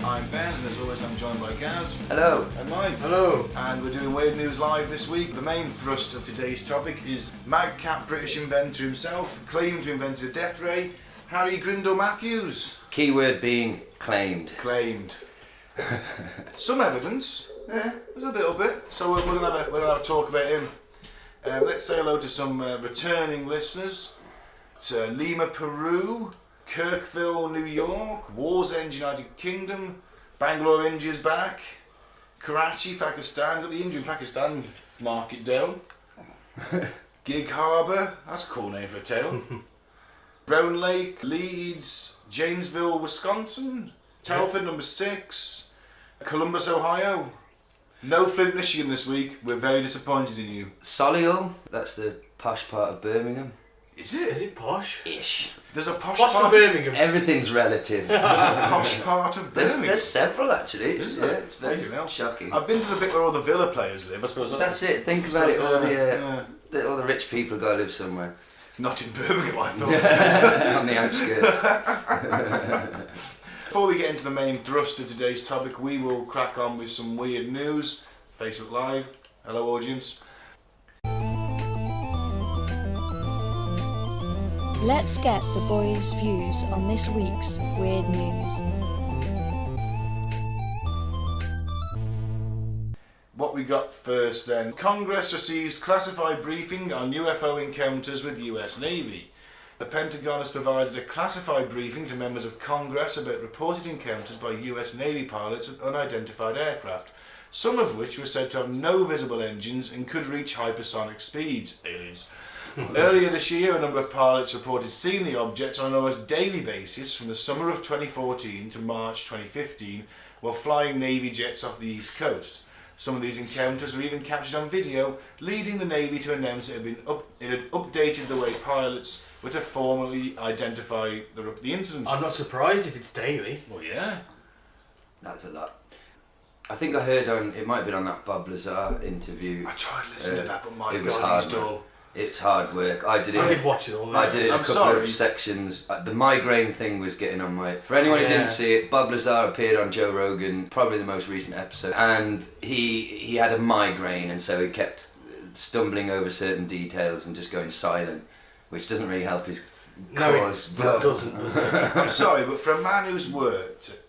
I'm Ben, and as always I'm joined by Gaz. Hello. And Mike. Hello. And we're doing Weird News Live this week. The main thrust of today's topic is madcap British inventor himself, claimed to invent a death ray, Harry Grindell Matthews. Keyword being claimed. Claimed. Some evidence. Yeah, there's a little bit. So we're gonna have a talk about him. Let's say hello to some returning listeners. To Lima, Peru. Kirkville, New York, Wallsend, United Kingdom, Bangalore, India's back, Karachi, Pakistan, got the Indian Pakistan market down, Gig Harbour, that's a cool name for a town, Brown Lake, Leeds, Janesville, Wisconsin, Telford number 6, Columbus, Ohio. No Flint, Michigan this week, we're very disappointed in you. Solihull, that's the posh part of Birmingham. Is it? Is it posh? Ish. There's a posh Posh part for Birmingham. Everything's relative. There's a posh part of Birmingham. There's several actually. Is there? It's very shocking. I've been to the bit where all the villa players live, I suppose. That's it. Think about it. All the rich people got to live somewhere. Not in Birmingham, I thought. On the outskirts. Before we get into the main thrust of today's topic, we will crack on with some weird news. Facebook Live. Hello, audience. Let's get the boys' views on this week's weird news. What we got first then. Congress receives classified briefing on UFO encounters with US Navy. The Pentagon has provided a classified briefing to members of Congress about reported encounters by US Navy pilots with unidentified aircraft, some of which were said to have no visible engines and could reach hypersonic speeds. Aliens. Earlier this year, a number of pilots reported seeing the objects on an almost daily basis from the summer of 2014 to March 2015 while flying Navy jets off the East Coast. Some of these encounters were even captured on video, leading the Navy to announce it had updated the way pilots were to formally identify the incidents. I'm not surprised if it's daily. Well, yeah. That's a lot. I think I heard it might have been on that Bob Lazar interview. I tried listening to that, but my it was God, hard, he's dull. It's hard work. I did watch it all. I did it in a couple of sections. The migraine thing was getting on my... For anyone who didn't see it, Bob Lazar appeared on Joe Rogan, probably the most recent episode, and he had a migraine, and so he kept stumbling over certain details and just going silent, which doesn't really help his cause. No, it doesn't. I'm sorry, but for a man who's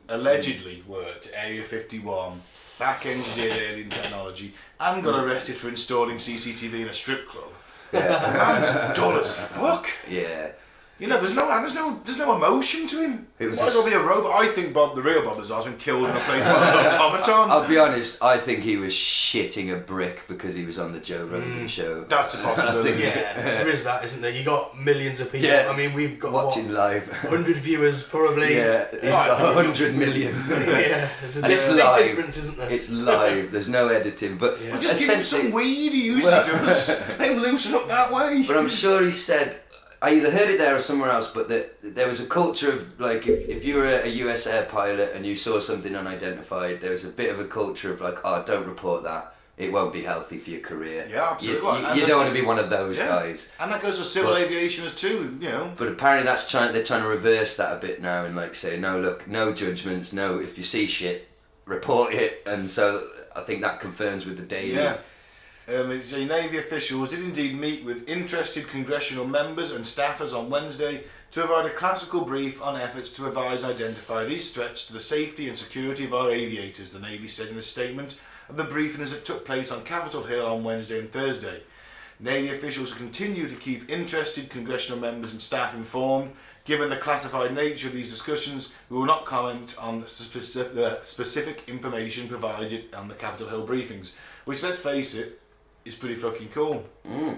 allegedly worked at Area 51, back-engineered alien technology, and got arrested for installing CCTV in a strip club, man's dull as fuck. Yeah. You know, there's no emotion to him. It was Might as well be a robot. I think the real Bob Lazar's been killed and replaced by an automaton. I'll be honest, I think he was shitting a brick because he was on the Joe Rogan show. That's a possibility. Yeah, there is that, isn't there? You got millions of people. Yeah. I mean, we've got watching live. 100 viewers probably. Yeah, he's got 100 million. Yeah, there's a and it's big live. difference, isn't there? It's live. There's no editing, but Well, just give him some weed. He usually does. They loosen up that way. But I'm sure he said. I either heard it there or somewhere else, but there was a culture of, like, if you were a US air pilot and you saw something unidentified, there was a bit of a culture of, like, oh, don't report that. It won't be healthy for your career. Yeah, absolutely. You don't want to be one of those guys. And that goes for civil aviation as too, you know. But apparently they're trying to reverse that a bit now and, like, say, no, look, no judgments, no, if you see shit, report it. And so I think that confirms with the Daily. Yeah. It's a Navy officials did indeed meet with interested congressional members and staffers on Wednesday to provide a classical brief on efforts to advise and identify these threats to the safety and security of our aviators, the Navy said in a statement of the briefing as it took place on Capitol Hill on Wednesday and Thursday. Navy officials continue to keep interested congressional members and staff informed. Given the classified nature of these discussions, we will not comment on the specific information provided on the Capitol Hill briefings, which, let's face it, is pretty fucking cool.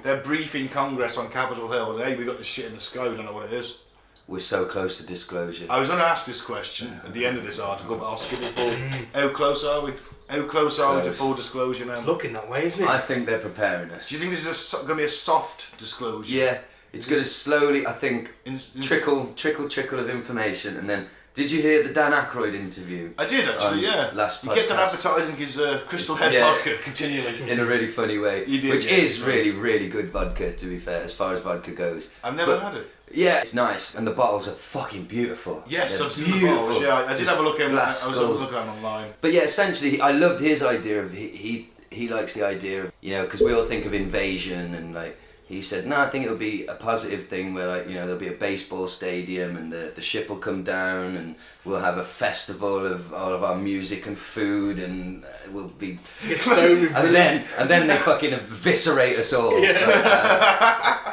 They're briefing Congress on Capitol Hill, and hey, we got this shit in the sky, we don't know what it is. we're so close to disclosure. I was going to ask this question at the end of this article, but I'll skip it forward. How close are we? How close are we to full disclosure now? It's looking that way, isn't it? I think they're preparing us. Do you think this is going to be a soft disclosure? Yeah, it's going to slowly, I think, In- trickle of information, and then. Did you hear the Dan Aykroyd interview? I did actually, yeah. Last You kept on podcast. advertising his Crystal Head Yeah. vodka continually. In a really funny way. You did, which yeah, is right. really, really good vodka, to be fair, as far as vodka goes. I've never But- had it. Yeah, it's nice, and the bottles are fucking beautiful. Yes, They're I've seen the bottles. Yeah, I did Just have a look at them. I glass was skulls. looking at them online. But yeah, essentially, I loved his idea of he likes the idea of, you know, because we all think of invasion, and like he said, no, I think it'll be a positive thing where, like, you know, there'll be a baseball stadium and the ship will come down and we'll have a festival of all of our music and food, and we'll be Get stoned with and then they fucking eviscerate us all.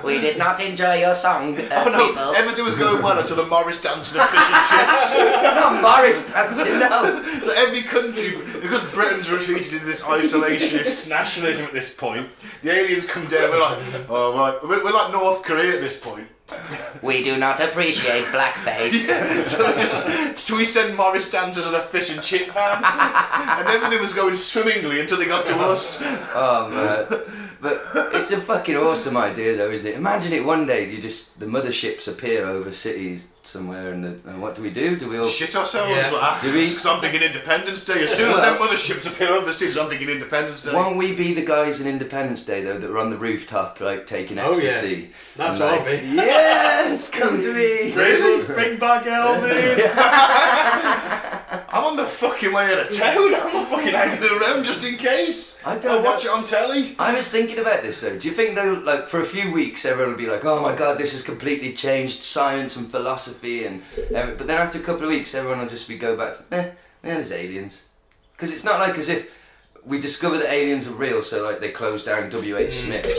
We did not enjoy your song, people. Everything was going well until the Morris dancing and fish and chips. Not Morris dancing, no. So every country, because Britain's retreated into this isolationist nationalism at this point, the aliens come down. We're like, oh right, we're like North Korea at this point. We do not appreciate blackface. So we send Morris dancers on a fish and chip van, and everything was going swimmingly until they got to us. Oh man. But it's a fucking awesome idea though, isn't it? Imagine it one day, the motherships appear over cities somewhere, and what do we do? Do we all... Shit ourselves. Yeah. What happens? Do we? Because I'm thinking Independence Day. As soon as them motherships appear over the cities, I'm thinking Independence Day. Won't we be the guys in Independence Day though that were on the rooftop like taking Oh, yeah. ecstasy? That's And, what like, I'll be. Yes, come to me. Really? Bring back Elvis! I'm on the fucking way out of town. I'm not fucking hanging around just in case. I don't I'll watch know. it on telly. I was thinking about this though. Do you think though, like for a few weeks, everyone will be like, "Oh my god, this has completely changed science and philosophy," and but then after a couple of weeks, everyone will just go back to, there's aliens, because it's not like as if we discover that aliens are real, so like they close down W.H. Smith's. You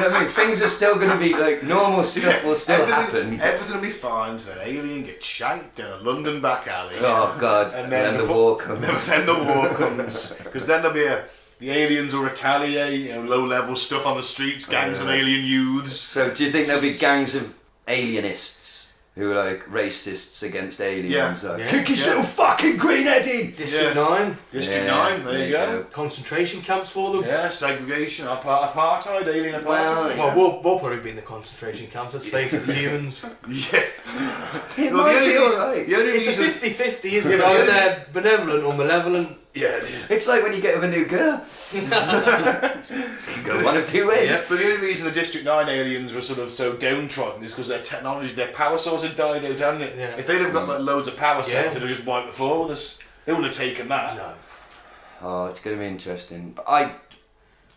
know what I mean? Things are still going to be like normal stuff will still happen. Everything will be fine. So an alien gets shanked in a London back alley. Oh god! And then the war comes. Then the war comes. Because then there'll be the aliens will retaliate. You know, low-level stuff on the streets, gangs of alien youths. So do you think there'll be gangs of alienists who are like racists against aliens? Yeah. Like, Yeah. kick his Yeah. little fucking greenheaded! District Yeah. 9. District Yeah, 9. There you go. Concentration camps for them. Yeah, segregation, apartheid, alien apartheid. Well, Well, we'll probably be in the concentration camps, let's face it, the humans. Yeah. It Well, might the be only reason- alright. the only It's a reason- 50-50, isn't it? Either they're benevolent or malevolent. Yeah, it is. It's like when you get with a new girl. Can go one of two ways. Yeah. But the only reason the District 9 aliens were sort of so downtrodden is because their technology, their power source had died out, hadn't it? Yeah. If they'd have got like loads of power Yeah. sets, they'd have just wiped the floor with us. They wouldn't have taken that. No. Oh, it's going to be interesting. But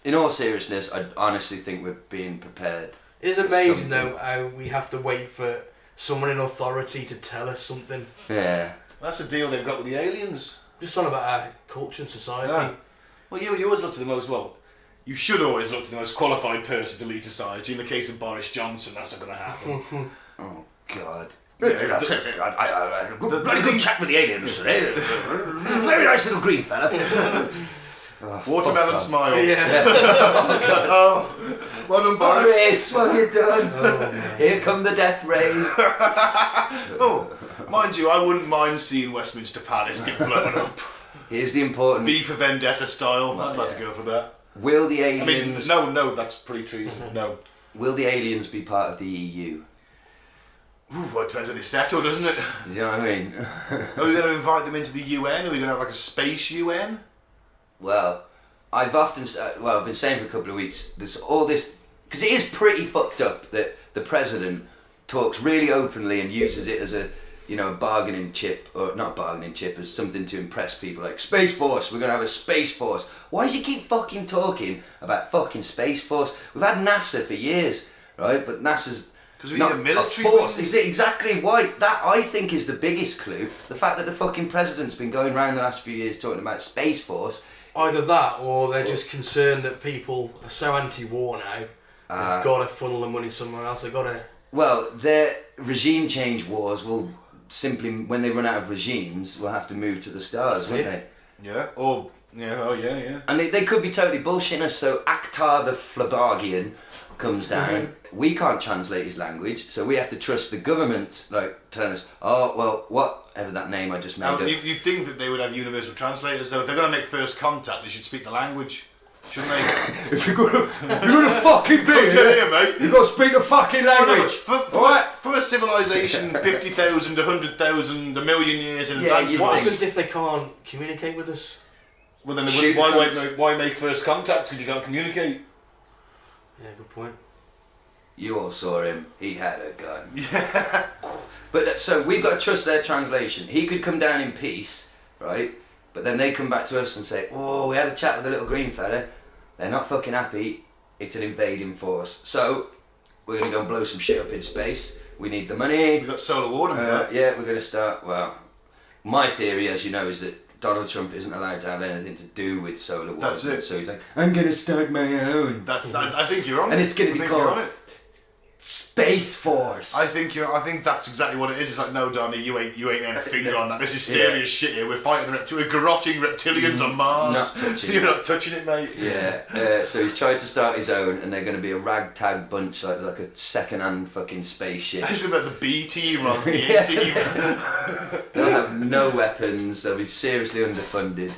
in all seriousness, I honestly think we're being prepared. It is amazing Something. though how we have to wait for someone in authority to tell us something. Yeah. That's the deal they've got with the aliens. Just on about our culture and society. Yeah. Well, you always look to the most, you should always look to the most qualified person to lead society. In the case of Boris Johnson, that's not going to happen. Oh, God. Yeah, I had a bloody good chat with the aliens today. Very nice little green fella. Watermelon smile. Yeah. Oh, well done, Boris. Boris, what have you done? Oh, man. Here come the death rays. Oh, mind you, I wouldn't mind seeing Westminster Palace get blown up. Here's the important... V for Vendetta style. I'd like to go for that. Will the I mean, aliens... no, that's pretty treason. No. Will the aliens be part of the EU? Ooh, well, it depends when it's settled, doesn't it? You know what I mean? Are we going to invite them into the UN? Are we going to have like a space UN? Well, I've been saying for a couple of weeks, there's all this, because it is pretty fucked up that the president talks really openly and uses it as a, bargaining chip, or not bargaining chip, as something to impress people, like, Space Force, we're going to have a Space Force. Why does he keep fucking talking about fucking Space Force? We've had NASA for years, right? But NASA's 'Cause we not need a military force. wing. Is it exactly why? That, I think, is the biggest clue. The fact that the fucking president's been going around the last few years talking about Space Force. Either that or they're just concerned that people are so anti-war now, they've got to funnel the money somewhere else. They've got to... Well, their regime change wars will simply, when they run out of regimes, will have to move to the stars, won't they? Yeah. Oh, yeah. And they could be totally bullshitting us, so Akhtar the Flabargian comes down. We can't translate his language, so we have to trust the government, like telling us, oh well, whatever that name I just made up. You'd think that they would have universal translators, though. If they're going to make first contact, they should speak the language, shouldn't they? If you're gonna fucking be here, mate, you got to speak the fucking language. From a civilization 50,000, 100,000, a million years in advance. What happens if they can't communicate with us? Well, then why make first contact if you can't communicate? Yeah, good point. You all saw him. He had a gun. Yeah. But so we've got to trust their translation. He could come down in peace, right? But then they come back to us and say, "Oh, we had a chat with the little green fella. They're not fucking happy. It's an invading force. So we're gonna go and blow some shit up in space. We need the money. We've got solar warning. Yeah, we're gonna start. Well, my theory, as you know, is that Donald Trump isn't allowed to have anything to do with solar war. That's it. So he's like, I'm going to start my own. I think you're on. And it's going to be called Space Force. I think that's exactly what it is. It's like, no, Donnie, you ain't laying a finger on that. This is serious shit here. We're fighting we're garroting reptilians on Mars. Not touching You're not touching it, mate. Yeah. So he's tried to start his own, and they're going to be a ragtag bunch, like a second-hand fucking spaceship. It's about the B team on the A team. They'll have no weapons. They'll be seriously underfunded.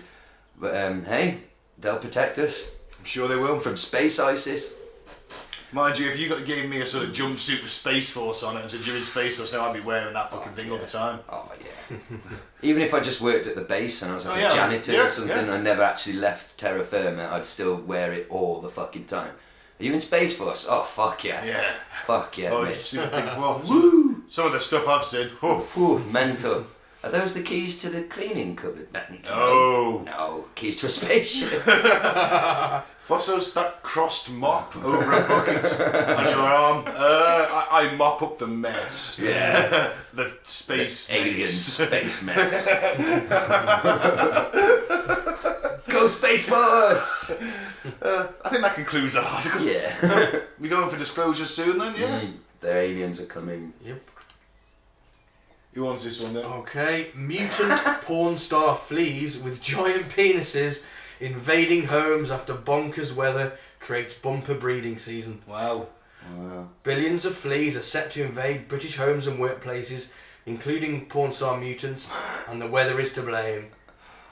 But hey, they'll protect us. I'm sure they will. From space ISIS. Mind you, if you gave me a sort of jumpsuit with Space Force on it and said you're in Space Force now, I'd be wearing that fucking thing all the time. Oh yeah. Even if I just worked at the base and I was like a janitor or something, I never actually left terra firma, I'd still wear it all the fucking time. Are you in Space Force? Oh fuck yeah. Yeah. Fuck yeah. Oh, mate. you just think, well, some of the stuff I've said. Whew, mental. Are those the keys to the cleaning cupboard? No. Keys to a spaceship. What's that crossed mop over a bucket on your arm? I mop up the mess. Yeah. The space alien mess. space mess. Go Space Force! I think that concludes that article. Yeah. So, we going for disclosure soon then, yeah? The aliens are coming. Yep. Who wants this one then? Okay, mutant porn star fleas with giant penises invading homes after bonkers weather creates bumper breeding season. Wow. Billions of fleas are set to invade British homes and workplaces, including porn star mutants, and the weather is to blame.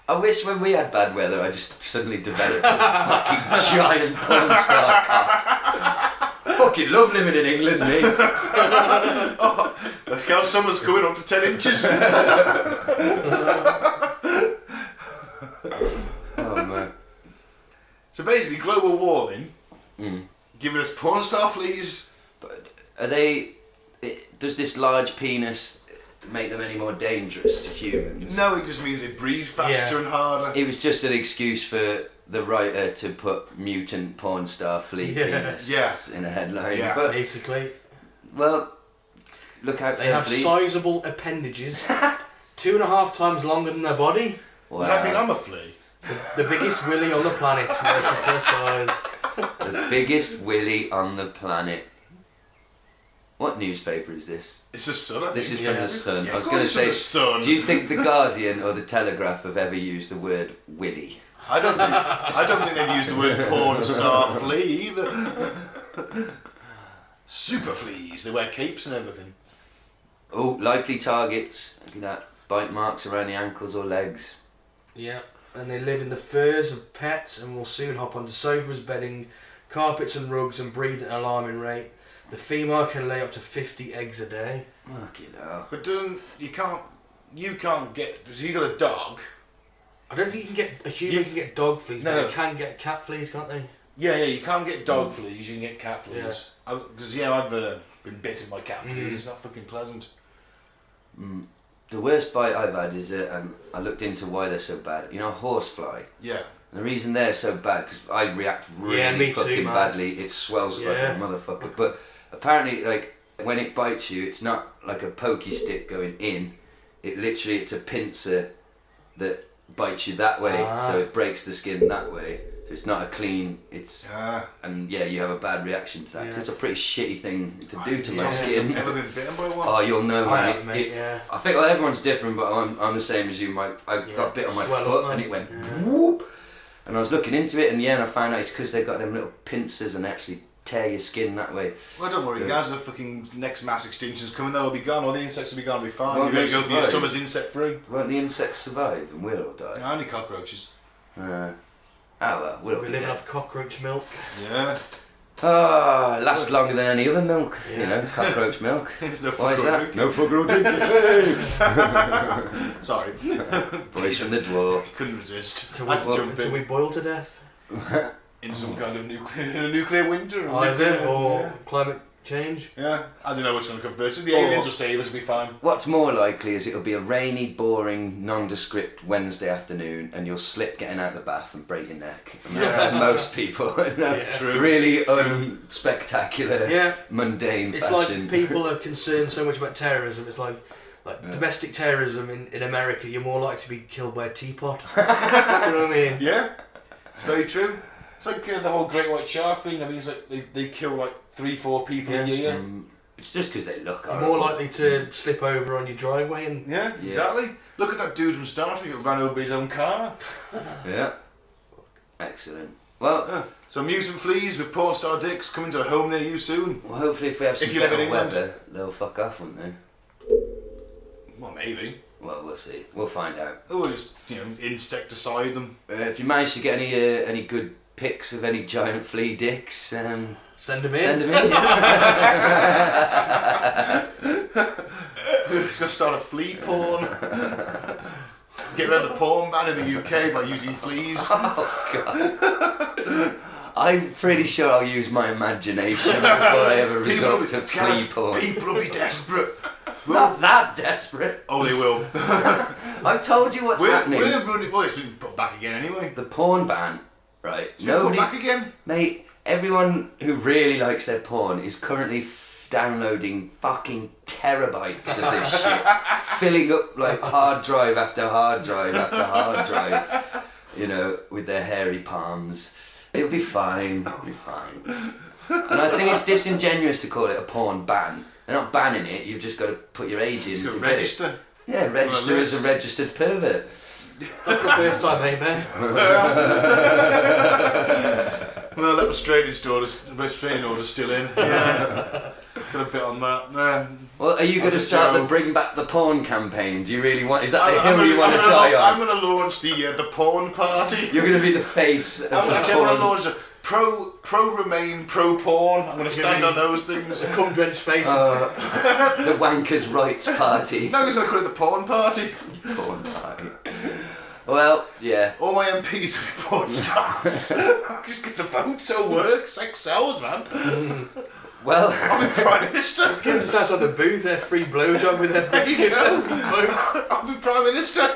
I wish when we had bad weather I just suddenly developed a fucking giant porn star cock. Fucking love living in England, mate. Let's go, summer's coming up to 10 inches. Oh man. So basically global warming giving us porn star fleas. But does this large penis make them any more dangerous to humans? No, it just means they breed faster and harder. It was just an excuse for the writer to put mutant porn star flea penis in a headline. Yeah. But, basically. well, look out for They have fleas. sizable appendages, 2.5 times longer than their body. Wow. Does that mean I'm a flea? The biggest willy on the planet, relative to their size. The biggest willy on the planet. What newspaper is this? It's the Sun, I think. This is from the Sun. Yeah, I was of going to course say, it's from the Sun. do you think the Guardian or the Telegraph have ever used the word willy? I don't think they've used the word porn star flea either. Super fleas. They wear capes and everything. Oh, likely targets. Look at that. Bite marks around the ankles or legs. Yeah, and they live in the furs of pets and will soon hop onto sofas, bedding, carpets and rugs and breed at an alarming rate. The female can lay up to 50 eggs a day. Fucking hell. But you can't get, so you got a dog. I don't think you can get, a human can get dog fleas, No, but no. they can get cat fleas, can't they? Yeah, you can't get dog fleas, you can get cat fleas. Because, I've been bitten by cat fleas, it's not fucking pleasant. The worst bite I've had is, and I looked into why they're so bad. You know, horsefly. Yeah. And the reason they're so bad, because I react really me too, fucking man. badly. It swells like a motherfucker. But apparently, like, when it bites you, it's not like a pokey stick going in. It's a pincer that bites you that way, so it breaks the skin that way. So it's not a clean, and you have a bad reaction to that. Yeah. 'Cause it's a pretty shitty thing to do to my skin. Ever been bitten by one? Oh, you'll know, I mate. have, mate, I think everyone's different, but I'm the same as you, Mike. I got bit on my Swell foot up, and man. it went whoop. And I was looking into it, and I found out it's because they've got them little pincers and actually tear your skin that way. Well, don't worry, guys. The fucking next mass extinction's coming. They'll be gone. All the insects will be gone. It'll be fine. Won't You're they going to go for your survive? summer's insect free. Won't the insects survive and we'll all die? Only cockroaches. Oh well, we'll We're be living dead. off cockroach milk. Yeah. Oh, it lasts longer than any other milk, you know, cockroach milk. There's no Why is fucker that? No fucker drinking. Sorry. Boys from the dwarf. Couldn't resist. Until I had to jump until in. we boil to death. In some kind of nuclear winter. Or Either nuclear- or climate change. Yeah, I don't know which one to convert to. The aliens will save us, will be fine. What's more likely is it'll be a rainy, boring, nondescript Wednesday afternoon and you'll slip getting out of the bath and break your neck. And that's how most people, True. really unspectacular, mundane It's fashion. like people are concerned so much about terrorism. It's like domestic terrorism in America. You're more likely to be killed by a teapot. Do you know what I mean? Yeah, it's very true. It's like the whole great white shark thing. I mean, it's like they kill like 3-4 people a year. It's just because they look You're horrible. more likely to slip over on your driveway and Yeah, exactly. Look at that dude from Star Trek who ran over his own car. Yeah. Excellent. Well, So mutant fleas with porn star dicks coming to a home near you soon. well, hopefully if we have some If you live in better England. weather, they'll fuck off, won't they? Well, maybe. Well, we'll see. We'll find out. Or just, insecticide them. If you manage to get any good pics of any giant flea dicks, send them in. send them in. We're just going to start a flea porn. Get rid of the porn ban in the UK by using fleas. I'm pretty sure I'll use my imagination before I ever resort to flea porn. People will be desperate. Not that desperate. Oh, they will. I've told you what's happening. We're running. Well, it's been put back again anyway. The porn ban, right? It's been put Nobody's... back again. Mate, everyone who really likes their porn is currently downloading fucking terabytes of this shit. Filling up like hard drive after hard drive after hard drive, with their hairy palms. It'll be fine, it'll be fine. And I think it's disingenuous to call it a porn ban. They're not banning it, you've just got to put your age in Just to got to get register. it. Yeah, register as a registered pervert. Not for the first time, eh, Ben? Well, that restraining order's still in. Yeah. Got a bit on that. Nah. Well, are you going to just start the joke. Bring Back the Porn campaign? Do you really want... Is that the hill you want to die I'm on? going to launch the porn party. You're going to be the face of I'm the actually going to porn... launch a pro-Remain, pro-porn. I'm going to stand on those things. Cum drenched face. the Wankers' Rights Party. No, he's going to call it the porn party. Porn party. Well, yeah. All my MPs will be porn stars. Just get the votes, it'll work. Sex sells, man. Well... I'll be Prime Minister. Get them just outside the booth, their free blowjob with their There you go. votes. I'll be Prime Minister.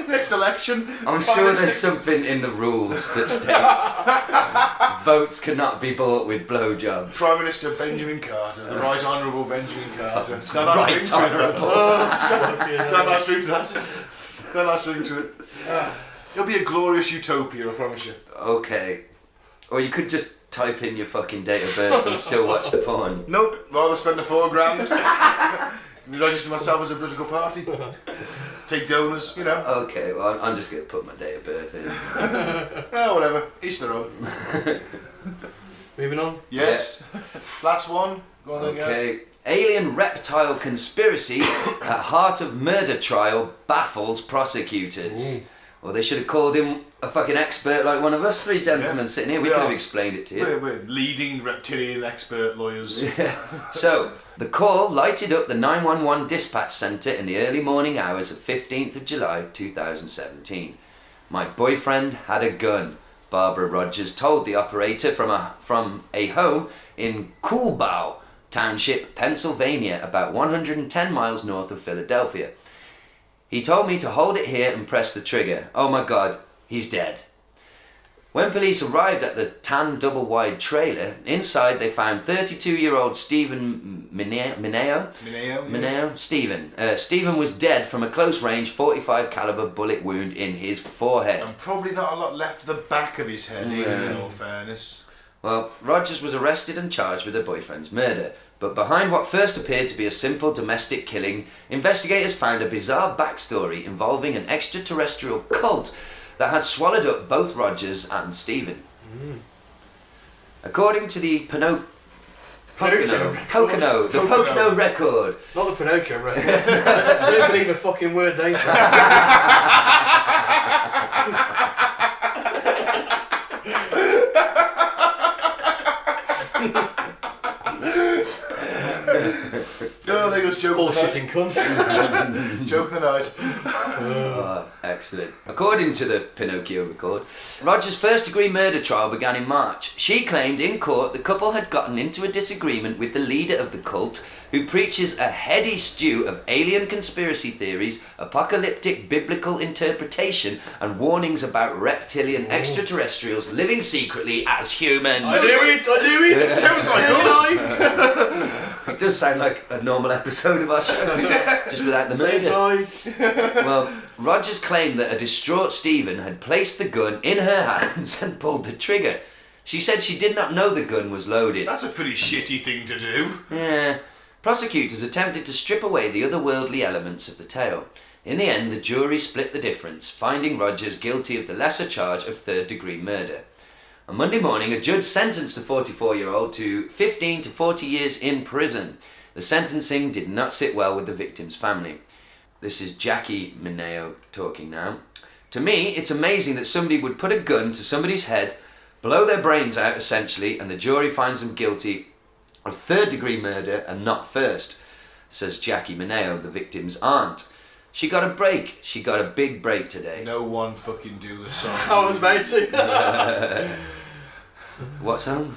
Next election. I'm Prime sure Minister. there's something in the rules that states votes cannot be bought with blowjobs. Prime Minister Benjamin Carter, the Right Honourable Benjamin Carter. It's got a Right nice ring to it, honourable. though. Got a nice ring to that. Got a nice ring to it. It'll be a glorious utopia, I promise you. Okay. Or you could just type in your fucking date of birth and still watch the porn. Nope, rather spend the $4,000. Register myself as a political party. Take donors, Okay, well, I'm just going to put my date of birth in. Oh, whatever. Each their own. Moving on. Yes. Last one. Go on then, guys. Okay. Alien reptile conspiracy at heart of murder trial baffles prosecutors. Well, they should have called him a fucking expert like one of us three gentlemen sitting here. We could have explained it to you. We're leading reptilian expert lawyers. So, the call lighted up the 911 dispatch centre in the early morning hours of 15th of July 2017. My boyfriend had a gun, Barbara Rogers told the operator from a home in Coolbaugh Township, Pennsylvania, about 110 miles north of Philadelphia. He told me to hold it here and press the trigger. Oh my God, he's dead. When police arrived at the tan double-wide trailer, inside they found 32-year-old Stephen Mineo. Stephen was dead from a close-range .45 caliber bullet wound in his forehead. And probably not a lot left to the back of his head, either, in all fairness. Well, Rogers was arrested and charged with her boyfriend's murder. But behind what first appeared to be a simple domestic killing, investigators found a bizarre backstory involving an extraterrestrial cult that had swallowed up both Rogers and Stephen. According to the Pocono, the Pocono record. Not the Pinocchio record. I don't believe a fucking word they say. Oh, they was joking. Bullshitting cunts. Joke of the night. Oh, excellent. According to the Pinocchio record, Roger's first-degree murder trial began in March. She claimed in court the couple had gotten into a disagreement with the leader of the cult, who preaches a heady stew of alien conspiracy theories, apocalyptic biblical interpretation, and warnings about reptilian extraterrestrials living secretly as humans. I knew it. Sounds like us. It does sound like a normal episode of our show, just without the murder. Well, Rogers claimed that a distraught Stephen had placed the gun in her hands and pulled the trigger. She said she did not know the gun was loaded. That's a pretty shitty thing to do. Yeah. Prosecutors attempted to strip away the otherworldly elements of the tale. In the end, the jury split the difference, finding Rogers guilty of the lesser charge of third-degree murder. On Monday morning, a judge sentenced the 44-year-old to 15 to 40 years in prison. The sentencing did not sit well with the victim's family. This is Jackie Mineo talking now. To me, it's amazing that somebody would put a gun to somebody's head, blow their brains out essentially, and the jury finds them guilty of third-degree murder and not first, says Jackie Mineo, the victim's aunt. She got a break. She got a big break today. No one fucking do the song. I was about to. What song?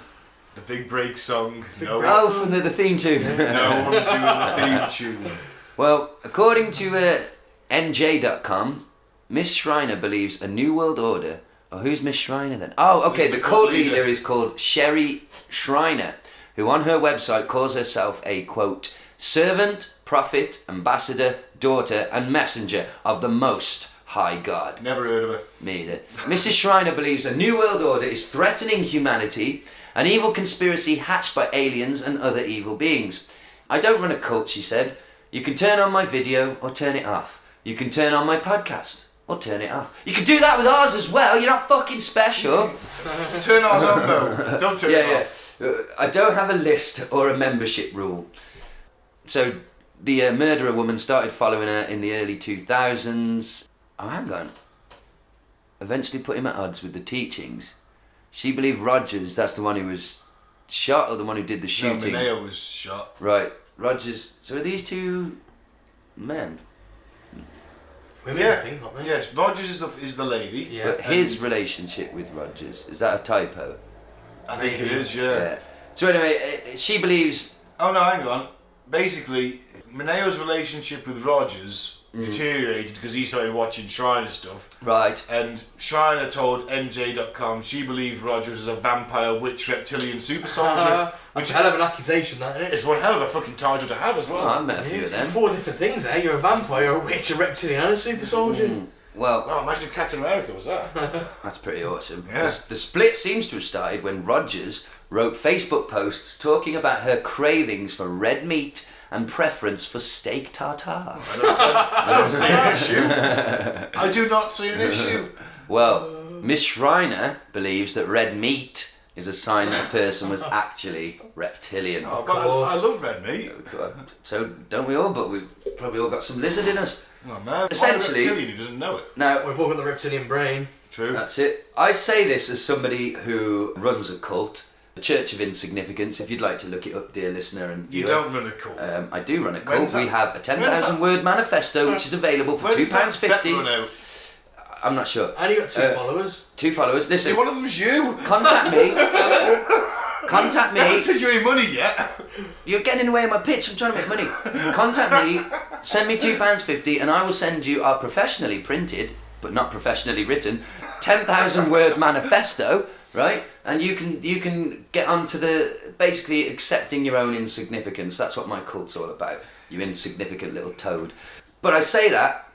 The Big Break song. No, Oh, from the theme tune. no one's doing the theme tune. Well, according to NJ.com, Miss Schreiner believes a new world order. Oh, who's Miss Schreiner then? Oh, okay, Who's the the cult cult leader leader? is called Sherry Schreiner, who on her website calls herself a, quote, servant, prophet, ambassador, daughter, and messenger of the Most High God. Never heard of it. Me either. Mrs. Schreiner believes a new world order is threatening humanity, an evil conspiracy hatched by aliens and other evil beings. I don't run a cult, she said. You can turn on my video or turn it off. You can turn on my podcast or turn it off. You can do that with ours as well. You're not fucking special. Turn ours on though. Don't turn it off. I don't have a list or a membership rule. So the murderer woman started following her in the early 2000s. Oh, hang on. Eventually put him at odds with the teachings. She believed Rogers, that's the one who was shot or the one who did the shooting? No, Mineo was shot. Right. Rogers. So are these two men? Women, Yeah. I think, not they? Yes, Rogers is the lady. Yeah. But his relationship with Rogers, is that a typo? I think it is, yeah. So anyway, she believes... Oh no, hang on. Basically, Mineo's relationship with Rogers deteriorated because he started watching Schreiner stuff. Right. And Schreiner told NJ.com she believed Rogers was a vampire, witch, reptilian super soldier. That's a hell of an accusation, that, isn't it? It's one hell of a fucking title to have as well. Well, I met a few of It's them. 4 different things there. You're a vampire, a witch, a reptilian, and a super soldier. Well, Well, imagine if Captain America was that. that's pretty awesome. Yeah. The split seems to have started when Rogers wrote Facebook posts talking about her cravings for red meat and preference for steak tartare. I don't see an issue. I do not see an issue. Well, Miss Schreiner believes that red meat is a sign that a person was actually reptilian. Oh, but I love red meat. So don't we all? But we've probably all got some lizard in us. Oh man, Essentially- why a reptilian who doesn't know it? Now, We've all got the reptilian brain. True. that's it. I say this as somebody who runs a cult, the Church of Insignificance. If you'd like to look it up, dear listener and You viewer. don't run a cult. I do run a When's cult. We that- have a when's 10,000 that- word manifesto which is available for When's that bet £2.50. run out? I'm not sure. And you got 2 followers. 2 followers. Listen, One of them's you. contact me. Contact I haven't me. sent you any money yet. You're getting in the way of my pitch. I'm trying to make money. Contact me. Send me £2.50 and I will send you our professionally printed, but not professionally written, 10,000 word manifesto, right? And you can get onto the basically accepting your own insignificance. That's what my cult's all about. You insignificant little toad. But I say that,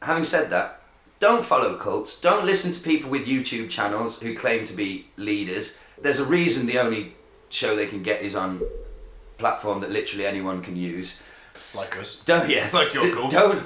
having said that, don't follow cults. Don't listen to people with YouTube channels who claim to be leaders. There's a reason the only show they can get is on a platform that literally anyone can use. Like us. Don't Like your cult. Don't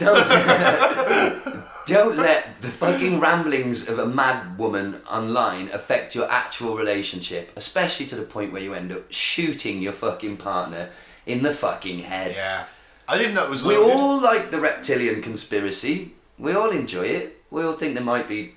Don't let the fucking ramblings of a mad woman online affect your actual relationship, especially to the point where you end up shooting your fucking partner in the fucking head. Yeah. I didn't know it was We loaded. all like the reptilian conspiracy. We all enjoy it. We all think there might be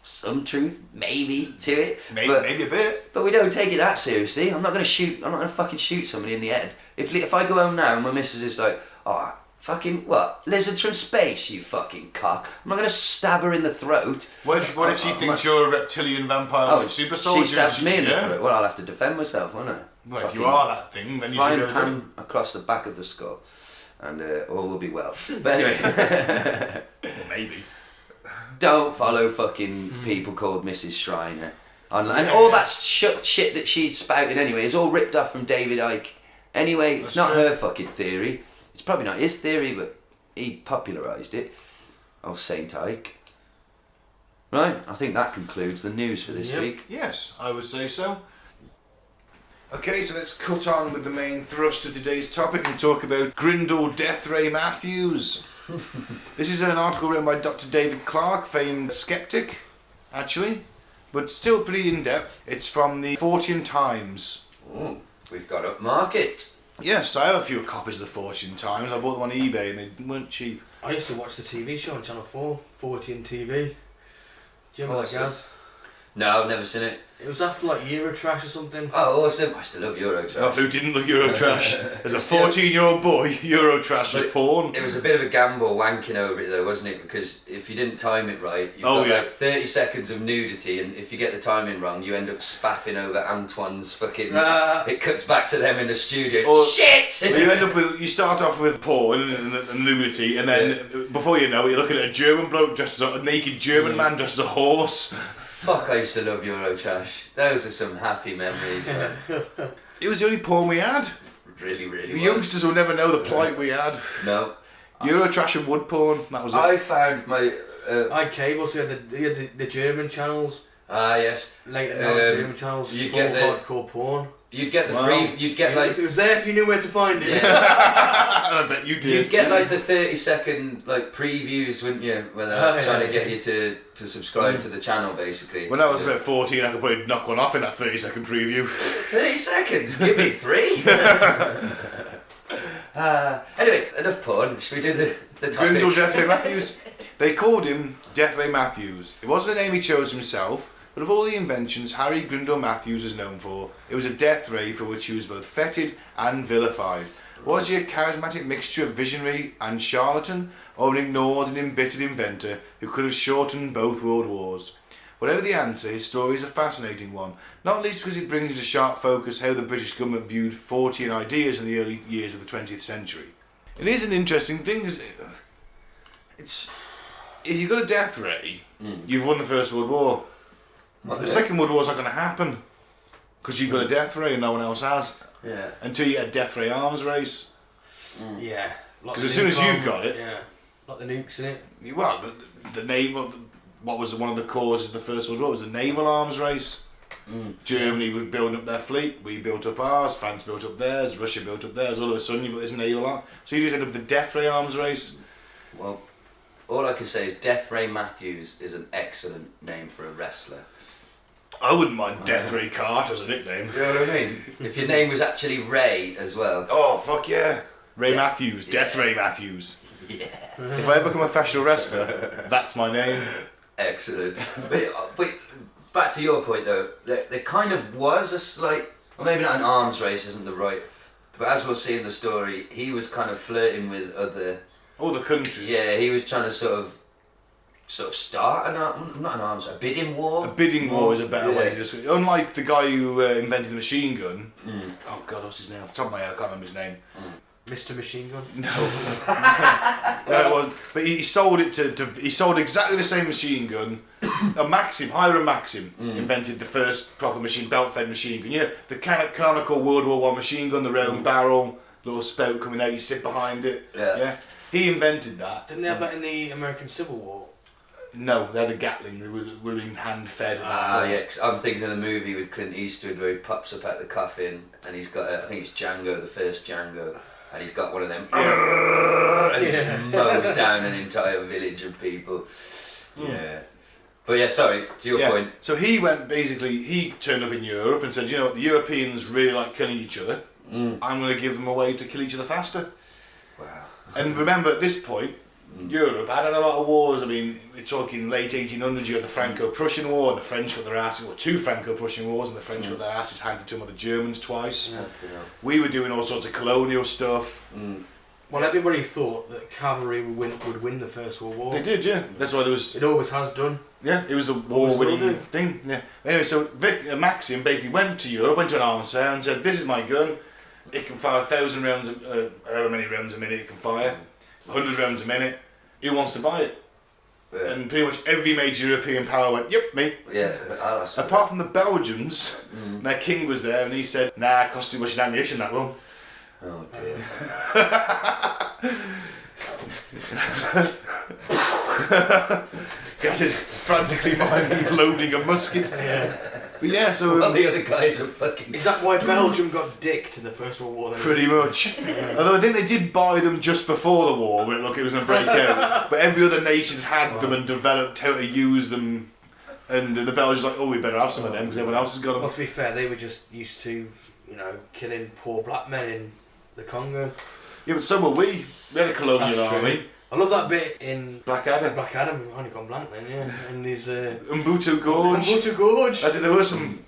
some truth, maybe, to it. Maybe a bit. But we don't take it that seriously. I'm not gonna fucking shoot somebody in the head. If I go home now and my missus is like, oh, fucking what? Lizards from space, you fucking cock. I'm not gonna stab her in the throat. What if she thinks you're a reptilian vampire super soldier? She stabs me in the throat. Well, I'll have to defend myself, won't I? Well, if you are that thing, then you should frying go pan across the back of the skull, and all will be well. But anyway. Well, maybe. Don't follow fucking people called Mrs. Shriner online. And all that shit that she's spouting anyway is all ripped off from David Icke. Anyway, it's not her fucking theory. It's probably not his theory, but he popularised it. Oh, Saint Icke. Right, I think that concludes the news for this week. Yes, I would say so. Okay, so let's cut on with the main thrust of today's topic and talk about Grindell Death Ray Matthews. This is an article written by Dr. David Clarke, famed skeptic, actually, but still pretty in-depth. It's from the Fortune Times. Oh, we've got upmarket. Yes, I have a few copies of the Fortune Times. I bought them on eBay and they weren't cheap. I used to watch the TV show on Channel 4, Fortune TV. Do you remember that, Gaz? No, I've never seen it. It was after like Eurotrash or something. Oh, awesome. I still love Eurotrash. Oh, who didn't love Eurotrash? As a 14-year-old boy, Eurotrash was porn. It was a bit of a gamble wanking over it though, wasn't it? Because if you didn't time it right, you've got like 30 seconds of nudity, and if you get the timing wrong, you end up spaffing over Antoine's fucking... It cuts back to them in the studio. Or, shit! You end up with... You start off with porn and nudity, and then before you know it, you're looking at a German bloke dressed as a naked German man dressed as a horse. Fuck, I used to love Eurotrash. Those are some happy memories, man. It was the only porn we had. Really, really The youngsters will never know the plight we had. No. Eurotrash and wood porn, that was it. I found my... I had cable, so you had the German channels. Ah, yes. Later night German channels. You'd full get the... hardcore porn. You'd get the free... You'd get like... If it was there, if you knew where to find it. And I bet you did. You'd get like the 30-second like previews, wouldn't you? Where they're trying to get you to subscribe to the channel, basically. When I was about 14, I could probably knock one off in that 30-second preview. 30 seconds? Give me 3! Anyway, enough porn. Should we do the topic? Grindell Death Ray Matthews. They called him Death Ray Matthews. It wasn't a name he chose himself, but of all the inventions Harry Grindell Matthews is known for, it was a death ray for which he was both feted and vilified. Was he a charismatic mixture of visionary and charlatan, or an ignored and embittered inventor who could have shortened both world wars? Whatever the answer, his story is a fascinating one, not least because it brings into sharp focus how the British government viewed Fortean ideas in the early years of the 20th century. It is an interesting thing, because it's if you've got a death ray, you've won the First World War. The Second World War's not going to happen, because you've got a death ray and no one else has. Yeah. Until you get a death ray arms race. Yeah. Because as soon as you've got it... Yeah. Like the nukes in it. Well, the naval... What was one of the causes of the First World War was the naval arms race. Germany was building up their fleet, we built up ours, France built up theirs, Russia built up theirs, all of a sudden you've got this naval arm. So you just end up with the death ray arms race. Well, all I can say is Death Ray Matthews is an excellent name for a wrestler. I wouldn't mind Death Ray Carter as a nickname. You know what I mean? If your name was actually Ray as well. Oh, fuck yeah. Ray Matthews, Death Ray Matthews. Yeah. If I ever become a professional wrestler, that's my name. Excellent. But back to your point though, there kind of was a slight, well maybe not an arms race isn't the right, but as we'll see in the story, he was kind of flirting with other... All the countries. Yeah, he was trying to sort of start a bidding war. A bidding war is a better way to describe it. Unlike the guy who invented the machine gun. Oh God, what's his name? Off the top of my head, I can't remember his name. Mr. Machine Gun? No. No, it wasn't. But he sold it he sold exactly the same machine gun. Hiram Maxim invented the first proper belt-fed machine gun. You know, the canonical World War I machine gun, the round barrel, little spout coming out, you sit behind it. Yeah. He invented that. Didn't they have that in the American Civil War? No, they're the Gatling. They were being hand-fed at that Ah, point. yeah, 'cause I'm thinking of the movie with Clint Eastwood where he pops up at the coffin and he's got, I think it's Django, the first Django. and he's got one of them, and he just mows down an entire village of people. Yeah. But yeah, sorry, to your point. So he turned up in Europe and said, you know what, the Europeans really like killing each other. I'm going to give them a way to kill each other faster. Wow. And remember, at this point, Europe had a lot of wars. I mean, we're talking late 1800s, you had the Franco-Prussian War, and the French got their asses, or 2 Franco-Prussian wars, and the French got their asses handed to them by the Germans twice. Yeah. We were doing all sorts of colonial stuff. Well, everybody thought that cavalry would win the First World War. They did, yeah. That's why there was... It always has done. Yeah, it was the war-winning thing. Yeah. Anyway, so Maxim basically went to Europe, went to an arms fair and said, this is my gun. It can fire 1,000 rounds, however many rounds a minute it can fire. 100 rounds a minute. Who wants to buy it? Yeah. And pretty much every major European power went, yep, me. Yeah. Apart from the Belgians, their king was there and he said, nah, it costs too much in ammunition, that will. Oh dear. Gaz is frantically loading a musket. But yeah, so... Well, the other guys are fucking... Is that why Belgium got dicked in the First World War then? Pretty much. Although I think they did buy them just before the war, when it was going to break out. But every other nation had them and developed how to use them. And the Belgians like, oh, we better have some of them because everyone else has got them. Well, to be fair, they were just used to, killing poor black men in the Congo. Yeah, but so were we. We had a colonial army. I love that bit in Black Adam. Black Adam. I've only gone blank then, yeah. And his Umbutu Gorge. Umbutu Gorge. I think there were some...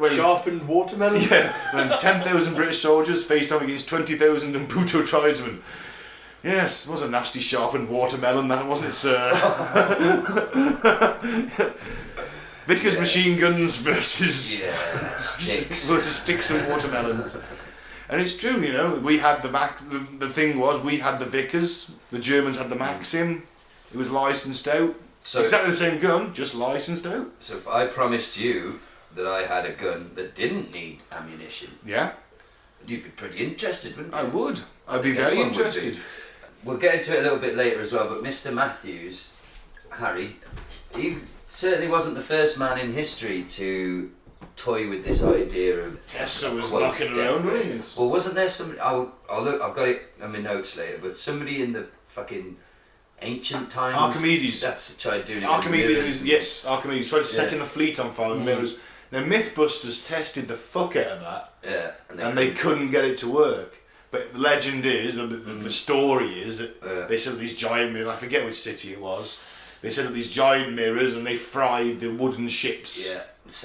Sharpened watermelon. Yeah, when 10,000 British soldiers faced off against 20,000 Umbutu tribesmen. Yes, it was a nasty sharpened watermelon, that wasn't it, sir? Vickers machine guns versus sticks and watermelons. And it's true, we had the thing was, we had the Vickers, the Germans had the Maxim, it was licensed out. So exactly the same gun, just licensed out. So if I promised you that I had a gun that didn't need ammunition, you'd be pretty interested, wouldn't you? I would. I'd be very interested. We'll get into it a little bit later as well, but Mr. Matthews, Harry, he certainly wasn't the first man in history to toy with this idea of... Tesla was knocking around rings. Well, wasn't there somebody... I'll look, I've got it in my notes later, but somebody in the fucking ancient times... Archimedes. That's tried doing it. Archimedes Archimedes tried to set in the fleet on fire with mirrors. Now, Mythbusters tested the fuck out of that. Yeah. And they couldn't get it to work. But the legend is, the story is, that they set up these giant mirrors, I forget which city it was, they set up these giant mirrors and they fried the wooden ships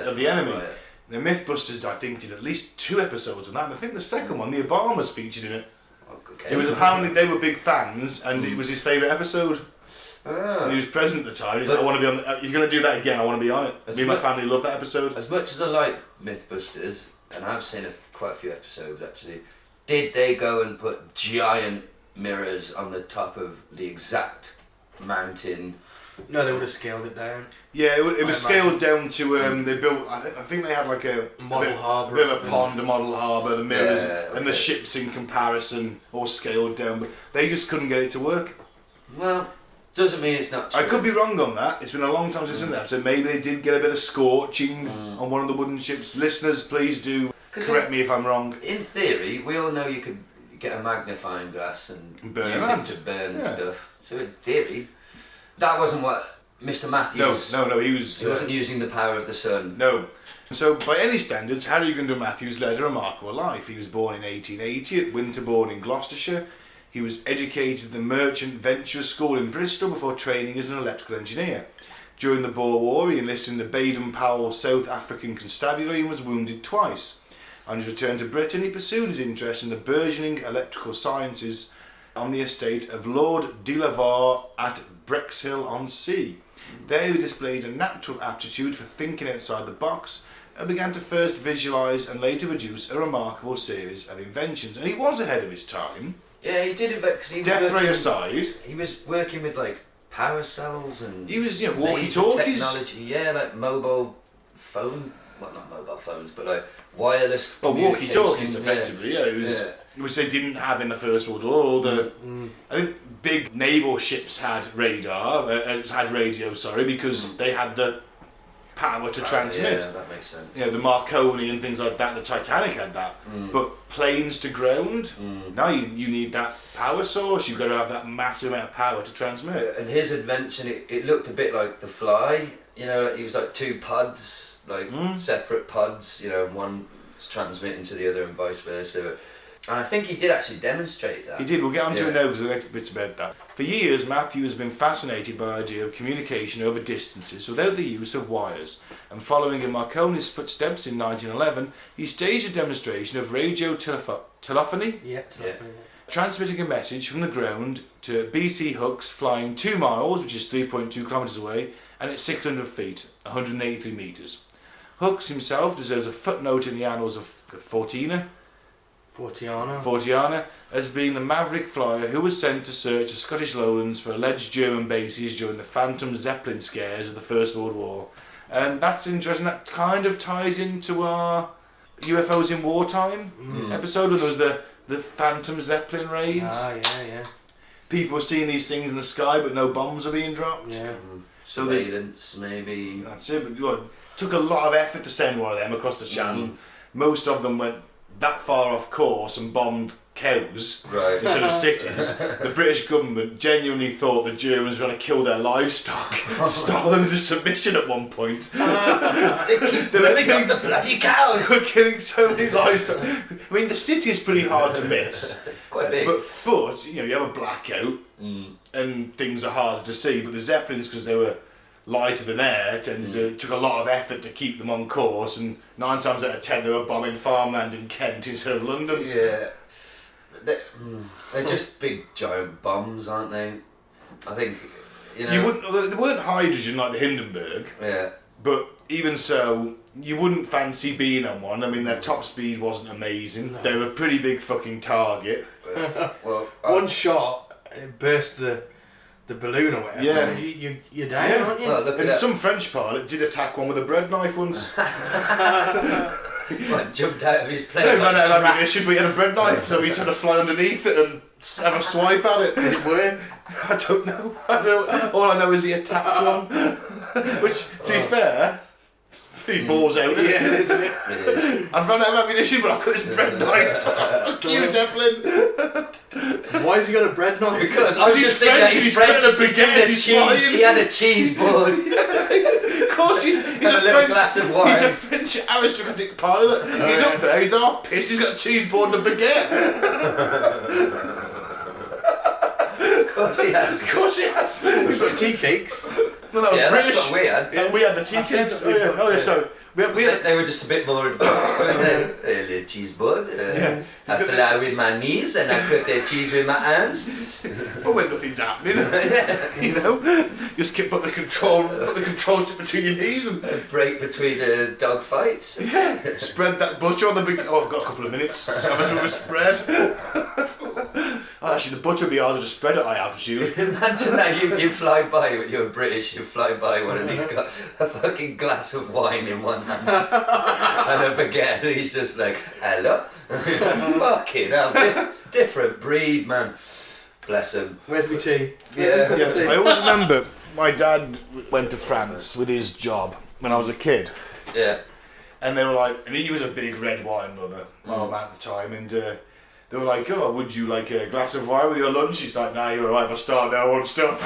of the enemy. Right. Now, Mythbusters, I think, did at least 2 episodes on that, and I think the second one, the Obamas featured in it. Okay. It was apparently, they were big fans, and it was his favourite episode. And he was president at the time. He's like, I want to be on. If you're going to do that again, I want to be on it. Me and my family love that episode. As much as I like Mythbusters, and I've seen quite a few episodes actually, did they go and put giant mirrors on the top of the exact mountain? No, they would have scaled it down. Yeah, it was scaled down to. They built. I think they had like a model harbour, a bit of a pond, a model harbour, the mirrors, and the ships in comparison, all scaled down. But they just couldn't get it to work. Well. Doesn't mean it's not true. I could be wrong on that. It's been a long time since I've seen that episode. Maybe they did get a bit of scorching on one of the wooden ships. Listeners, please do correct me if I'm wrong. In theory, we all know you could get a magnifying glass and burn use it to burn stuff. So in theory, that wasn't what Mr. Matthews... No, he wasn't using the power of the sun. No. So, by any standards, Harry Grindell Matthews led a remarkable life. He was born in 1880 at Winterbourne in Gloucestershire. He was educated at the Merchant Venture School in Bristol before training as an electrical engineer. During the Boer War, he enlisted in the Baden-Powell South African Constabulary and was wounded twice. On his return to Britain, he pursued his interest in the burgeoning electrical sciences on the estate of Lord de la Var at Brexhill-on-Sea. There he displayed a natural aptitude for thinking outside the box and began to first visualise and later produce a remarkable series of inventions. And he was ahead of his time. Yeah, he did invent. Death ray aside, he was working with like power cells and he was walkie-talkies. Technology, like mobile phone. Well, not mobile phones, but like wireless. Well, walkie-talkies effectively. It was which they didn't have in the First World War. All the I think big naval ships had radar. Had radio, because they had the power to transmit. Yeah, that makes sense. You know, the Marconi and things like that, the Titanic had that. But planes to ground, now you need that power source, you've got to have that massive amount of power to transmit. And his invention, it looked a bit like the fly, you know, he was like two pods, like separate pods, you know, one's transmitting to the other and vice versa. And I think he did actually demonstrate that. He did, we'll get on to it now because the next bit's about that. For years, Matthew has been fascinated by the idea of communication over distances without the use of wires, and following in Marconi's footsteps in 1911, he staged a demonstration of radio telephony, transmitting a message from the ground to BC hooks flying 2 miles, which is 3.2 kilometres away, and at 600 feet, 183 metres. Hooks himself deserves a footnote in the annals of Fortiana as being the maverick flyer who was sent to search the Scottish lowlands for alleged German bases during the Phantom Zeppelin scares of the First World War. And that's interesting, that kind of ties into our UFOs in wartime episode when there was the Phantom Zeppelin raids. Yeah. People were seeing these things in the sky but no bombs are being dropped. Yeah. So surveillance, maybe. That's it, but it took a lot of effort to send one of them across the channel. Most of them went that far off course and bombed cows instead of cities. The British government genuinely thought the Germans were going to kill their livestock to start them into submission at one point. They keep burning up the bloody cows! They were killing so many livestock. I mean, the city is pretty hard to miss. Quite big. But you know, you have a blackout and things are harder to see, but the Zeppelins, because they were lighter than air, it took a lot of effort to keep them on course, and 9 times out of 10 they were bombing farmland in Kent instead of London. Yeah. They're just big giant bombs, aren't they? I think, you know... They weren't hydrogen like the Hindenburg, but even so, you wouldn't fancy being on one. I mean, their top speed wasn't amazing. No. They were a pretty big fucking target. One shot and it burst the balloon or whatever. Yeah. You're down, aren't you? Well, look and some French pilot did attack one with a bread knife once. What, jumped out of his plane? He ran out of ammunition, but he had a bread knife, so he tried to fly underneath it and have a swipe at it. Did it work? I don't know. All I know is he attacked one. Which, to be fair, pretty balls out, isn't it? Isn't it? It is. I've run out of ammunition, but I've got this bread knife. Fuck you, Zeppelin. Why has he got a bread knife? Because I was he's just thinking that French, he's French, French, he had a cheese board. Of course, he's a little glass of wine. He's a French aristocratic pilot. He's up there, he's half pissed, he's got a cheese board and a baguette. Of course he has. Of course he has. He's got tea cakes. No, that was Yeah, British. that's what we had. Yeah, we had the tea cakes. Oh yeah, sorry. We had They were just a bit more advanced. A little cheese board. I fly with my knees and I cut the cheese with my hands. But when nothing's happening, you know, just put the control stick between your knees and A break between dog fights. spread that butcher on the big. Oh, I've got a couple of minutes. Have us with a spread. Oh, actually, the butcher would be harder to spread at high altitude. Imagine that you fly by, when you're British, you fly by one and he's got a fucking glass of wine in one hand and a baguette and he's just like, hello? Fucking hell, different breed, man. Bless him. Where's my tea? Yeah, I always remember my dad went to France with his job when I was a kid. Yeah. And they were like, and he was a big red wine lover, my old man at the time, and they were like, oh, would you like a glass of wine with your lunch? He's like, nah, you're alright, if I start now, I won't stop.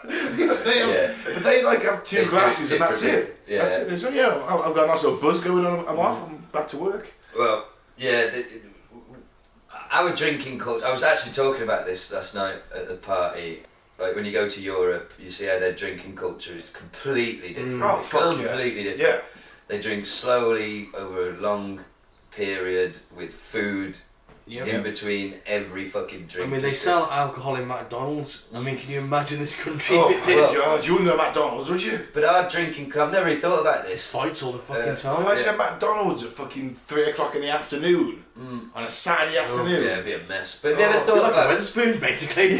But they like have 2 glasses and that's it. Yeah. That's it. So yeah, I've got a nice little buzz going on, I'm off, I'm back to work. Well, yeah, our drinking culture, I was actually talking about this last night at the party. Like when you go to Europe, you see how their drinking culture is completely different. Oh, fuck completely different. Yeah. They drink slowly over a long period with food in between every fucking drink. I mean, they sell alcohol in McDonald's. I mean, can you imagine this country? Oh, It you wouldn't go to McDonald's, would you? But our drinking, I've never really thought about this. fights all the fucking time. Imagine a McDonald's at fucking 3 o'clock in the afternoon on a Saturday afternoon. Yeah, it'd be a mess. But have you ever thought Like about Wetherspoons, basically.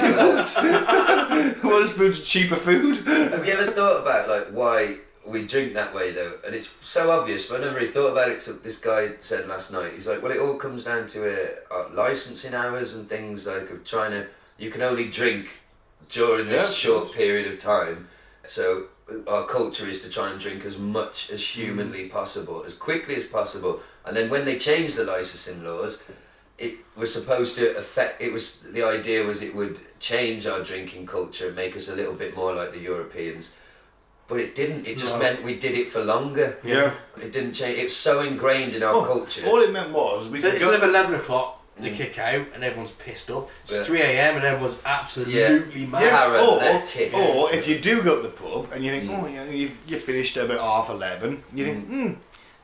Wetherspoons cheaper food. Have you ever thought about like why we drink that way though? And it's so obvious, but I never really thought about it till this guy said last night. He's like, well, it all comes down to licensing hours and things like of trying to. You can only drink during this short period of time, So our culture is to try and drink as much as humanly possible, as quickly as possible. And then when they changed the licensing laws, it was supposed to affect, the idea was it would change our drinking culture, make us a little bit more like the Europeans. But it didn't, it just meant we did it for longer. Yeah. It didn't change, it's so ingrained in our culture. All it meant was, we So could instead of go... 11 o'clock, they kick out and everyone's pissed up. It's Yeah. 3 a.m. and everyone's absolutely mad. Paralytic. Or if you do go to the pub and you think, oh, yeah, you finished about 11:30, you think,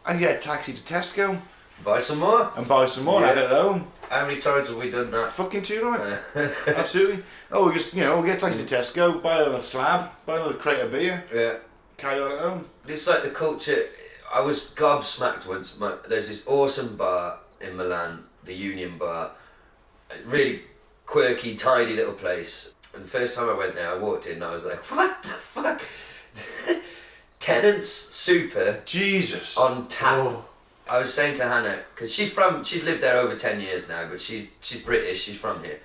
I can get a taxi to Tesco Buy some more. and buy some more and have it at home. How many times have we done that? Fucking too right. Absolutely. Oh, we just, we'll get a taxi to Tesco, buy another slab, buy another crate of beer, Yeah. carry on at home. It's like the culture. I was gobsmacked once. There's this awesome bar in Milan, the Union Bar. A really quirky, tidy little place. And the first time I went there, I walked in and I was like, what the fuck? Tennant's Super Jesus. on tap. Oh. I was saying to Hannah, because she's lived there over 10 years now, but she's British, she's from here.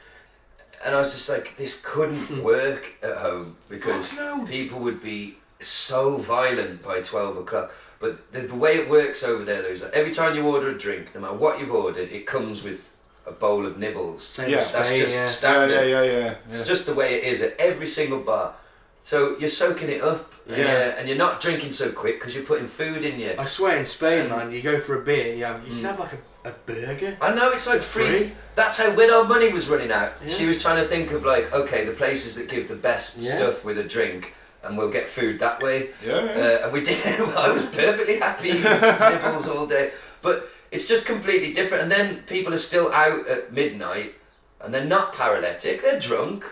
And I was just like, this couldn't work at home because Fuck no. people would be so violent by 12 o'clock. But the way it works over there, though, is like every time you order a drink, no matter what you've ordered, it comes with a bowl of nibbles. Same Yeah. as That's Spain, just yeah. standard. Yeah. It's just the way it is at every single bar. So you're soaking it up, and you're not drinking so quick because you're putting food in you. I swear in Spain, man, you go for a beer and you can have like a burger. I know, it's like free. That's how, when our money was running out, she was trying to think of like, okay, the places that give the best stuff with a drink, and we'll get food that way. Yeah. And we did. I was perfectly happy eating nibbles all day. But it's just completely different. And then people are still out at midnight, and they're not paralytic. They're drunk.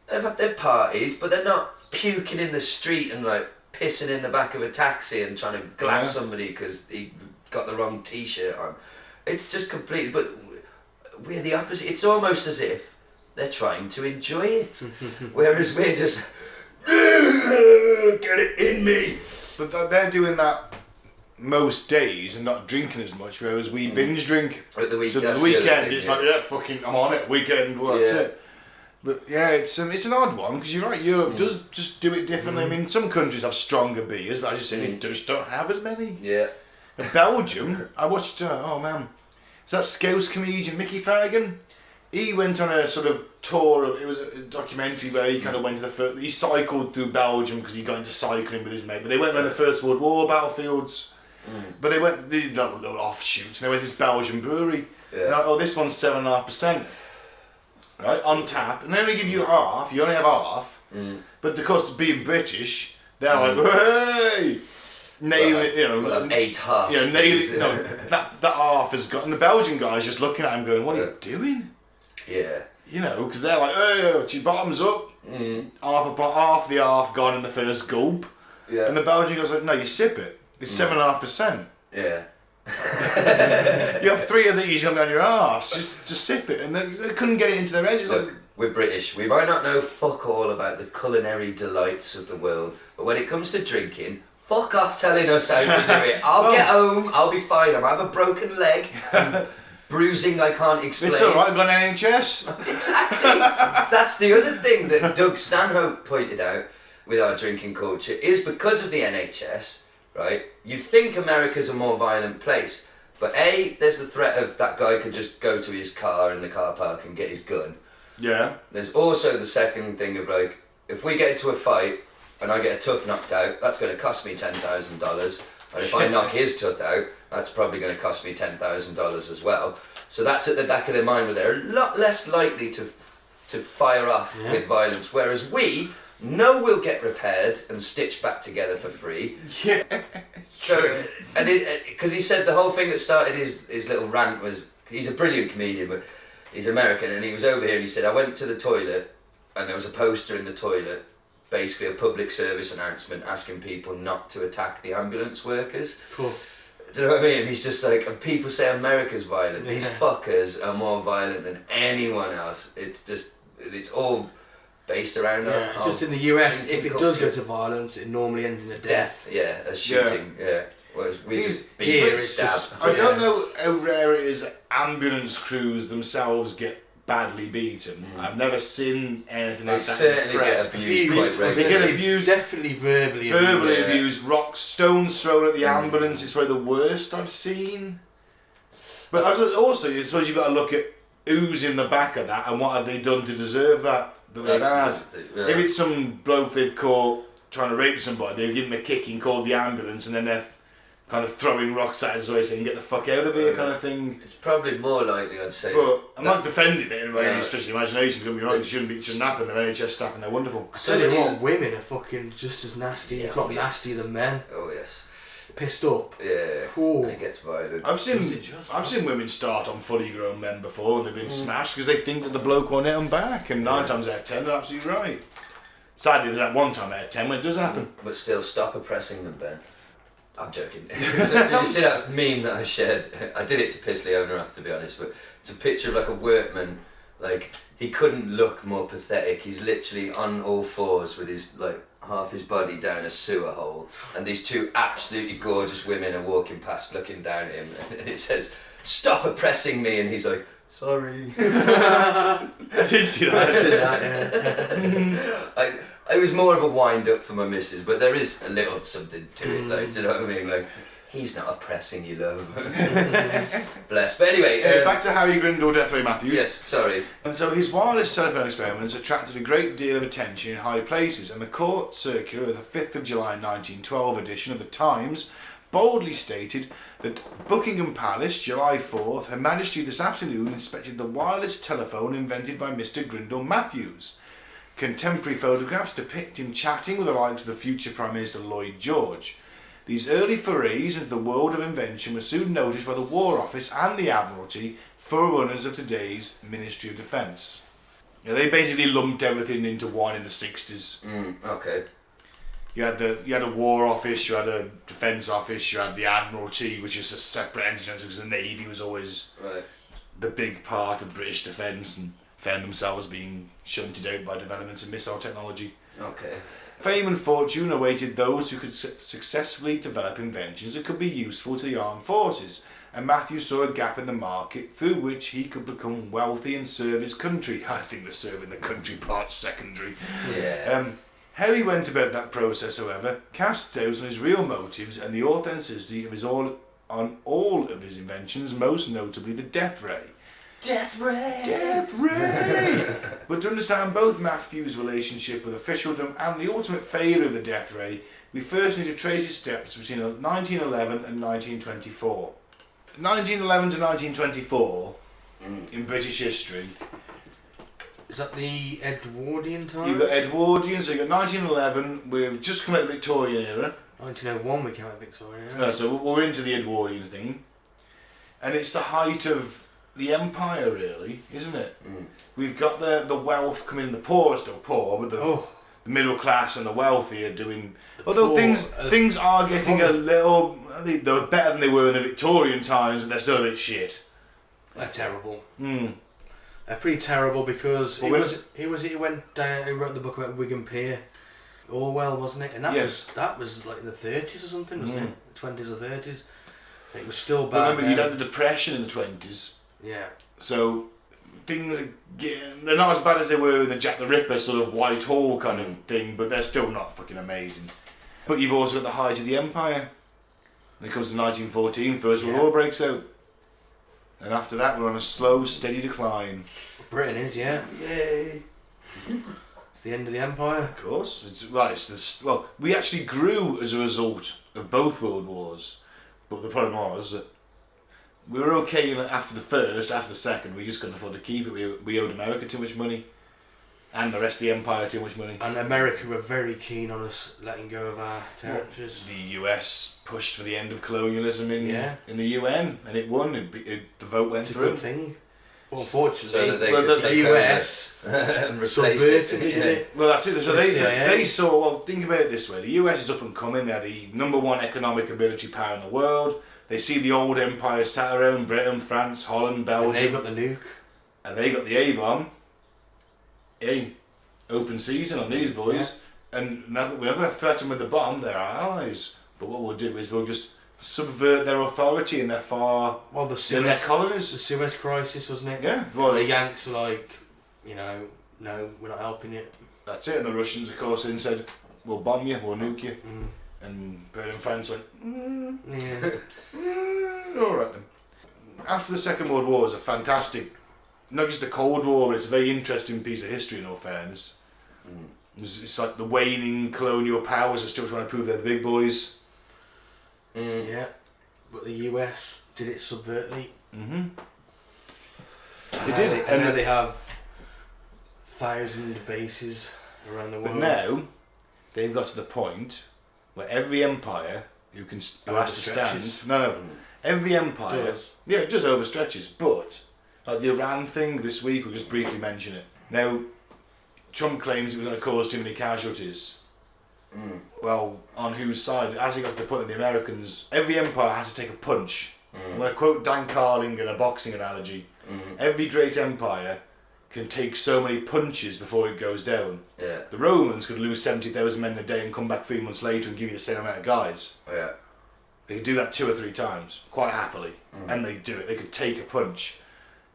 They've partied, but they're not puking in the street and like pissing in the back of a taxi and trying to glass somebody because he got the wrong t-shirt on. It's just completely, but we're the opposite. It's almost as if they're trying to enjoy it, whereas we're just get it in me. But they're doing that most days and not drinking as much, whereas we binge drink. At the week, So that's the weekend, other thing, it's like, fucking, I'm on it. Weekend, well, that's Yeah. it. But yeah, it's an odd one because you're right. Europe does just do it differently. I mean, some countries have stronger beers, but as you say, they just don't have as many. Yeah. In Belgium, I watched. Oh man, is that Scouse comedian Mickey Farragon? He went on a sort of tour. It was a documentary where he kind of went to the first. He cycled through Belgium because he got into cycling with his mate. But they went around the First World War battlefields. But they went the little offshoots. And there was this Belgian brewery. Yeah. And oh, this one's 7.5%. Right, on tap, and they only give you half. You only have half, but because of being British, they're like, hey, nail it, Well, I've 8 half. nail it. No, that half has got, and the Belgian guy's just looking at him, going, "What are you doing?" Yeah. Because they're like, "Hey, bottoms up, half the half gone in the first gulp," Yeah. and the Belgian guy's like, "No, you sip it. It's 7.5%. Yeah. You have 3 of these on your arse. Just sip it," and they couldn't get it into their heads. It's Look, like, we're British. We might not know fuck all about the culinary delights of the world, but when it comes to drinking, fuck off telling us how to do it. I'll get home, I'll be fine. I have a broken leg, and bruising I can't explain. it's all right. I've got an NHS. Exactly. That's the other thing that Doug Stanhope pointed out with our drinking culture is because of the NHS, right? You'd think America's a more violent place, but A, there's the threat of that guy could just go to his car in the car park and get his gun. Yeah. There's also the second thing of like, if we get into a fight and I get a tooth knocked out, that's going to cost me $10,000. And if I knock his tooth out, that's probably going to cost me $10,000 as well. So that's at the back of their mind, where they're a lot less likely to fire off with violence. Whereas we know we'll get repaired and stitched back together for free. Yeah. So, and because he said the whole thing that started his little rant was, he's a brilliant comedian, but he's American, and he was over here and he said, I went to the toilet and there was a poster in the toilet, basically a public service announcement asking people not to attack the ambulance workers. Cool. Do you know what I mean? He's just like, and people say America's violent. These fuckers are more violent than anyone else. It's all based around our Just in the US, if it does culture. go to violence, it normally ends in a Death, yeah, a shooting, yeah. Whereas we just beat here and it's stab. just- I don't know how rare it is that ambulance crews themselves get badly beaten. I've never seen anything They like that. certainly in the press. get abused quite They regularly. get abused. Definitely verbally Verbally abused. abused, rocks, stones thrown at the ambulance is probably the worst I've seen. But also, I suppose you've got to look at who's in the back of that and what have they done to deserve that they've had. Yeah. If it's some bloke they've caught trying to rape somebody, they give him a kicking, call the ambulance, and then they're kind of throwing rocks at his way saying get the fuck out of here kind of thing. It's probably more likely, I'd say. But I'm not defending it in any stretch of the imagination, don't be wrong, it shouldn't happen, they're NHS staff and they're wonderful. I tell you what, women are fucking just as nasty, if not nastier than men. Oh yes. Pissed up. Yeah. Ooh. And it gets violent. I've seen women start on fully grown men before and they've been smashed because they think that the bloke won't hit them back, and 9 times out of 10 they're absolutely right. Sadly there's that 1 time out of 10 when it does happen. But still, stop oppressing them, Ben. I'm joking. Did you see that meme that I shared? I did it to piss Leona off, to be honest, but it's a picture of like a workman, like he couldn't look more pathetic. He's literally on all fours with his like half his body down a sewer hole, and these 2 absolutely gorgeous women are walking past looking down at him, and it says, "Stop oppressing me," and he's like, "Sorry." I did see that. It was more of a wind up for my missus, but there is a little something to it, like, do you know what I mean? Like, he's not oppressing you, love. Bless. But anyway, back to Harry Grindell Matthews. Yes, sorry. And so his wireless telephone experiments attracted a great deal of attention in high places, and the court circular of the 5th of July 1912 edition of the Times boldly stated that Buckingham Palace, July 4th, Her Majesty this afternoon inspected the wireless telephone invented by Mr. Grindell Matthews. Contemporary photographs depict him chatting with the likes of the future Prime Minister Lloyd George. These early forays into the world of invention were soon noticed by the War Office and the Admiralty, forerunners of today's Ministry of Defence. Yeah, they basically lumped everything into one in the 60s. Okay. You had a War Office, you had a Defence Office, you had the Admiralty, which was a separate entity because the Navy was always the big part of British defence and found themselves being shunted out by developments in missile technology. Okay. Fame and fortune awaited those who could successfully develop inventions that could be useful to the armed forces, and Matthew saw a gap in the market through which he could become wealthy and serve his country. I think the serving the country part's secondary. Yeah. How he went about that process, however, casts doubt on his real motives and the authenticity of all of his inventions, most notably the death ray. Death ray! Death ray! But to understand both Matthew's relationship with officialdom and the ultimate failure of the death ray, we first need to trace his steps between 1911 and 1924. 1911 to 1924, in British history, Is that the Edwardian time? you've got Edwardian, so you've got 1911, we've just come out of the Victorian era. 1901 we came out of Victoria. So we're into the Edwardian thing. And it's the height of the empire, really, isn't it? We've got the wealth coming, the poor are still poor, but the middle class and the wealthy are doing... Although things are getting a little... They're better than they were in the Victorian times, and they're still a bit shit. They're terrible. They're pretty terrible because he went down. He wrote the book about Wigan Pier, Orwell, wasn't it? And that was like the 30s or something, wasn't it? The 20s or 30s. It was still bad. Remember, you'd had the Depression in the 20s. Yeah. So things they're not as bad as they were in the Jack the Ripper sort of Whitehall kind of thing, but they're still not fucking amazing. But you've also got the height of the empire. Then it comes to 1914, First World War breaks out. And after that, we're on a slow, steady decline. Britain is, yeah. Yay! It's the end of the empire. Of course. We actually grew as a result of both world wars. But the problem was that we were okay after the first, after the second, we just couldn't afford to keep it. We owed America too much money. And the rest of the empire too much money. And America were very keen on us letting go of our territories. The US pushed for the end of colonialism in the UN, and it won. The vote went It's a through. good thing. Well, unfortunately, So that they could take the US and replace subverted it. it. Well, that's it. So The they CIA. saw. Well, think about it this way: the US is up and coming. They're the #1 economic and military power in the world. They see the old empires sat around Britain, France, Holland, Belgium, And they got the nuke. and they got the A-bomb. Hey, open season on these boys, and now we're not going to threaten with the bomb. They're our allies. But what we'll do is we'll just subvert their authority in their Well, the in their Suez colonies. Crisis, wasn't it? Yeah, well, The Yanks were like, you know, no, we're not helping you. that's it. And the Russians, of course, then said, "We'll bomb you, we'll nuke you." And Britain and France went, Yeah. all right then. After the Second World War, is a fantastic, not just a Cold War, but it's a very interesting piece of history in all fairness. It's like the waning colonial powers are still trying to prove they're the big boys. Yeah. But the US did it subvertly. They did. And now they have 1,000 bases around the But world. now, they've got to the point where every empire who has to stand... Overstretches. No. Every empire... Does. Yeah, it does overstretches, but like the Iran thing this week, we'll just briefly mention it. Now, Trump claims it was going to cause too many casualties. Well, on whose side? As he got to the point that the Americans... Every empire has to take a punch. I'm going to quote Dan Carling in a boxing analogy. Every great empire can take so many punches before it goes down. Yeah. The Romans could lose 70,000 men in a day and come back 3 months later and give you the same amount of guys. Yeah. They could do that 2 or 3 times, quite happily, and they do it. They could take a punch.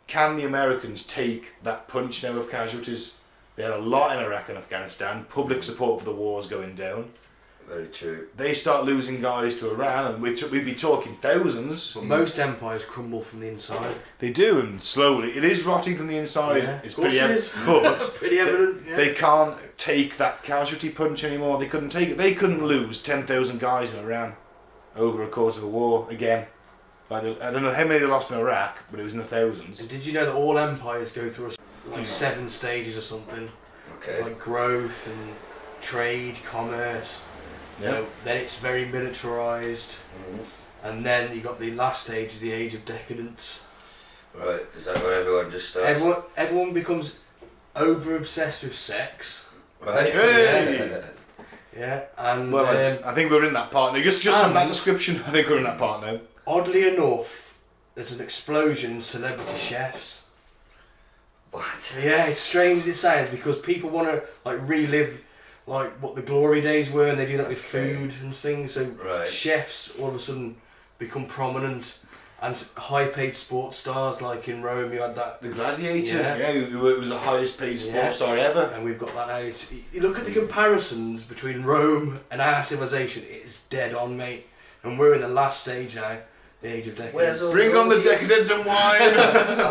Can the Americans take that punch now of casualties? They had a lot in Iraq and Afghanistan. Public support for the war's going down. Very true. They start losing guys to Iran, and we'd be talking thousands. But most empires crumble from the inside. They do, and slowly. It is rotting from the inside. Yeah, It's of course pretty it is. But Pretty evident. Yeah. they can't take that casualty punch anymore. They couldn't take it. They couldn't lose 10,000 guys in Iran over a course of a war again. I don't know how many they lost in Iraq, but it was in the thousands. And did you know that all empires go through like 7 stages or something? Okay. It's like growth and trade, commerce. You know, then it's very militarized, and then you got the last stage is the age of decadence. Right, is that where everyone just starts? Everyone becomes over obsessed with sex. Right. Hey! Yeah, and Well, I think we're in that part now. Just from that and- description, I think we're in that part now. oddly enough, there's an explosion in celebrity chefs. What? Yeah, it's strange as it sounds because people want to like relive like what the glory days were, and they do that with food and things. So Right. chefs all of a sudden become prominent, and high-paid sports stars like in Rome. You had that, The Gladiator, Yeah. who was the highest paid sports Yeah. star ever. and we've got that now. You look at the comparisons between Rome and our civilization; it's dead on, mate. And we're in the last stage now, the age of decadence. Where's all Bring on the decadence and wine!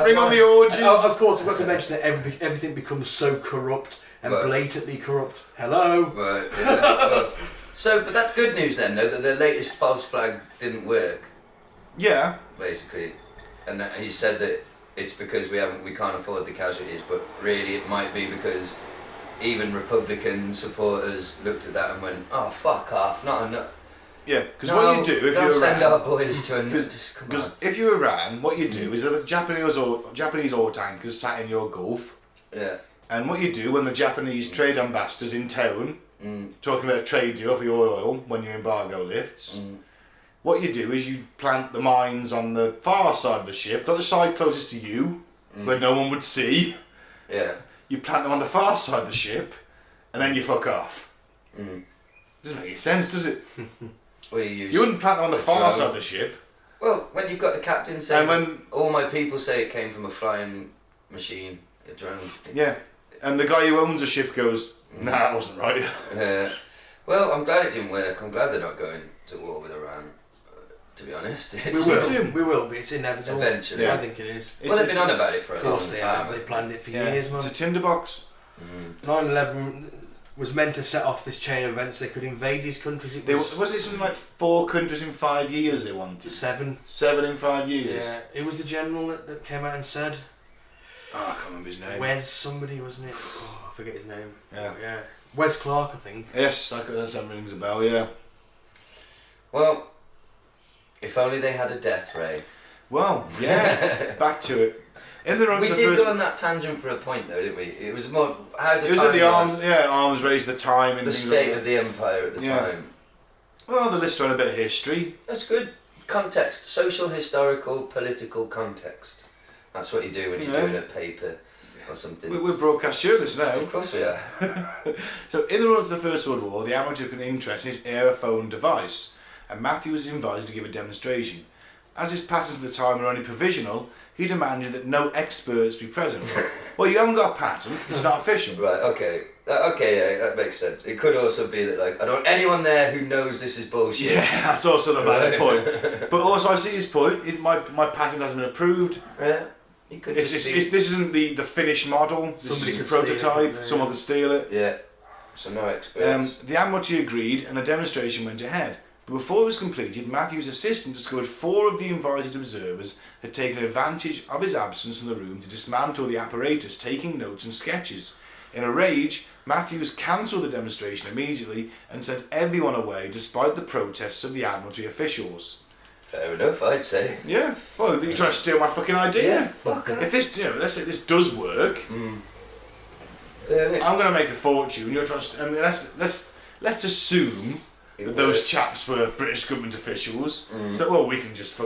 Bring on the orgies! Oh, of course, I've got to mention that everything becomes so corrupt and Right. blatantly corrupt. Hello. Right, yeah. Well, but that's good news then, though, that the latest false flag didn't work, Yeah. basically. And that he said that it's because we can't afford the casualties, but really it might be because even Republican supporters looked at that and went, oh, fuck off, not enough. Yeah, because what you do if don't you're send Iran... our boys to a just come Because on. if you're Iran, what you do is that the Japanese oil tankers sat in your Gulf, Yeah. and what you do when the Japanese trade ambassadors in town, talking about a trade deal for your oil when your embargo lifts, what you do is you plant the mines on the far side of the ship, not the side closest to you, where no one would see. Yeah. You plant them on the far side of the ship, and then you fuck off. Doesn't make any sense, does it? Well, you You wouldn't plant them on the far drone. side of the ship. Well, when you've got the captain saying, And when- all my people say it came from a flying machine, a drone. Yeah. And the guy who owns a ship goes, nah, that wasn't right. Well, I'm glad it didn't work. I'm glad they're not going to war with Iran, to be honest. It's, We will be. It's inevitable. Eventually. I think it is. well, they've been on about it for a Of long course they time. have. They planned it for Yeah, years, man. it's a tinderbox. 9/11 was meant to set off this chain of events. They could invade these countries. It was Was it something like 4 countries in 5 years they wanted? 7. 7 in 5 years? Yeah, it was the general that came out and said. Oh, I can't remember his name. Wes somebody, wasn't it? Oh, I forget his name. Yeah. Wes Clark, I think. Yes, that rings a bell, yeah. Well, if only they had a death ray. Well, yeah, back to it. In the run We for the did first... go on that tangent for a point, though, didn't we? It was more how the It was time at the arms race, the time and the things state like of the empire at the Yeah. time. Well, the list on a bit of history. That's good. Context, social, historical, political context. That's what you do when you're doing a paper or something. We're broadcast journalists now. Of course we are. So, in the run to the First World War, the amateur interest in his aerophone device. and Matthews was invited to give a demonstration. As his patents at the time were only provisional, he demanded that no experts be present. Well, you haven't got a patent, it's not official. Right, okay. Okay, yeah, that makes sense. It could also be that, like, I don't want anyone there who knows this is bullshit. Yeah, that's also the valid point. But also, I see his point. My patent hasn't been approved. Yeah. This isn't the finished model. This is a prototype. Someone could steal it. Yeah. So no experts. The Admiralty agreed, and the demonstration went ahead. But before it was completed, Matthew's assistant discovered 4 of the invited observers had taken advantage of his absence from the room to dismantle the apparatus, taking notes and sketches. In a rage, Matthews cancelled the demonstration immediately and sent everyone away despite the protests of the Admiralty officials. Fair enough, I'd say. Yeah. Well, you're trying to steal my fucking idea. Yeah, fuck If this, let's say this does work, I'm going to make a fortune. You're trying to, and let's assume that those chaps were British government officials. So, well, we can just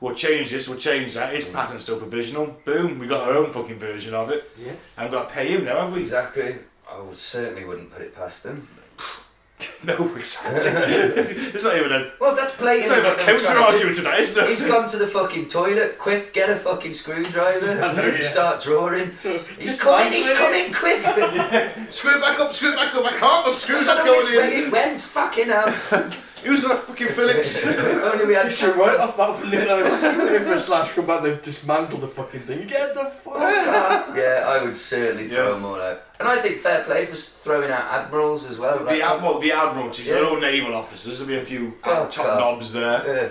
we'll change this, we'll change that. His patent's still provisional. Boom, we got our own fucking version of it. Yeah. And we've got to pay him now, have we? Exactly. I certainly wouldn't put it past them. No, exactly. It's not even a. Well, that's blatant. It's not even a counter argument today, is there? He's gone to the fucking toilet. Quick, get a fucking screwdriver. Start drawing. He's coming, quick. Screw it back up. I can't. The screws are going in. It went, fucking hell. Who's got a fucking Phillips? If only we had should right off that from if a slash come back, they've dismantled the fucking thing. Get the fuck out. Yeah, I would certainly throw them all out. And I think fair play for throwing out admirals as well. The Admiralty, they're all naval officers. There'll be a few top knobs there. Yeah.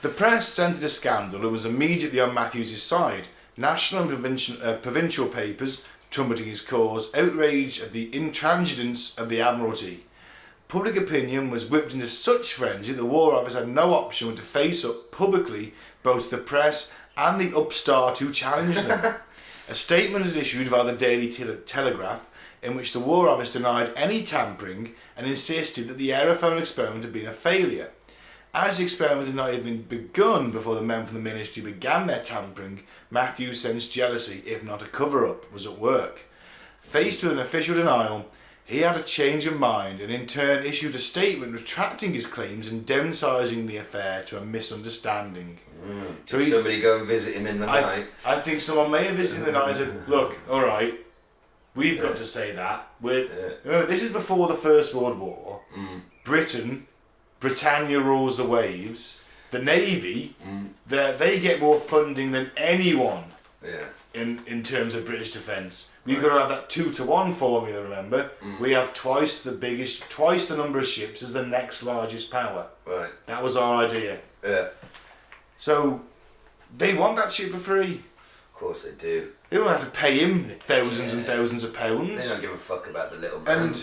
The press scented a scandal and was immediately on Matthews' side. National and provincial papers, trumpeting his cause, outraged at the intransigence of the Admiralty. Public opinion was whipped into such frenzy that the War Office had no option but to face up publicly both the press and the upstart who challenged them. A statement was issued via the Daily Telegraph in which the War Office denied any tampering and insisted that the aerophone experiment had been a failure. As the experiment had not even begun before the men from the ministry began their tampering, Matthews sensed jealousy, if not a cover-up, was at work. Faced with an official denial, he had a change of mind and in turn issued a statement retracting his claims and downsizing the affair to a misunderstanding. So did somebody go and visit him in the night? I think someone may have visited in the night and said, look, alright, we've got to say that. Remember, this is before the First World War. Britannia rules the waves. The Navy, they get more funding than anyone in terms of British defence. We've got to have that 2-to-1 formula, remember? We have twice the number of ships as the next largest power. Right. That was our idea. Yeah. So, they want that ship for free. Of course they do. They don't have to pay him thousands and thousands of They pounds. don't give a fuck about the little man. And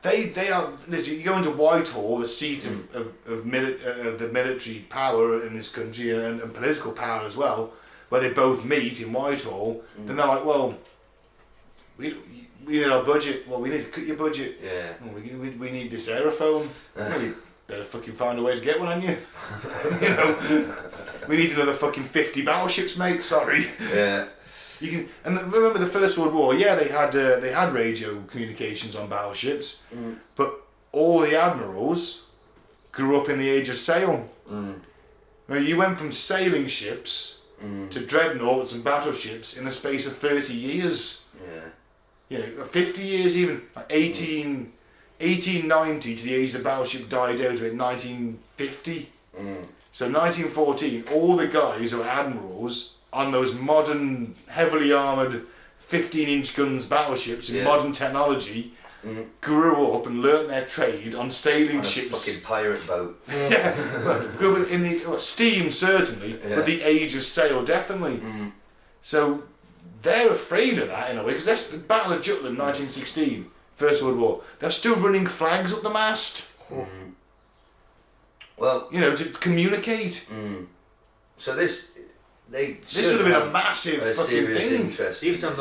they are, you go into Whitehall, the seat of the military power in this country and political power as well, where they both meet in Whitehall, then they're like, well, we need our budget. Well, we need to cut your budget. Yeah. Well, we need this aerophone. Well, you better fucking find a way to get one, haven't you? You know, we need another fucking 50 battleships, mate. Sorry. Yeah. You can, and remember the First World War. Yeah, they had radio communications on battleships, but all the admirals grew up in the age of sail. Now, you went from sailing ships to dreadnoughts and battleships in the space of 30 years. Yeah. You know, 50 years even. Like 1890 to the age the battleship died out about 1950. So 1914, all the guys who were admirals on those modern, heavily armoured 15-inch guns battleships in modern technology grew up and learnt their trade on sailing ships. A fucking pirate boat. Grew up in the steam certainly, but the age of sail definitely. So they're afraid of that in a way, because that's the Battle of Jutland, 1916, First World War. They're still running flags up the mast. Well, you know, to communicate. So this would have been a massive fucking thing. They used to have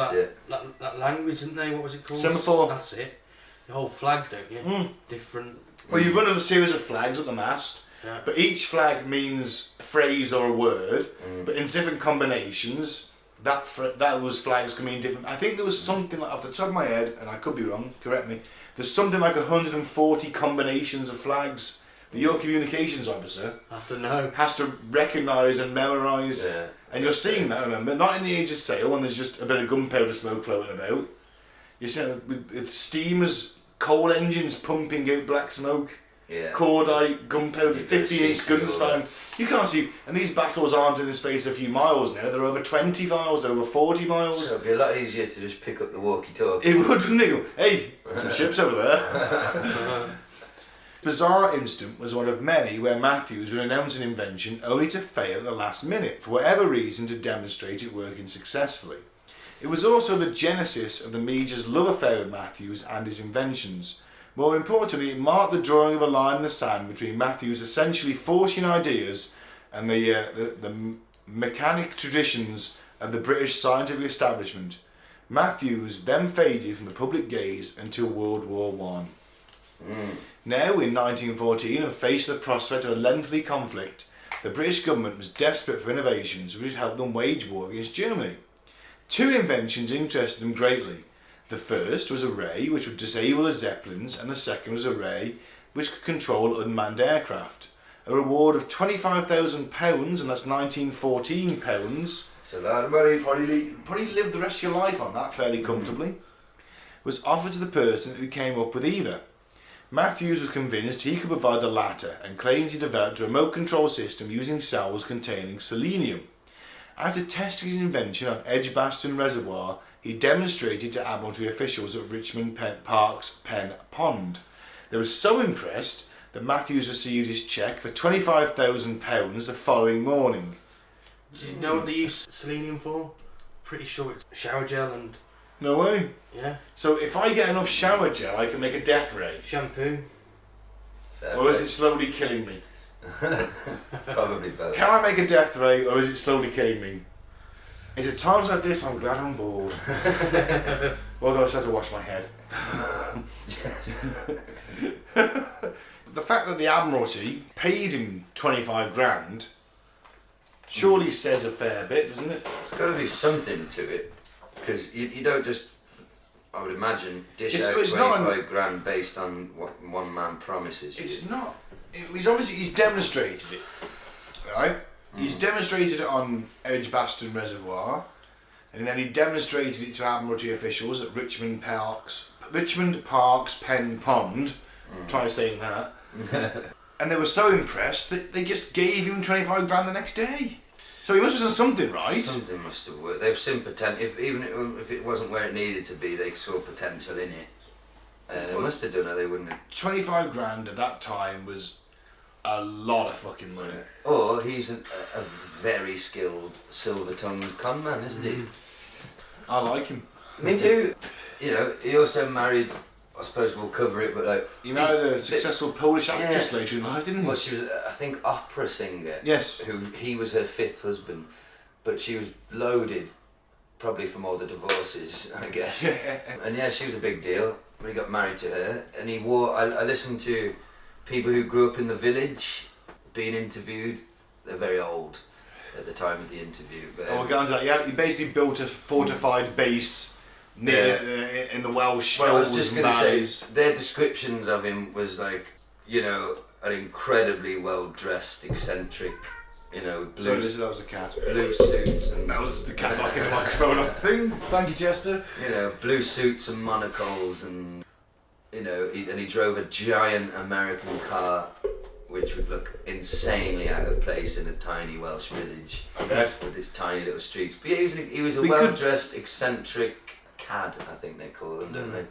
that language, didn't they? What was it called? Semaphore. That's it. The whole flags, don't you? Different. Well, you run a series of flags at the mast, but each flag means a phrase or a word, but in different combinations. Those flags can mean different. I think there was something like, off the top of my head, and I could be wrong. Correct me. There's something like 140 combinations of flags, Your communications officer Has to know. has to recognise and memorise. Yeah. And you're seeing that, remember, not in the age of sail when there's just a bit of gunpowder smoke floating about. You're seeing it with steamers, coal engines pumping out black smoke, Yeah. cordite, gunpowder, You can 50-inch see guns through all firing. You can't see, and these battles aren't in the space of a few miles now, they're over 20 miles, over 40 miles. So it'd be a lot easier to just pick up the walkie-talkie. It would, wouldn't it? Hey, some ships over there. Bizarre incident was one of many where Matthews would announce an invention only to fail at the last minute, for whatever reason, to demonstrate it working successfully. It was also the genesis of the media's love affair with Matthews and his inventions. More importantly, it marked the drawing of a line in the sand between Matthews' essentially forcing ideas and the mechanic traditions of the British scientific establishment. Matthews then faded from the public gaze until World War One. Now, in 1914, and faced with the prospect of a lengthy conflict, the British government was desperate for innovations which would help them wage war against Germany. Two inventions interested them greatly. The first was a ray which would disable the Zeppelins, and the second was a ray which could control unmanned aircraft. A reward of £25,000, and that's 1914 pounds. It's a lot of money. Probably live the rest of your life on that fairly comfortably. Was offered to the person who came up with either. Matthews was convinced he could provide the latter and claimed he developed a remote control system using cells containing selenium. After testing his invention on Edgbaston Reservoir, he demonstrated to Admiralty officials at Richmond Park's Pen Pond. They were so impressed that Matthews received his cheque for £25,000 the following morning. Do you know what they use selenium for? Pretty sure it's shower gel and... No way. Yeah. So if I get enough shower gel, I can make a death ray. Shampoo. Fair Or is play. it slowly killing me? Probably both. Can I make a death ray, or is it slowly killing me? Is it times like this I'm glad I'm bored? Although I just have to wash my head. The fact that the Admiralty paid him 25 grand surely says a fair bit, doesn't it? There's got to be something to it, because you don't just, I would imagine, dish It's- out it's not 25 grand based on what one man promises you. It's not. He's demonstrated it, right? He's demonstrated it on Edgbaston Reservoir, and then he demonstrated it to Admiralty officials at Richmond Park's Pen Pond. Try saying that. And they were so impressed that they just gave him 25 grand the next day. So he must have done something right. Something must have worked. They've seen potential. Even if it wasn't where it needed to be, they saw potential in it. They must have done it. They wouldn't have. 25 grand at that time was a lot of fucking money. Or he's a very skilled silver-tongued con man, isn't he? I like him. Me too. You know, he also married. I suppose we'll cover it, but like He married a successful Polish actress Yeah. later in life, didn't he? well, she was, I think, opera singer. Yes. Who he was her fifth husband, but she was loaded, probably from all the divorces, I guess. And yeah, she was a big deal. When he got married to her, and he wore. I listened to people who grew up in the village being interviewed. They're very old at the time of the interview. But Oh, we're going to that. Yeah, he basically built a fortified base near in the Welsh well, I was hills just and going to valleys. say, their descriptions of him was like, you know, an incredibly well-dressed, eccentric, you know, So blue, that was a cat. blue suits and That was the cat knocking the microphone off the thing. Thank you, Chester. you know, blue suits and monocles, and you know, he drove a giant American car, which would look insanely out of place in a tiny Welsh village I bet. with its tiny little streets. But yeah, he was a They could- well-dressed, eccentric cad, I think they call them, don't they?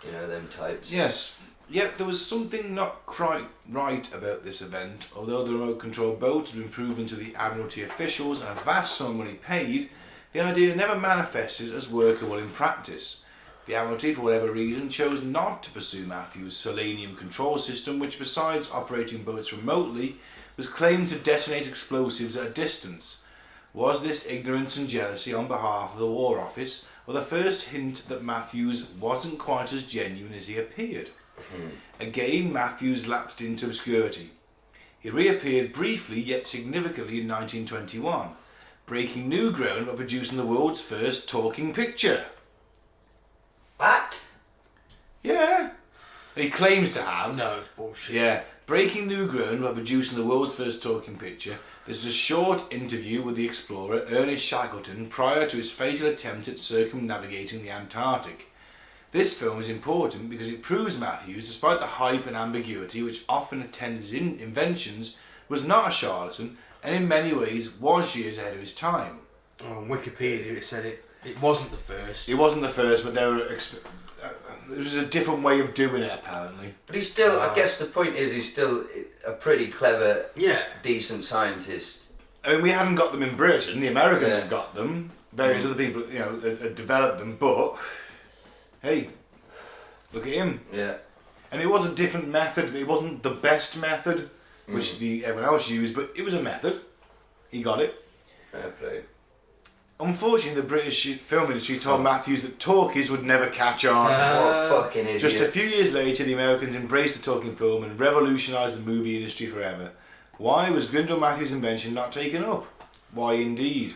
You know, them types. Yes. Yet there was something not quite right about this event. Although the remote control boat had been proven to the Admiralty officials and a vast sum of money paid, the idea never manifested as workable in practice. The Admiralty, for whatever reason, chose not to pursue Matthews' selenium control system, which, besides operating boats remotely, was claimed to detonate explosives at a distance. Was this ignorance and jealousy on behalf of the War Office, or the first hint that Matthews wasn't quite as genuine as he appeared? Again, Matthews lapsed into obscurity. He reappeared briefly yet significantly in 1921, breaking new ground by producing the world's first talking picture. What? Yeah. He claims to have. No, it's bullshit. Yeah. Breaking new ground by producing the world's first talking picture, this is a short interview with the explorer Ernest Shackleton prior to his fatal attempt at circumnavigating the Antarctic. This film is important because it proves Matthews, despite the hype and ambiguity which often attended his inventions, was not a charlatan and in many ways was years ahead of his time. On Wikipedia it said it wasn't the first. It wasn't the first, but there was a different way of doing it apparently. But he's still, I guess the point is, he's still a pretty clever, Yeah. decent scientist. I mean, we hadn't got them in Britain, the Americans had got them, various other people, had developed them, but hey, look at him. Yeah. And it was a different method, it wasn't the best method, which everyone else used, but it was a method. He got it. Fair play. Unfortunately, the British film industry told Matthews that talkies would never catch on. What a fucking idiot. Just a few years later, the Americans embraced the talking film and revolutionised the movie industry forever. Why was Grindell Matthews' invention not taken up? Why indeed?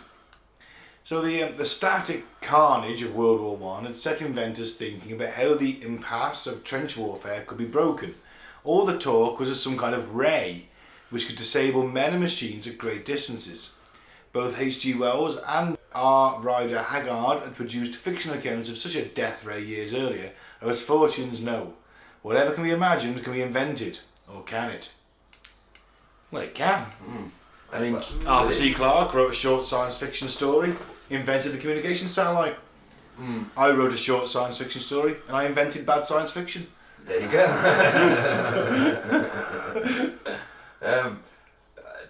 So the static carnage of World War I had set inventors thinking about how the impasse of trench warfare could be broken. All the talk was of some kind of ray which could disable men and machines at great distances. Both H.G. Wells and R. Rider Haggard had produced fictional accounts of such a death ray years earlier, as fortunes know. Whatever can be imagined can be invented, or can it? Well, it can. I mean, Arthur C. Clarke wrote a short science fiction story, invented the communication satellite. I wrote a short science fiction story, and I invented bad science fiction. There you go.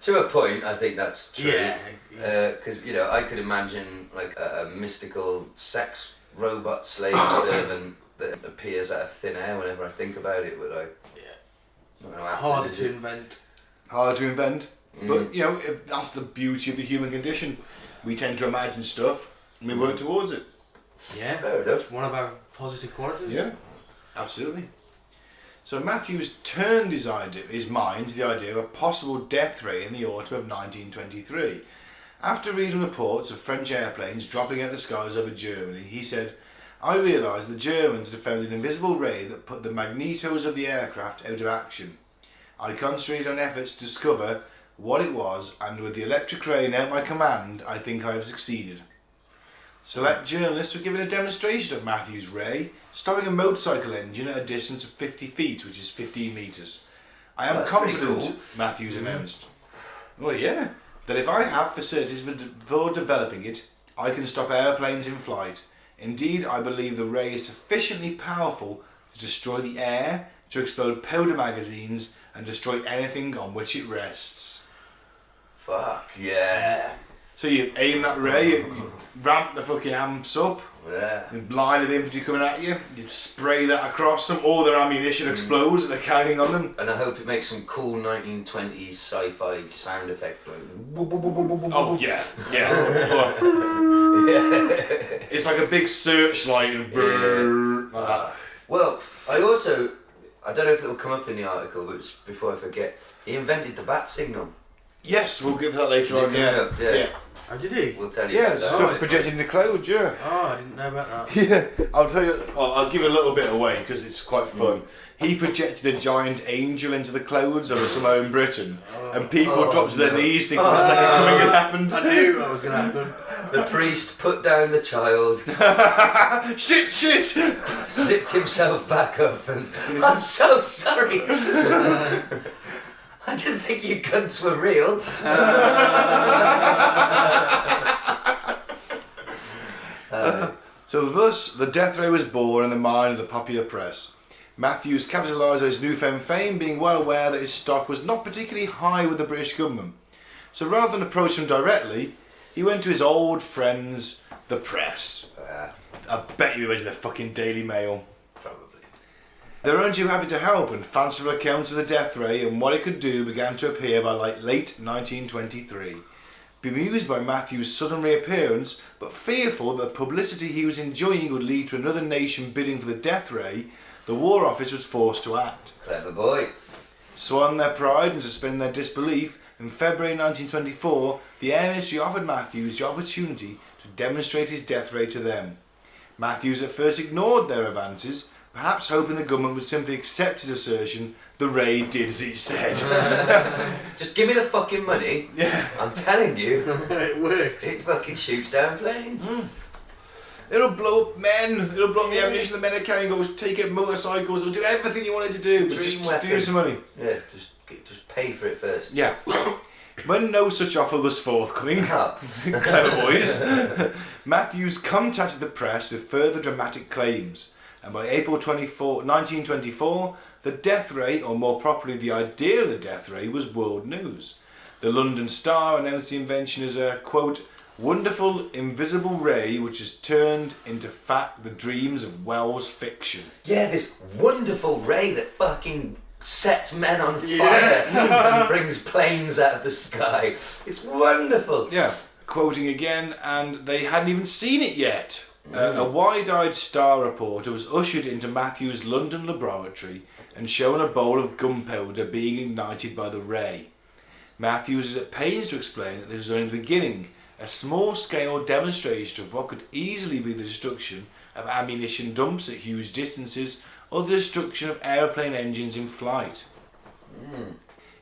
To a point, I think that's true. Yeah. Because I could imagine like a mystical sex robot slave servant that appears out of thin air whenever I think about it. But not gonna happen, Harder is to it? invent. Hard to invent, but that's the beauty of the human condition. We tend to imagine stuff, and we work towards it. Yeah. Fair enough. One of our positive qualities. Yeah, absolutely. So Matthews turned his mind to the idea of a possible death ray in the autumn of 1923. After reading reports of French airplanes dropping out of the skies over Germany, he said, "I realised the Germans had found an invisible ray that put the magnetos of the aircraft out of action. I concentrated on efforts to discover what it was, and with the electric ray now at my command, I think I have succeeded." Select journalists were given a demonstration of Matthews' ray, stopping a motorcycle engine at a distance of 50 feet, which is 15 metres. "I am That's confident," pretty cool. Matthews announced. Well, yeah, that if I have facilities for developing it, I can stop airplanes in flight. Indeed, I believe the ray is sufficiently powerful to destroy the air, to explode powder magazines, and destroy anything on which it rests. Fuck yeah. So you aim that ray, you ramp the fucking amps up, Yeah. and blind the infantry coming at you, you spray that across them, all their ammunition explodes that they're carrying on them. And I hope it makes some cool 1920s sci-fi sound effect. Like, Oh yeah, yeah. It's like a big searchlight and brrrr, like that. Well, I don't know if it'll come up in the article, but before I forget, he invented the bat signal. Yes, we'll get to that later Is it on. Yeah, coming up? Yeah. Oh, did he? We'll tell you yeah. about that. Stuff projected in the clouds. Yeah. Oh, I didn't know about that. Yeah, I'll tell you. I'll give a little bit away because it's quite fun. He projected a giant angel into the clouds over somewhere in Britain, and people dropped to their knees thinking the second coming had happened. I knew that was going to happen. The priest put down the child, Shit! zipped himself back up, and I'm so sorry. I didn't think you cunts were real. So thus, the death ray was born in the mind of the popular press. Matthews capitalised on his newfound fame, being well aware that his stock was not particularly high with the British government. So rather than approach them directly, he went to his old friends, the press. I bet you it was the fucking Daily Mail. Probably. They were only too happy to help, and fanciful accounts of the death ray and what it could do began to appear by late 1923. Bemused by Matthews' sudden reappearance, but fearful that the publicity he was enjoying would lead to another nation bidding for the death ray, the War Office was forced to act. Clever boy. Swallowing their pride and suspending their disbelief, in February 1924, the Air Ministry offered Matthews the opportunity to demonstrate his death ray to them. Matthews at first ignored their advances, perhaps hoping the government would simply accept his assertion the raid did as it said. Just give me the fucking money. Yeah. I'm telling you. It works. It fucking shoots down planes. It'll blow up men, it'll blow up the ammunition the men are carrying, go take out motorcycles, it'll do everything you wanted to do, but just give you some money. Yeah, just pay for it first. Yeah. When no such offer was forthcoming, Up. clever boys, Matthews contacted the press with further dramatic claims, and by April 1924, the death ray, or more properly the idea of the death ray, was world news. The London Star announced the invention as a, quote, wonderful invisible ray which has turned into fact the dreams of Wells fiction. Yeah, this wonderful ray that fucking sets men on fire and brings planes out of the sky. It's wonderful. Yeah, quoting again, and they hadn't even seen it yet. A wide-eyed Star reporter was ushered into Matthews' London laboratory and shown a bowl of gunpowder being ignited by the ray. Matthews is at pains to explain that this was only the beginning, a small-scale demonstration of what could easily be the destruction of ammunition dumps at huge distances or the destruction of aeroplane engines in flight.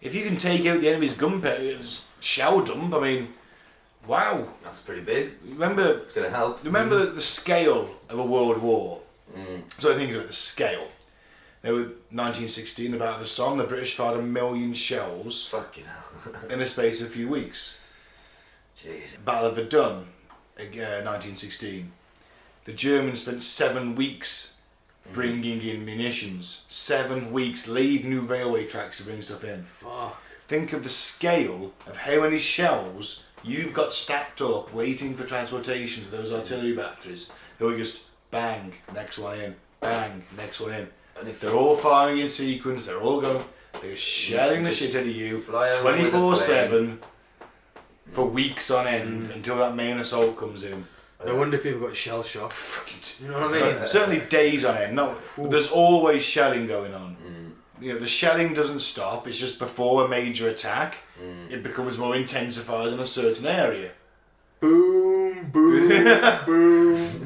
If you can take out the enemy's gunpowder shell dump, I mean, wow. That's pretty big. Remember, It's going to help. remember the scale of a world war. So I think about the scale. Now, with 1916, the Battle of the Somme, the British fired 1 million shells Fucking hell. in the space of a few weeks. Jeez. Battle of Verdun, 1916. The Germans spent 7 weeks bringing in munitions. 7 weeks, laid new railway tracks to bring stuff in. Fuck. Think of the scale of how many shells you've got stacked up waiting for transportation to those artillery batteries. They'll just bang, next one in, bang, next one in. And if They're all firing in sequence, they're all going, they're shelling the shit out of you fly over with a 24/7 for weeks on end until that main assault comes in. No wonder people got shell shock. You know what I mean? Certainly days on end. No, there's always shelling going on. You know, the shelling doesn't stop. It's just before a major attack, it becomes more intensified in a certain area. Boom, boom, boom,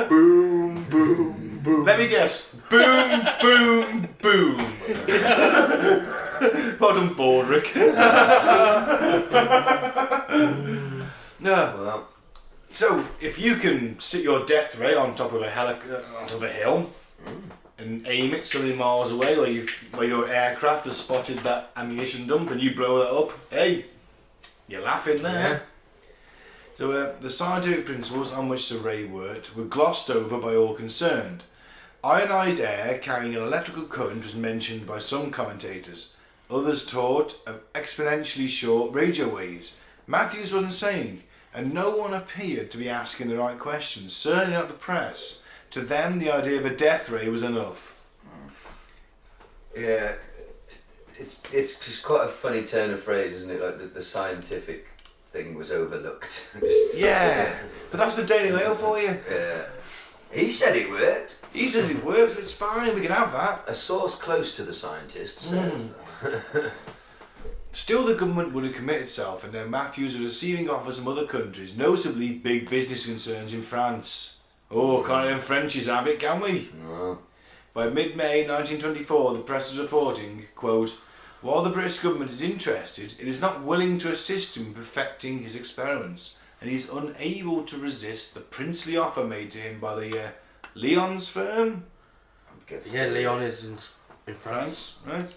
boom, boom, boom. Let me guess. Boom, boom, boom. Well done, Baldrick. No. Well, So, if you can sit your death ray on top of a hill, and aim it so many miles away where your aircraft has spotted that ammunition dump and you blow that up, hey, you're laughing there. Yeah. So the scientific principles on which the ray worked were glossed over by all concerned. Ionised air carrying an electrical current was mentioned by some commentators. Others taught of exponentially short radio waves. Matthews wasn't saying, and no one appeared to be asking the right questions, certainly not the press. To them, the idea of a death ray was enough. yeah, it's just quite a funny turn of phrase, isn't it? Like the scientific thing was overlooked. Yeah, but that's the Daily Mail for you. Yeah. He said it worked. He says it works, it's fine, we can have that. A source close to the scientist says. Still, the government would have committed itself, and now Matthews was receiving offers from other countries, notably big business concerns in France. Oh, can't them Frenchies have it, can we? No. By mid-May 1924, the press is reporting, quote, while the British government is interested, it is not willing to assist him in perfecting his experiments, and he is unable to resist the princely offer made to him by the Lyons firm? Yeah, Leon is in France. France, right?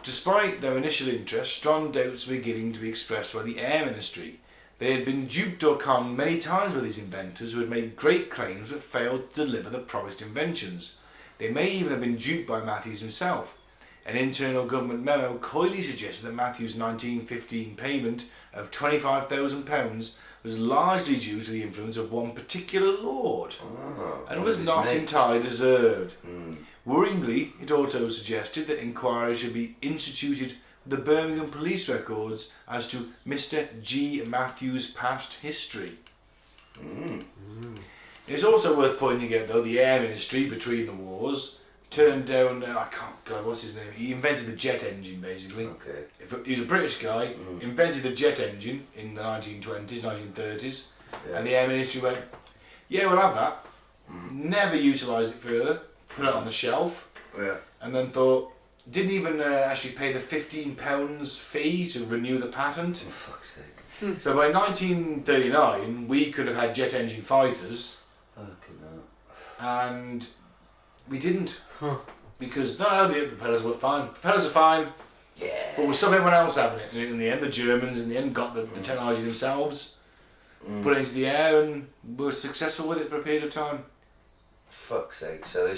Despite their initial interest, strong doubts were beginning to be expressed by the Air Ministry. They had been duped or conned many times by these inventors who had made great claims but failed to deliver the promised inventions. They may even have been duped by Matthews himself. An internal government memo coyly suggested that Matthews' 1915 payment of £25,000 was largely due to the influence of one particular lord, and was not entirely deserved. Worryingly, it also suggested that inquiries should be instituted with the Birmingham police records as to Mr. G. Matthews' past history. It is also worth pointing out, though, the Air Ministry, between the wars, turned down, what's his name? He invented the jet engine, basically. Okay. He was a British guy, invented the jet engine in the 1920s, 1930s, Yeah. and the Air Ministry went, yeah, we'll have that. never utilised it further, put it on the shelf, and then thought, didn't even actually pay the £15 fee to renew the patent. For fuck's sake. So by 1939, we could have had jet engine fighters, and we didn't. Because no, the propellers were fine. Propellers are fine. Yeah. But we stopped everyone else having it. And in the end, the Germans in the end got the technology themselves, put it into the air, and were successful with it for a period of time. Fuck's sake. So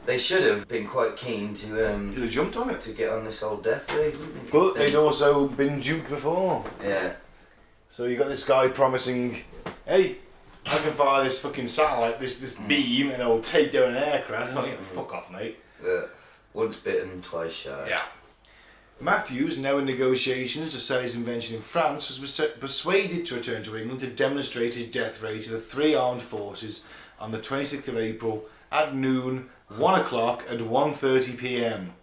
they should have been quite keen to Should have jumped on it. to get on this old death ray, wouldn't they? But they'd also been duped before. Yeah. So you got this guy promising, hey, I can fire this fucking satellite, this beam, and it'll take down an aircraft. I'm like, fuck off, mate. Once bitten, twice shy. Yeah. Matthews, now in negotiations to sell his invention in France, was persuaded to return to England to demonstrate his death ray to the three armed forces on the 26th of April at noon, 1 o'clock and 1:30 p.m.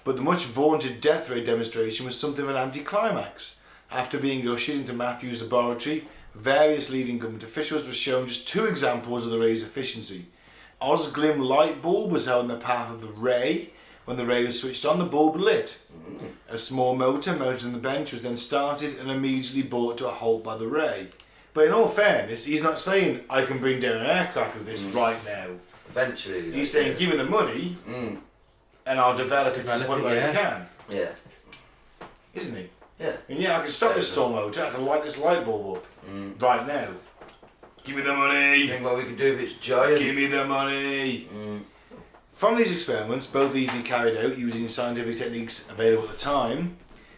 But the much vaunted death ray demonstration was something of an anticlimax. After being ushered into Matthews' laboratory, various leading government officials were shown just two examples of the ray's efficiency. Osglim light bulb was held in the path of the ray. When the ray was switched on, the bulb lit. A small motor mounted on the bench was then started and immediately brought to a halt by the ray. But in all fairness, he's not saying, I can bring down an aircraft with this right now. Eventually. He's saying, give me the money and I'll develop it to the point where I can. Yeah. Isn't he? Yeah. And yeah, I can stop this tall motor, I can light this light bulb up right now. Give me the money! Think what we can do if it's giant? Give me the money! From these experiments, both easily carried out using scientific techniques available at the time,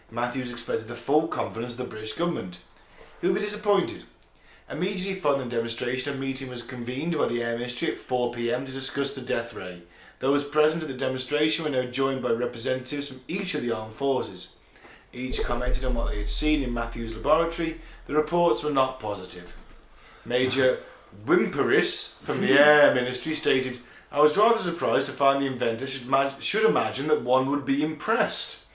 Matthews expected the full confidence of the British government, who would be disappointed. Immediately following the demonstration, a meeting was convened by the Air Ministry at 4 p.m. to discuss the death ray. Those present at the demonstration were now joined by representatives from each of the armed forces. Each commented on what they had seen in Matthews' laboratory. The reports were not positive. Major Wimperis from the Air Ministry stated, I was rather surprised to find the inventor should imagine that one would be impressed.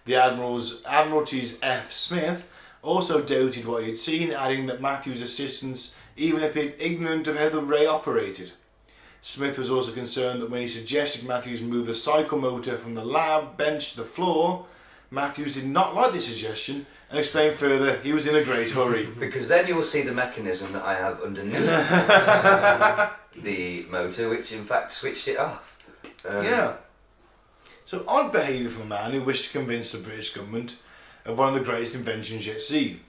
The Admiralty's F. Smith also doubted what he had seen, adding that Matthews' assistants even appeared ignorant of how the ray operated. Smith was also concerned that when he suggested Matthews move the cycle motor from the lab bench to the floor, Matthews did not like the suggestion and explained further he was in a great hurry. Because then you will see the mechanism that I have underneath the motor, which in fact switched it off. Yeah. So odd behaviour from a man who wished to convince the British government of one of the greatest inventions yet seen.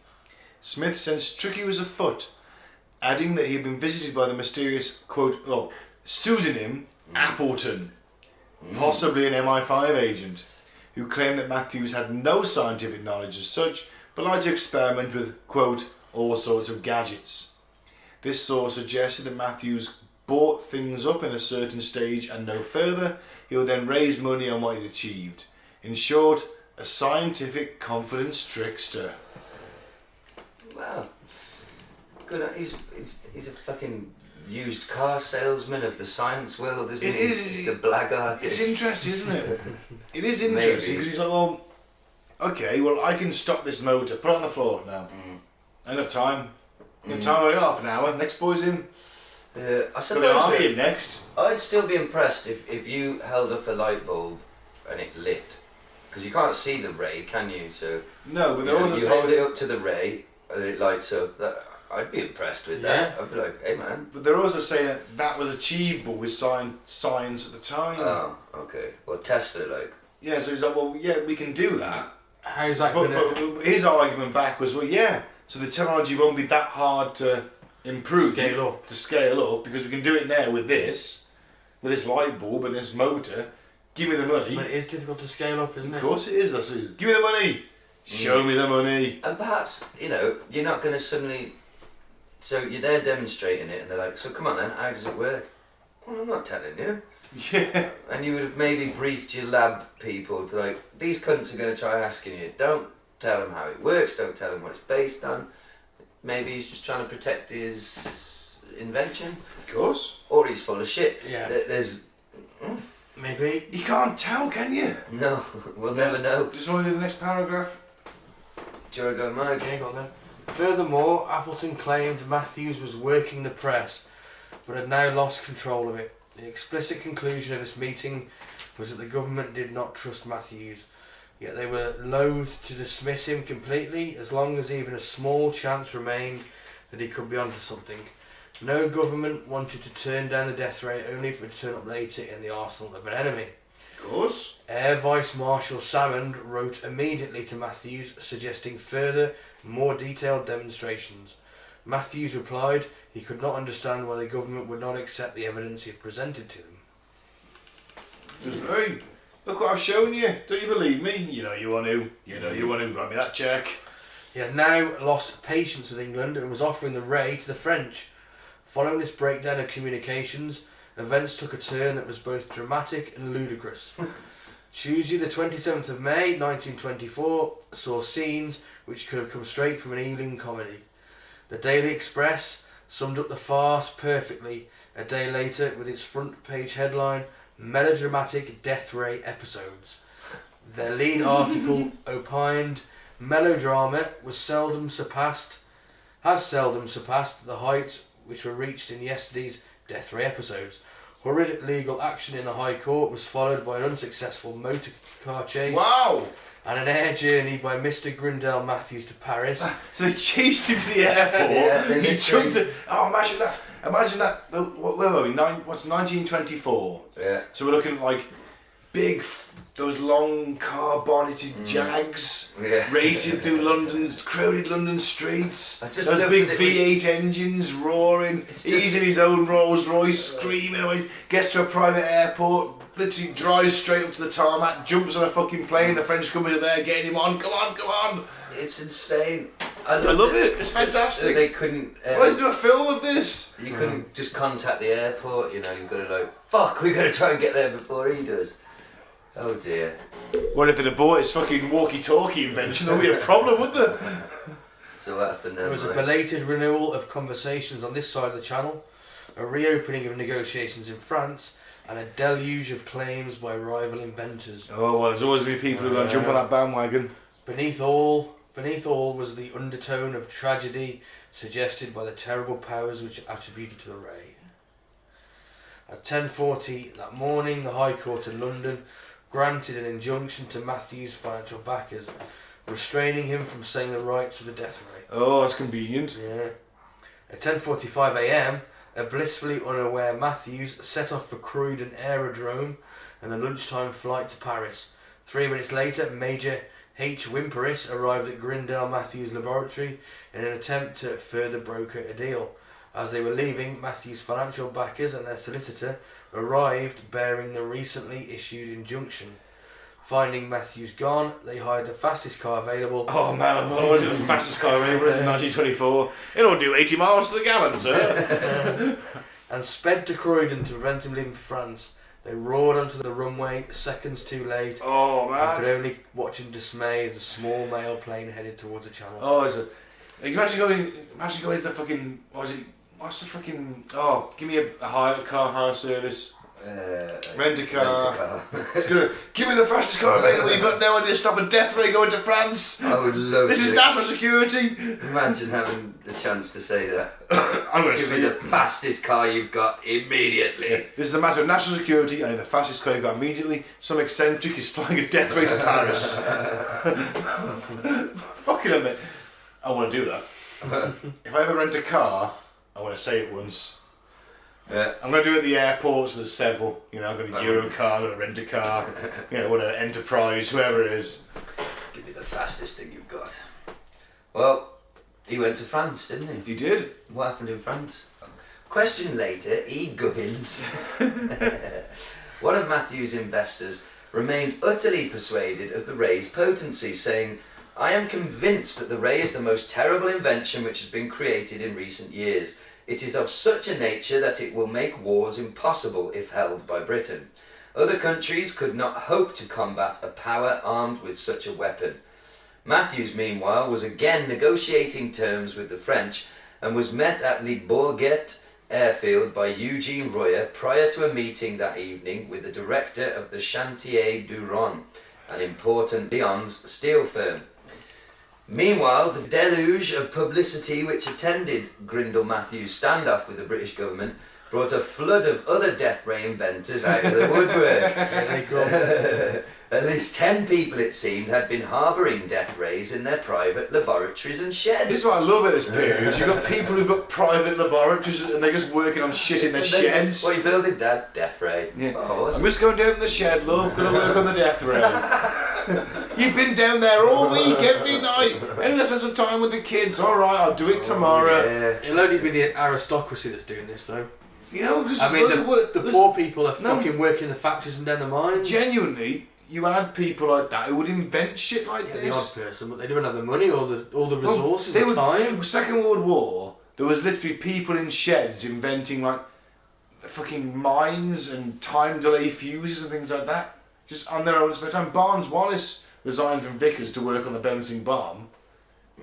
Smith sensed Tricky was afoot, adding that he had been visited by the mysterious, quote, pseudonym Appleton, possibly an MI5 agent, who claimed that Matthews had no scientific knowledge as such, but liked to experiment with, quote, all sorts of gadgets. This source suggested that Matthews bought things up in a certain stage and no further. He would then raise money on what he'd achieved. In short, a scientific confidence trickster. Wow. Good. He's a fucking used car salesman of the science world, isn't he? He's just a blackguard. It's interesting, isn't it? It is interesting because he's like, well, okay, well, I can stop this motor. Put it on the floor now. I got time. Only half an hour. Next boy's in. I Got the army in next. I'd still be impressed if you held up a light bulb and it lit. Because you can't see the ray, can you? So no, but they're also you saying hold it up to the ray and it lights up. I'd be impressed with that. I'd be like, hey man. But they're also saying that was achievable with science at the time. Oh, okay. Well, Tesla, like. Yeah, so he's like, well, yeah, we can do that. How's that But his argument back was, well, yeah, so the technology won't be that hard to improve. To scale up, because we can do it now with this light bulb and this motor. Give me the money. But it is difficult to scale up, isn't it? Of course it is. That's it. Give me the money. Show me the money. And perhaps, you're not going to suddenly... So you're there demonstrating it and they're like, so come on then, how does it work? Well, I'm not telling you. Yeah. And you would have maybe briefed your lab people to like, these cunts are going to try asking you, don't tell them how it works, don't tell them what it's based on. Maybe he's just trying to protect his invention. Of course. Or he's full of shit. Yeah. There's... Maybe. You can't tell, can you? No, we'll never know. Just want to do the next paragraph? Do you want to go, Mike? Okay, go on then. Furthermore, Appleton claimed Matthews was working the press but had now lost control of it. The explicit conclusion of this meeting was that the government did not trust Matthews, yet they were loath to dismiss him completely as long as even a small chance remained that he could be onto something. No government wanted to turn down the death ray only for it to turn up later in the arsenal of an enemy. Of course. Air Vice Marshal Salmond wrote immediately to Matthews suggesting further, more detailed demonstrations. Matthews replied he could not understand why the government would not accept the evidence he had presented to them. Just, hey, look what I've shown you. Don't you believe me? You know you want to. Grab me that check. He had now lost patience with England and was offering the ray to the French. Following this breakdown of communications, events took a turn that was both dramatic and ludicrous. Tuesday the 27th of May 1924 saw scenes which could have come straight from an Ealing comedy. The Daily Express summed up the farce perfectly a day later with its front page headline, "Melodramatic Death Ray Episodes." Their lead article opined melodrama has seldom surpassed the heights which were reached in yesterday's death ray episodes. Hurried legal action in the High Court was followed by an unsuccessful motor car chase. Wow! And an air journey by Mr. Grindell Matthews to Paris. So they chased him to the airport. Yeah, he jumped it. Oh, imagine that! Imagine that. Where were we? What's 1924? Yeah. So we're looking at like big, those long car-bonneted Jags racing through London's crowded London streets. Those big V8 engines roaring. He's in his own Rolls Royce, screaming away. Gets to a private airport. Literally drives straight up to the tarmac, jumps on a fucking plane. The French company are there getting him on. Come on! It's insane. I love it. It's fantastic. They couldn't. Let's do a film of this. You couldn't just contact the airport. You know, you've got to fuck. We got to try and get there before he does. Oh dear. What if they'd have bought his fucking walkie-talkie invention? There'd be a problem, wouldn't there? So what happened then? There was a belated renewal of conversations on this side of the channel, a reopening of negotiations in France, and a deluge of claims by rival inventors. Oh well, there's always going to be people who are going to jump on that bandwagon. Beneath all was the undertone of tragedy suggested by the terrible powers which are attributed to the ray. At 10:40 that morning, the High Court in London granted an injunction to Matthews' financial backers, restraining him from saying the rights of the death ray. Oh, that's convenient. Yeah. At 10:45 a.m, a blissfully unaware Matthews set off for Croydon Aerodrome and the lunchtime flight to Paris. 3 minutes later, Major H. Wimperis arrived at Grindell Matthews' laboratory in an attempt to further broker a deal. As they were leaving, Matthews' financial backers and their solicitor arrived bearing the recently issued injunction. Finding Matthews gone, they hired the fastest car available. Oh man, I want to do the fastest car available in 1924. It'll do 80 miles to the gallon, sir. And sped to Croydon to prevent him leaving France. They roared onto the runway, seconds too late. Oh And man. could only watch in dismay as the small mail plane headed towards the channel. Oh, is it? Imagine going to the fucking. What's the fucking? Oh, give me a car hire service. Rent a car. It's gonna give me the fastest car available. You've got no idea to stop a death ray going to France. I would love This is national security. Imagine having the chance to say that. I'm gonna Give me the fastest car you've got immediately. This is a matter of national security. I need the fastest car you've got immediately. Some eccentric is flying a death ray to Paris. Fucking admit, I want to do that. If I ever rent a car, I want to say it once. Yeah. I'm going to do it at the airports. There's several. You know, I'm going to Eurocar, I'm going to rent a car. You know, whatever, Enterprise, whoever it is. Give me the fastest thing you've got. Well, he went to France, didn't he? He did. What happened in France? Question later, E. Gubbins, one of Matthews' investors, remained utterly persuaded of the ray's potency, saying, "I am convinced that the ray is the most terrible invention which has been created in recent years. It is of such a nature that it will make wars impossible if held by Britain. Other countries could not hope to combat a power armed with such a weapon." Matthews, meanwhile, was again negotiating terms with the French and was met at Le Bourget airfield by Eugene Royer prior to a meeting that evening with the director of the Chantier du Rhône, an important Lyons steel firm. Meanwhile, the deluge of publicity which attended Grindell Matthews' standoff with the British government brought a flood of other death ray inventors out of the woodwork. At least 10 people, it seemed, had been harbouring death rays in their private laboratories and sheds. This is what I love at this period. You've got people who've got private laboratories and they're just working on shit in their sheds. What are you building, Dad? Death ray. Yeah. Oh, awesome. I'm just going down to the shed, love. Going to work on the death ray. You've been down there all week, every night. And let's spend some time with the kids. All right, I'll do it tomorrow. Yeah. It'll only be the aristocracy that's doing this, though. You know, because I mean, the poor people are fucking working the factories and down the mines. Genuinely, you had people like that who would invent shit like this. The odd person, but they don't have the money or the resources, the time. Second World War, there was literally people in sheds inventing like fucking mines and time delay fuses and things like that, just on their own spare time. Barnes Wallace resigned from Vickers to work on the bouncing bomb.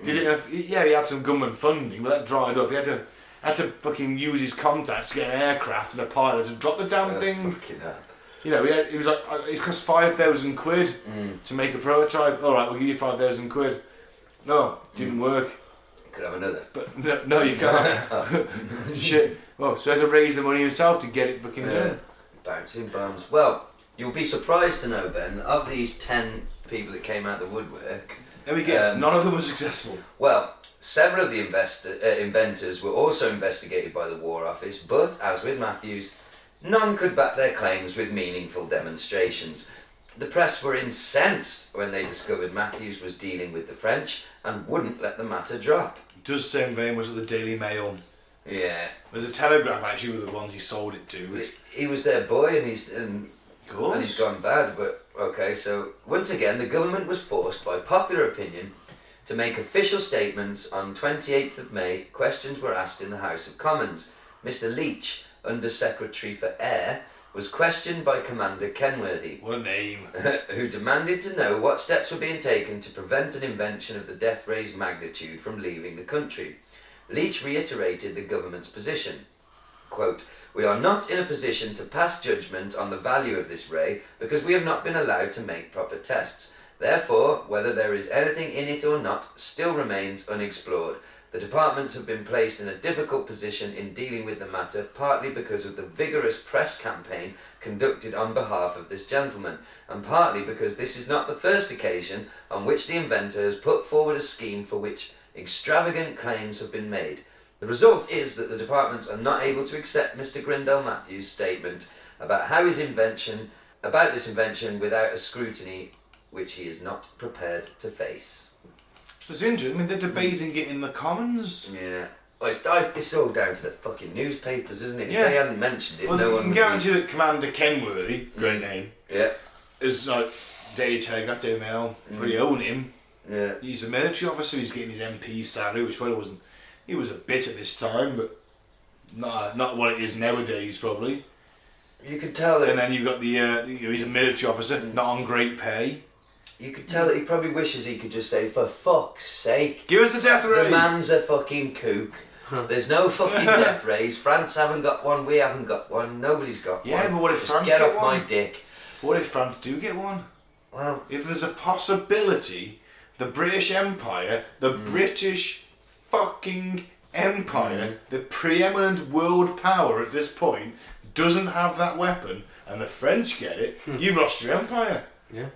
Did it? He had some government funding, but that dried up. He had to fucking use his contacts to get an aircraft and a pilot to drop the damn thing. You know, it was like it cost 5,000 quid to make a prototype. All right, we'll give you 5,000 quid. No, didn't work. Could have another. But no, you can't. Shit. Well, so he had to raise the money himself to get it fucking done. Bouncing bombs. Well, you'll be surprised to know, Ben, that of these 10 people that came out of the woodwork, let me guess, none of them were successful. Well, several of the inventors were also investigated by the War Office, but, as with Matthews, none could back their claims with meaningful demonstrations. The press were incensed when they discovered Matthews was dealing with the French and wouldn't let the matter drop. It does sound very much like the Daily Mail. Yeah. There's a Telegraph actually with the ones he sold it to. He was their boy and he's gone bad, but okay, so once again the government was forced by popular opinion to make official statements. On 28th of May, questions were asked in the House of Commons. Mr. Leach, Under Secretary for Air, was questioned by Commander Kenworthy. What a name. Who demanded to know what steps were being taken to prevent an invention of the death ray's magnitude from leaving the country. Leach reiterated the government's position. Quote, "We are not in a position to pass judgment on the value of this ray because we have not been allowed to make proper tests. Therefore, whether there is anything in it or not still remains unexplored. The departments have been placed in a difficult position in dealing with the matter, partly because of the vigorous press campaign conducted on behalf of this gentleman, and partly because this is not the first occasion on which the inventor has put forward a scheme for which extravagant claims have been made. The result is that the departments are not able to accept Mr. Grindell Matthews' statement about this invention without a scrutiny which he is not prepared to face." So it's interesting. I mean, they're debating it in the Commons. Yeah. Well, it's all down to the fucking newspapers, isn't it? Yeah. If they hadn't mentioned it, Well, no you one can would guarantee that Commander Kenworthy, great name, Yeah. is like Daily Telegraph, Daily Mail, pretty own him. Yeah. He's a military officer, he's getting his MP salary, which probably wasn't, he was a bit at this time, but not what it is nowadays probably. You could tell that. And then you've got he's a military officer, not on great pay. You could tell that he probably wishes he could just say, "For fuck's sake, Give us the death ray! the man's a fucking kook. There's no fucking death rays. France haven't got one, we haven't got one, nobody's got one. Yeah, but what if Just France get get off one? my dick." What if France do get one? Well, If there's a possibility, the British Empire, the British fucking Empire, the preeminent world power at this point, doesn't have that weapon, and the French get it, you've lost your empire. Yeah.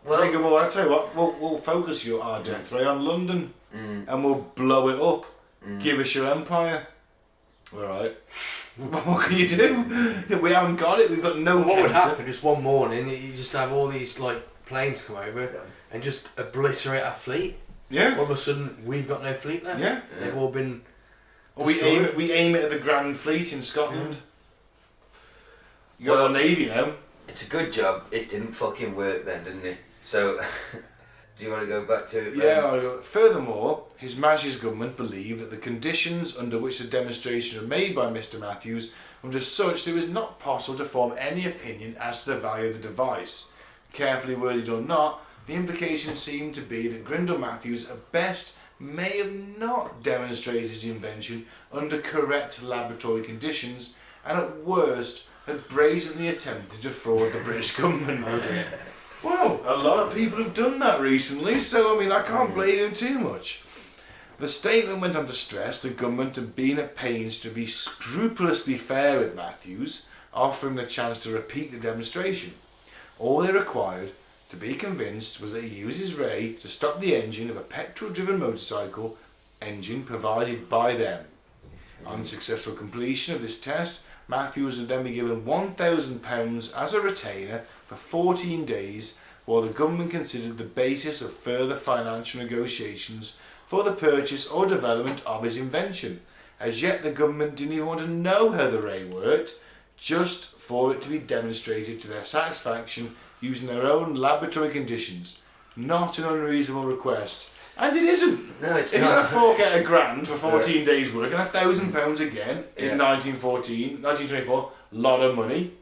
Well, I tell you what, we'll focus our death ray on London, and we'll blow it up. Give us your empire. Alright. What can you do? We haven't got it, we've got no What would counter. happen just one morning, you just have all these like planes come over and just obliterate our fleet. Yeah. All of a sudden, we've got no fleet left. Yeah. They've all been. Or we aim it at the Grand Fleet in Scotland. You got a navy now. it's a good job it didn't fucking work then, didn't it? So, do you want to go back to... Yeah, furthermore, His Majesty's government believe that the conditions under which the demonstrations were made by Mr. Matthews were just such that it was not possible to form any opinion as to the value of the device. Carefully worded or not, the implication seemed to be that Grindell Matthews at best may have not demonstrated his invention under correct laboratory conditions, and at worst had brazenly attempted to defraud the British government. Well, a lot of people have done that recently, so I mean, I can't blame him too much. The statement went on to stress the government had been at pains to be scrupulously fair with Matthews, offering the chance to repeat the demonstration. All they required to be convinced was that he used his ray to stop the engine of a petrol-driven motorcycle engine provided by them. On successful completion of this test, Matthews would then be given £1,000 as a retainer for 14 days, while the government considered the basis of further financial negotiations for the purchase or development of his invention. As yet, the government didn't even want to know how the ray worked, just for it to be demonstrated to their satisfaction using their own laboratory conditions. Not an unreasonable request. And it isn't. No, it's if not. you're going to fork out £1,000 for 14 days work and £1,000 again in 1924, lot of money.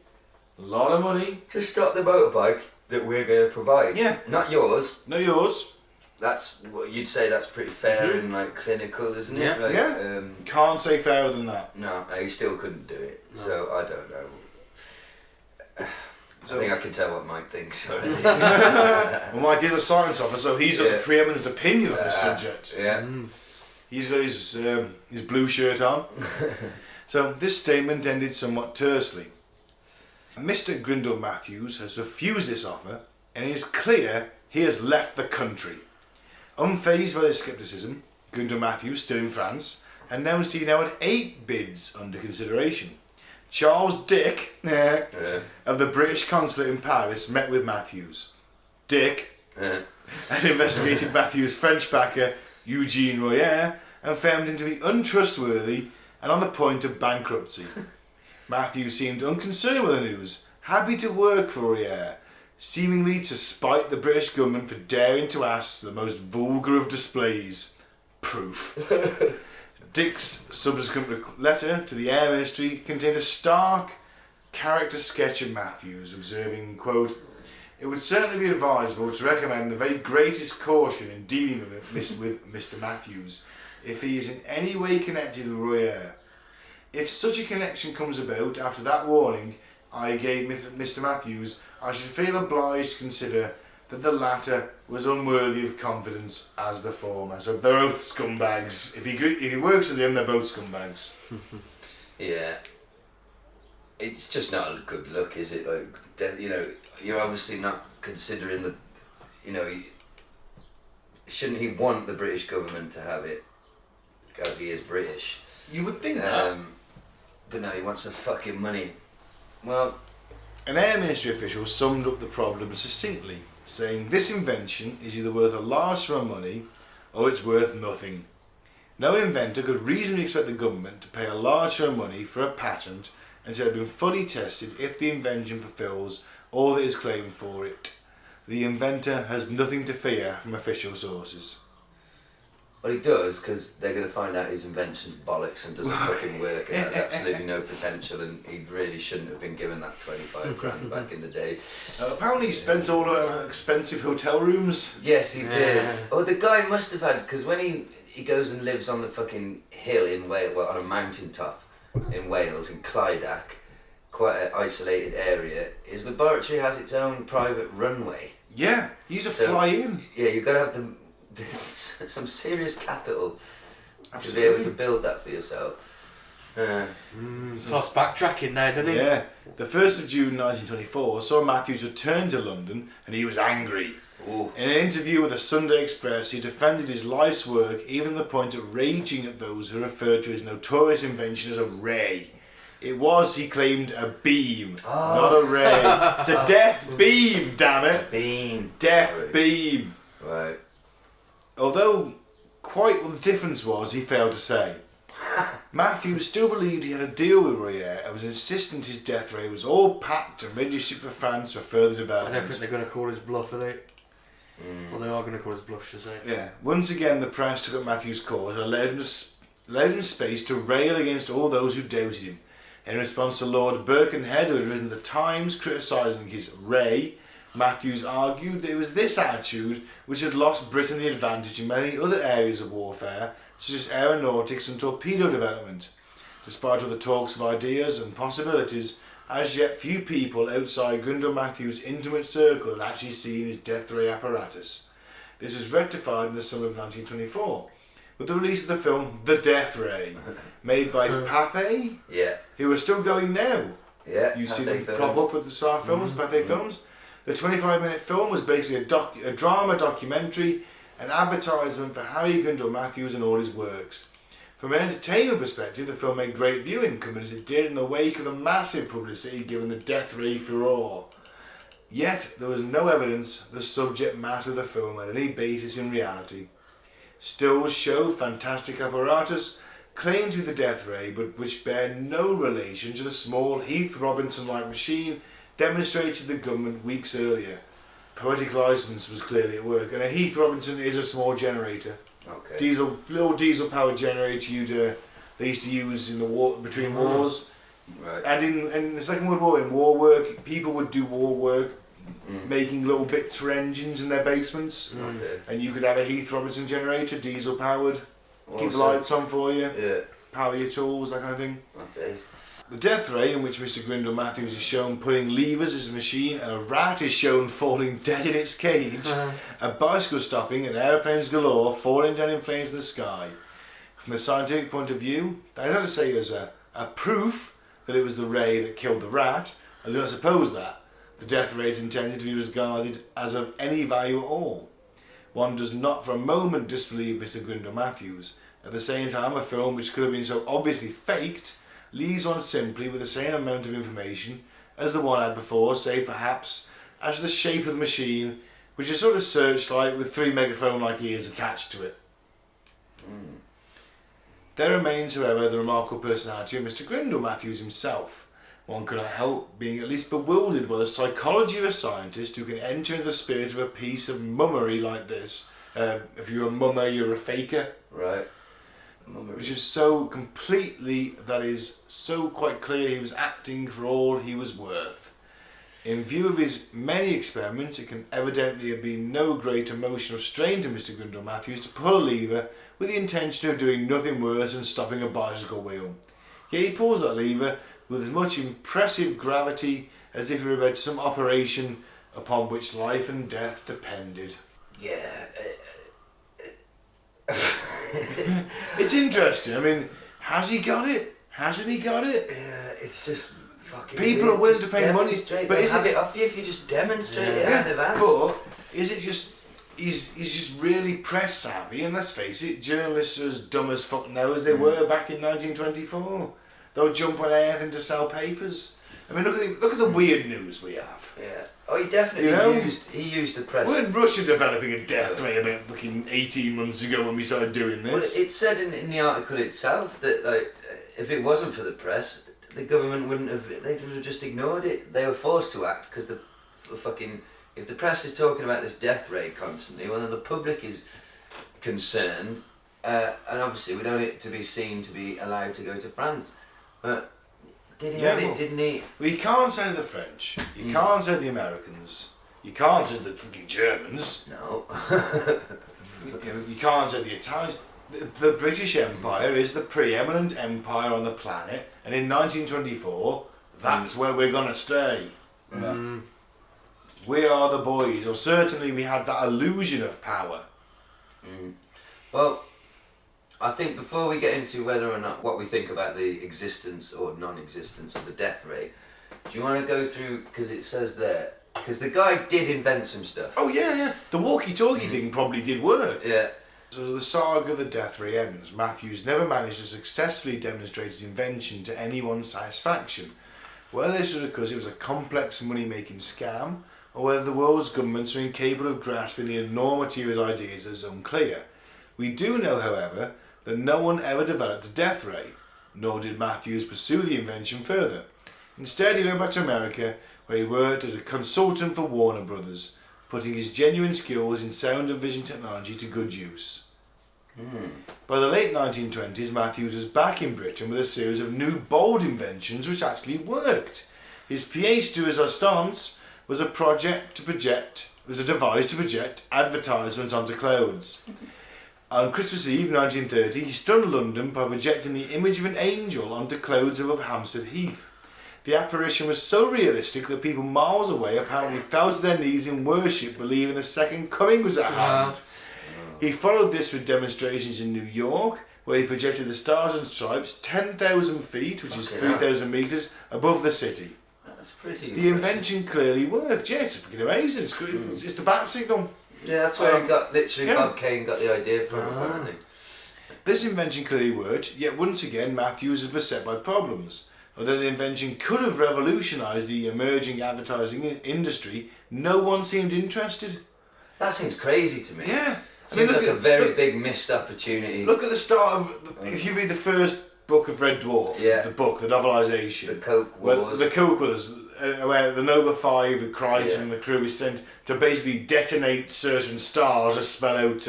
Lot of money. To stop the motorbike that we're going to provide. Yeah. Not yours. No yours. That's what you'd say. That's pretty fair and like clinical, isn't it? Yeah. Like, Yeah. Can't say fairer than that. No, he still couldn't do it. No. So I don't know. So, I think I can tell what Mike thinks already. well, Mike is a science officer, so he's got the preeminent opinion on this subject. Yeah. He's got his blue shirt on. So this statement ended somewhat tersely. Mr. Grindell Matthews has refused this offer, and it is clear he has left the country. Unfazed by this scepticism, Grindell Matthews, still in France, announced he now had 8 bids under consideration. Charles Dick of the British consulate in Paris met with Matthews. Dick had investigated Matthews' French backer Eugene Royer and found him to be untrustworthy and on the point of bankruptcy. Matthews seemed unconcerned with the news, happy to work for Royer, seemingly to spite the British government for daring to ask the most vulgar of displays. Proof. Dick's subsequent letter to the Air Ministry contained a stark character sketch of Matthews, observing, quote, "It would certainly be advisable to recommend the very greatest caution in dealing with Mr. Matthews, if he is in any way connected with Royer. If such a connection comes about after that warning I gave Mr. Matthews, I should feel obliged to consider that the latter was unworthy of confidence as the former." So they're both scumbags. If he works with him, they're both scumbags. Yeah. It's just not a good look, is it? Like, you know, you're obviously not considering the, you know, shouldn't he want the British government to have it, because he is British? You would think that. But no, he wants the fucking money. Well, an Air Ministry official summed up the problem succinctly, saying this invention is either worth a large sum of money or it's worth nothing. No inventor could reasonably expect the government to pay a large sum of money for a patent until it had been fully tested if the invention fulfills all that is claimed for it. The inventor has nothing to fear from official sources. well, he does, because they're going to find out his invention's bollocks and doesn't fucking work and has absolutely no potential, and he really shouldn't have been given that 25 grand back in the day. Apparently he spent all of it on expensive hotel rooms. Yes, he did. Oh, the guy must have had, because when he goes and lives on the fucking hill in Wales, well, on a mountain top in Wales, in Clydach, quite an isolated area, his laboratory has its own private runway. Yeah, he's a fly-in. Yeah, you've got to have some serious capital to be able to build that for yourself. Starts backtracking now, doesn't he? Yeah. The 1st of June 1924 saw Matthews return to London, and he was angry. Ooh. In an interview with the Sunday Express, he defended his life's work, even to the point of raging at those who referred to his notorious invention as a ray. It was, he claimed, a beam, not a ray. It's a death beam, damn it. Beam. Death Right. beam. Right. Although quite what the difference was, he failed to say. Matthews still believed he had a deal with Royer and was insistent his death ray was all packed and ready to ship for France for further I development. don't think they're going to call his bluff, are they? Well, they are going to call his bluff, should I say? Yeah. Once again, the press took up Matthews' cause and allowed him space to rail against all those who doubted him. In response to Lord Birkenhead, who had written the Times criticising his ray, Matthews argued that it was this attitude which had lost Britain the advantage in many other areas of warfare, such as aeronautics and torpedo development. Despite all the talks of ideas and possibilities, as yet few people outside Grindell Matthews' intimate circle had actually seen his death ray apparatus. This was rectified in the summer of 1924 with the release of the film The Death Ray, made by Pathé, who are still going now. Yeah, you see them Pathé prop up at the Star Films, Pathé Films. The 25-minute film was basically a drama documentary, an advertisement for Harry Grindell Matthews and all his works. From an entertainment perspective, the film made great viewing, coming as it did in the wake of the massive publicity given the death ray furore. Yet, there was no evidence the subject matter of the film had any basis in reality. Stills show fantastic apparatus, claimed to be the death ray, but which bear no relation to the small Heath Robinson-like machine demonstrated to the government weeks earlier. Poetic license was clearly at work, and a Heath Robinson is a small generator. Okay. Little diesel-powered generator they used to use in the war between wars. Right. And in the Second World War, in war work, people would do war work, making little bits for engines in their basements. Okay. And you could have a Heath Robinson generator, diesel-powered, keep the lights on for you, power your tools, that kind of thing. That's it. The death ray, in which Mr. Grindell Matthews is shown pulling levers as a machine, a rat is shown falling dead in its cage, a bicycle stopping, and aeroplanes galore falling down in flames in the sky. From the scientific point of view, that is not to say as a proof that it was the ray that killed the rat. I do not suppose that. The death ray is intended to be regarded as of any value at all. One does not for a moment disbelieve Mr. Grindell Matthews. At the same time, a film which could have been so obviously faked leaves one simply with the same amount of information as the one had before, save perhaps as to the shape of the machine, which is sort of searchlight with 3 megaphone-like ears attached to it. There remains, however, the remarkable personality of Mr. Grindell Matthews himself. One cannot help being at least bewildered by the psychology of a scientist who can enter into the spirit of a piece of mummery like this. If you're a mummer, you're a faker. Right. Which is so completely, that is so quite clear he was acting for all he was worth. In view of his many experiments, it can evidently have been no great emotional strain to Mr. Grindell Matthews to pull a lever with the intention of doing nothing worse than stopping a bicycle wheel. Yet he pulls that lever with as much impressive gravity as if he were about some operation upon which life and death depended. Yeah. It's interesting. I mean, has he got it? Hasn't he got it? Yeah, it's just fucking. People are willing to pay money, but is it off you if you just demonstrate it in advance? But is it just he's just really press savvy? And let's face it, journalists are as dumb as fuck now as they were back in 1924. They'll jump on anything to sell papers. I mean, look at the weird news we have. Yeah. Oh, he definitely used the press. Weren't Russia developing a death ray about fucking 18 months ago when we started doing this? Well, it said in the article itself that like if it wasn't for the press, the government wouldn't have. They would have just ignored it. They were forced to act because the fucking if the press is talking about this death ray constantly, well then the public is concerned, and obviously we don't want it to be seen to be allowed to go to France, but. Did he have it, didn't he? Well, you can't say the French, you can't say the Americans, you can't say the fucking Germans. No. you can't say the Italians. The British Empire is the preeminent empire on the planet, and in 1924, that's where we're going to stay. We are the boys, or certainly we had that illusion of power. Well, I think before we get into whether or not what we think about the existence or non-existence of the death ray, do you want to go through, because it says there, because the guy did invent some stuff. Oh yeah. The walkie-talkie thing probably did work. Yeah. So the saga of the death ray ends. Matthews never managed to successfully demonstrate his invention to anyone's satisfaction. Whether this was because it was a complex money-making scam, or whether the world's governments were incapable of grasping the enormity of his ideas is unclear. We do know, however, that no one ever developed a death ray, nor did Matthews pursue the invention further. Instead, he went back to America, where he worked as a consultant for Warner Brothers, putting his genuine skills in sound and vision technology to good use. By the late 1920s, Matthews was back in Britain with a series of new bold inventions which actually worked. His pièce de résistance was a device to project advertisements onto clothes. On Christmas Eve 1930, he stunned London by projecting the image of an angel onto clothes above Hampstead Heath. The apparition was so realistic that people miles away apparently fell to their knees in worship, believing the second coming was at hand. He followed this with demonstrations in New York, where he projected the Stars and Stripes 10,000 feet, which is 3,000 metres, above the city. That's pretty The invention clearly worked. Yeah, it's fucking amazing. It's the bat signal. Yeah, that's where he got, literally, Bob Kane got the idea from, apparently. This invention clearly worked, yet once again Matthews was beset by problems. Although the invention could have revolutionised the emerging advertising industry, no one seemed interested. That seems crazy to me. Yeah. Seems like a very big missed opportunity. Look at the start of, if you read the first book of Red Dwarf, the book, the novelisation. The Coke Wars. The Coke Wars, where the Nova 5 with Crichton and the crew is sent to basically detonate certain stars to spell out...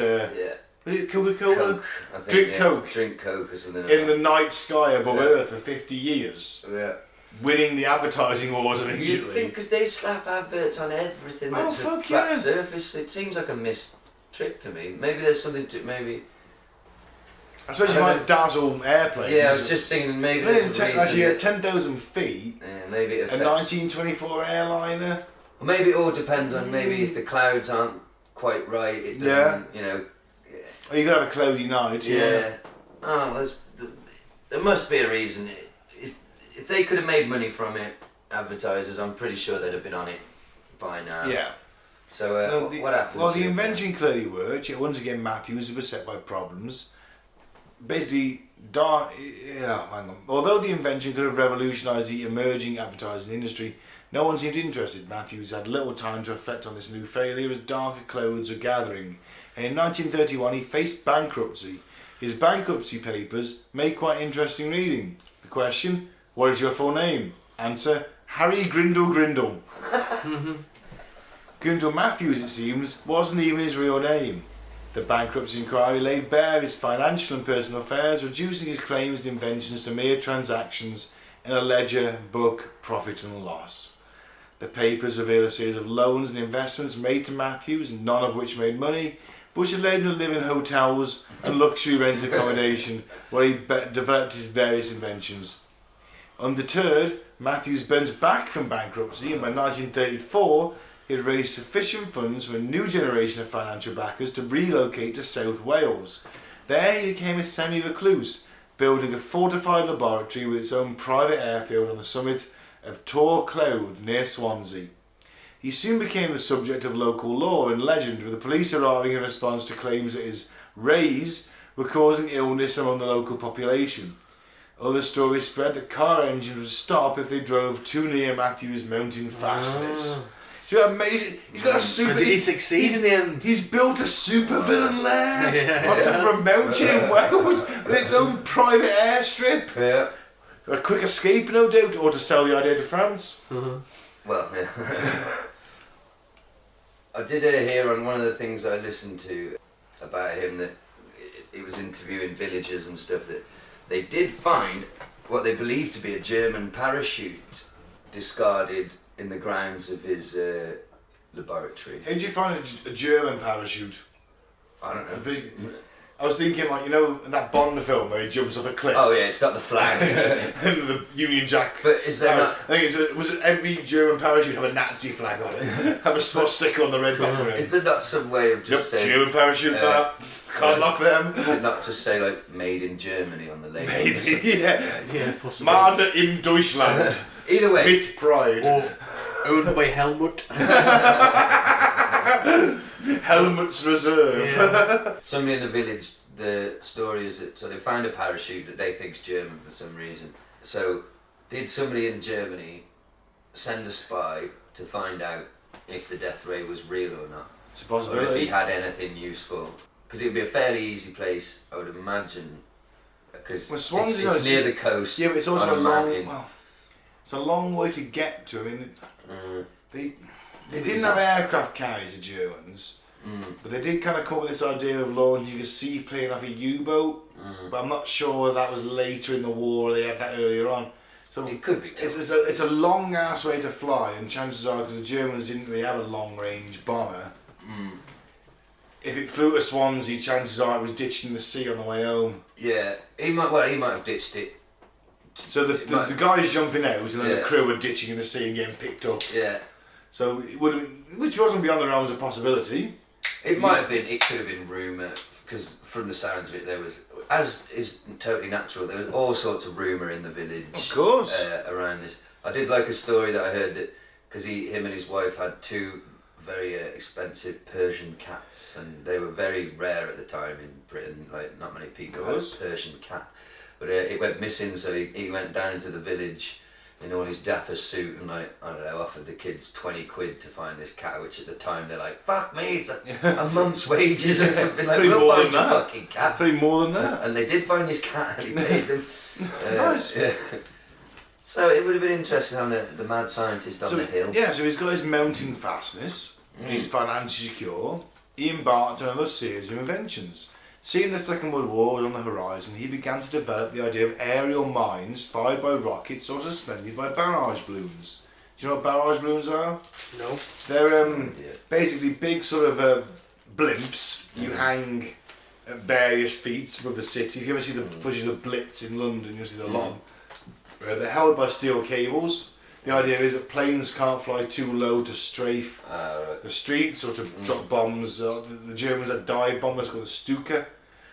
Was it Coca-Cola? Coke, I think. Drink Coke. Drink Coke or something like in that. the night sky above Earth for 50 years. Yeah. Winning the advertising wars immediately. You'd think, because they slap adverts on everything that's a flat surface, it seems like a missed trick to me. Maybe there's something to, maybe... I suppose you might dazzle airplanes. Yeah, I was just thinking maybe there's a reason. Actually, at 10,000 feet, maybe it affects... a 1924 airliner. Well, maybe it all depends on maybe if the clouds aren't quite right, it doesn't, you know... Oh, you got to have a cloudy night. Yeah. Oh, there must be a reason. If they could have made money from it, advertisers, I'm pretty sure they'd have been on it by now. Yeah. So what happens? Well, the invention clearly worked. Yet once again, Matthews was beset by problems. Basically, although the invention could have revolutionised the emerging advertising industry, no one seemed interested. Matthews had little time to reflect on this new failure as darker clouds were gathering. And in 1931 he faced bankruptcy. His bankruptcy papers made quite interesting reading. The question, what is your full name? Answer, Harry Grindell. Grindell Matthews, it seems, wasn't even his real name. The bankruptcy inquiry laid bare his financial and personal affairs, reducing his claims and inventions to mere transactions in a ledger, book, profit and loss. The papers reveal a series of loans and investments made to Matthews, none of which made money, which led him to live in hotels and luxury rented accommodation where he developed his various inventions. Undeterred, Matthews bounced back from bankruptcy, and by 1934 he had raised sufficient funds for a new generation of financial backers to relocate to South Wales. There he became a semi-recluse, building a fortified laboratory with its own private airfield on the summit of Tor Cloud near Swansea. He soon became the subject of local lore and legend, with the police arriving in response to claims that his rays were causing illness among the local population. Other stories spread that car engines would stop if they drove too near Matthews' mountain fastness. Do you know what amazing? He's got a super... And did he succeed in the end? He's built a supervillain lair on top of a mountain in Wales with its own private airstrip. Yeah. For a quick escape, no doubt, or to sell the idea to France. Well, yeah. I did hear on one of the things I listened to about him that he was interviewing villagers and stuff, that they did find what they believed to be a German parachute discarded in the grounds of his laboratory. How did you find a German parachute? I don't know. I was thinking, like, you know, in that Bond film where he jumps off a cliff. Oh yeah, it's got the flag. And the Union Jack. But is there not... I think was it every German parachute have a Nazi flag on it? Have a swastika on the red background. Is there not some way of just saying... German parachute that. Can't lock them. Is it not just say, like, made in Germany on the label? Maybe, yeah. Yeah, possibly. Marder in Deutschland. Either way. Mit Pride. Or owned by Helmut. Helmut's Reserve. Yeah. Somebody in the village, the story is that, so they found a parachute that they think's German for some reason. So did somebody in Germany send a spy to find out if the death ray was real or not? It's a possibility. Or if he had anything useful? Because it would be a fairly easy place, I would imagine. Because it's near the coast. Yeah, but it's also on a long. mountain. Well, it's a long way to get to. I mean, they didn't have aircraft carriers, the Germans, but they did kind of come with this idea of launching a seaplane off a U-boat. But I'm not sure whether that was later in the war or they had that earlier on. So it could be. It's a long ass way to fly, and chances are, because the Germans didn't really have a long range bomber. If it flew to Swansea, chances are it was ditched in the sea on the way home. Yeah, he might have ditched it So the guys jumping out and then the crew were ditching in the sea and getting picked up. Yeah. So it would have been, which wasn't beyond the realms of possibility. It might have been. It could have been rumour, because from the sounds of it, there was, as is totally natural, there was all sorts of rumour in the village. Of course. Around this, I did like a story that I heard that because him and his wife had 2 very expensive Persian cats, and they were very rare at the time in Britain. Like, not many people had a Persian cat, but it went missing. So he went down into the village in all his dapper suit and, like, I don't know, offered the kids 20 quid to find this cat, which at the time they're like, fuck me, it's a month's wages or something. Like, pretty we'll more find than your that. fucking cat. Pretty more than that. And they did find his cat and he paid them. Nice. Yeah. So it would have been interesting having the mad scientist on the hill. Yeah, so he's got his mounting fastness, he's financially secure, he embarked on another series of inventions. Seeing the Second World War was on the horizon, he began to develop the idea of aerial mines fired by rockets or suspended by barrage balloons. Do you know what barrage balloons are? No. They're basically big sort of blimps you hang at various feet above the city. If you ever see the footage of the Blitz in London, you'll see the lot. They're held by steel cables. The idea is that planes can't fly too low to strafe the streets or to drop bombs. The Germans had dive bombers called the Stuka,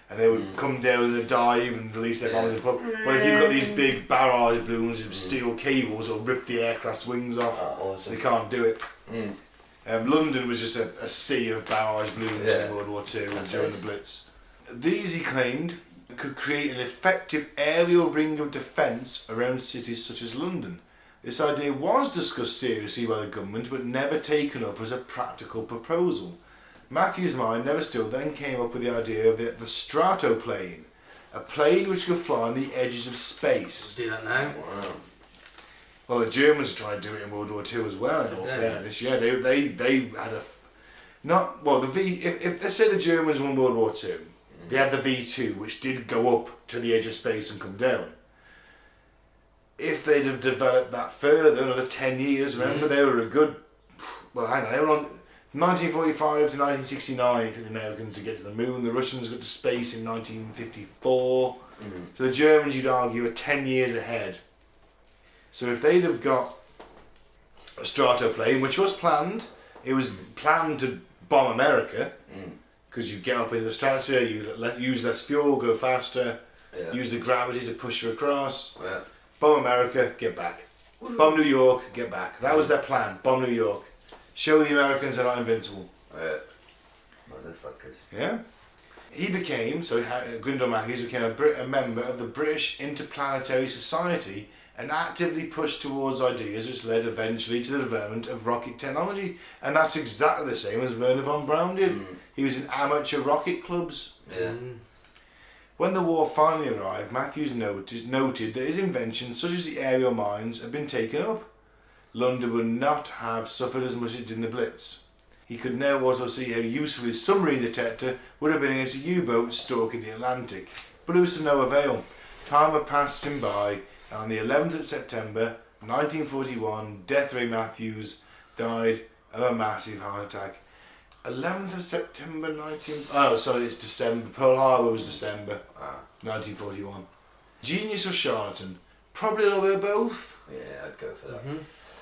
and they would come down in a dive and release their bombs. But if you've got these big barrage balloons with steel cables, it'll rip the aircraft's wings off. Awesome. So they can't do it. London was just a sea of barrage balloons in World War II during the Blitz. These, he claimed, could create an effective aerial ring of defence around cities such as London. This idea was discussed seriously by the government, but never taken up as a practical proposal. Matthews' mind never still then came up with the idea of the stratoplane, a plane which could fly on the edges of space. Do that now. Wow. Well, the Germans tried to do it in World War II as well, in all fairness. Yeah, they had a... Not... Well, if let's say the Germans won World War II, they had the V2, which did go up to the edge of space and come down. If they'd have developed that further, another 10 years, remember, they were a good... Well, hang on, they were on... From 1945 to 1969 for the Americans to get to the moon. The Russians got to space in 1954. So the Germans, you'd argue, are 10 years ahead. So if they'd have got a stratoplane, which was planned, it was planned to bomb America, because you get up into the stratosphere, you use less fuel, go faster, use the gravity to push you across, bomb America, get back. Bomb New York, get back. That was their plan, bomb New York. Show the Americans they're not invincible. Motherfuckers. Yeah. He became, Grindell Matthews became a member of the British Interplanetary Society and actively pushed towards ideas which led eventually to the development of rocket technology. And that's exactly the same as Wernher von Braun did. He was in amateur rocket clubs. Yeah. When the war finally arrived, Matthews noted that his inventions, such as the aerial mines, had been taken up. London would not have suffered as much as it did in the Blitz. He could now also see how useful his submarine detector would have been against a U-boat stalking the Atlantic. But it was to no avail. Time had passed him by, and on the 11th of September 1941, Death Ray Matthews died of a massive heart attack. 11th of September it's December. Pearl Harbor was December 1941. Genius or charlatan? Probably a little bit of both. Yeah, I'd go for that.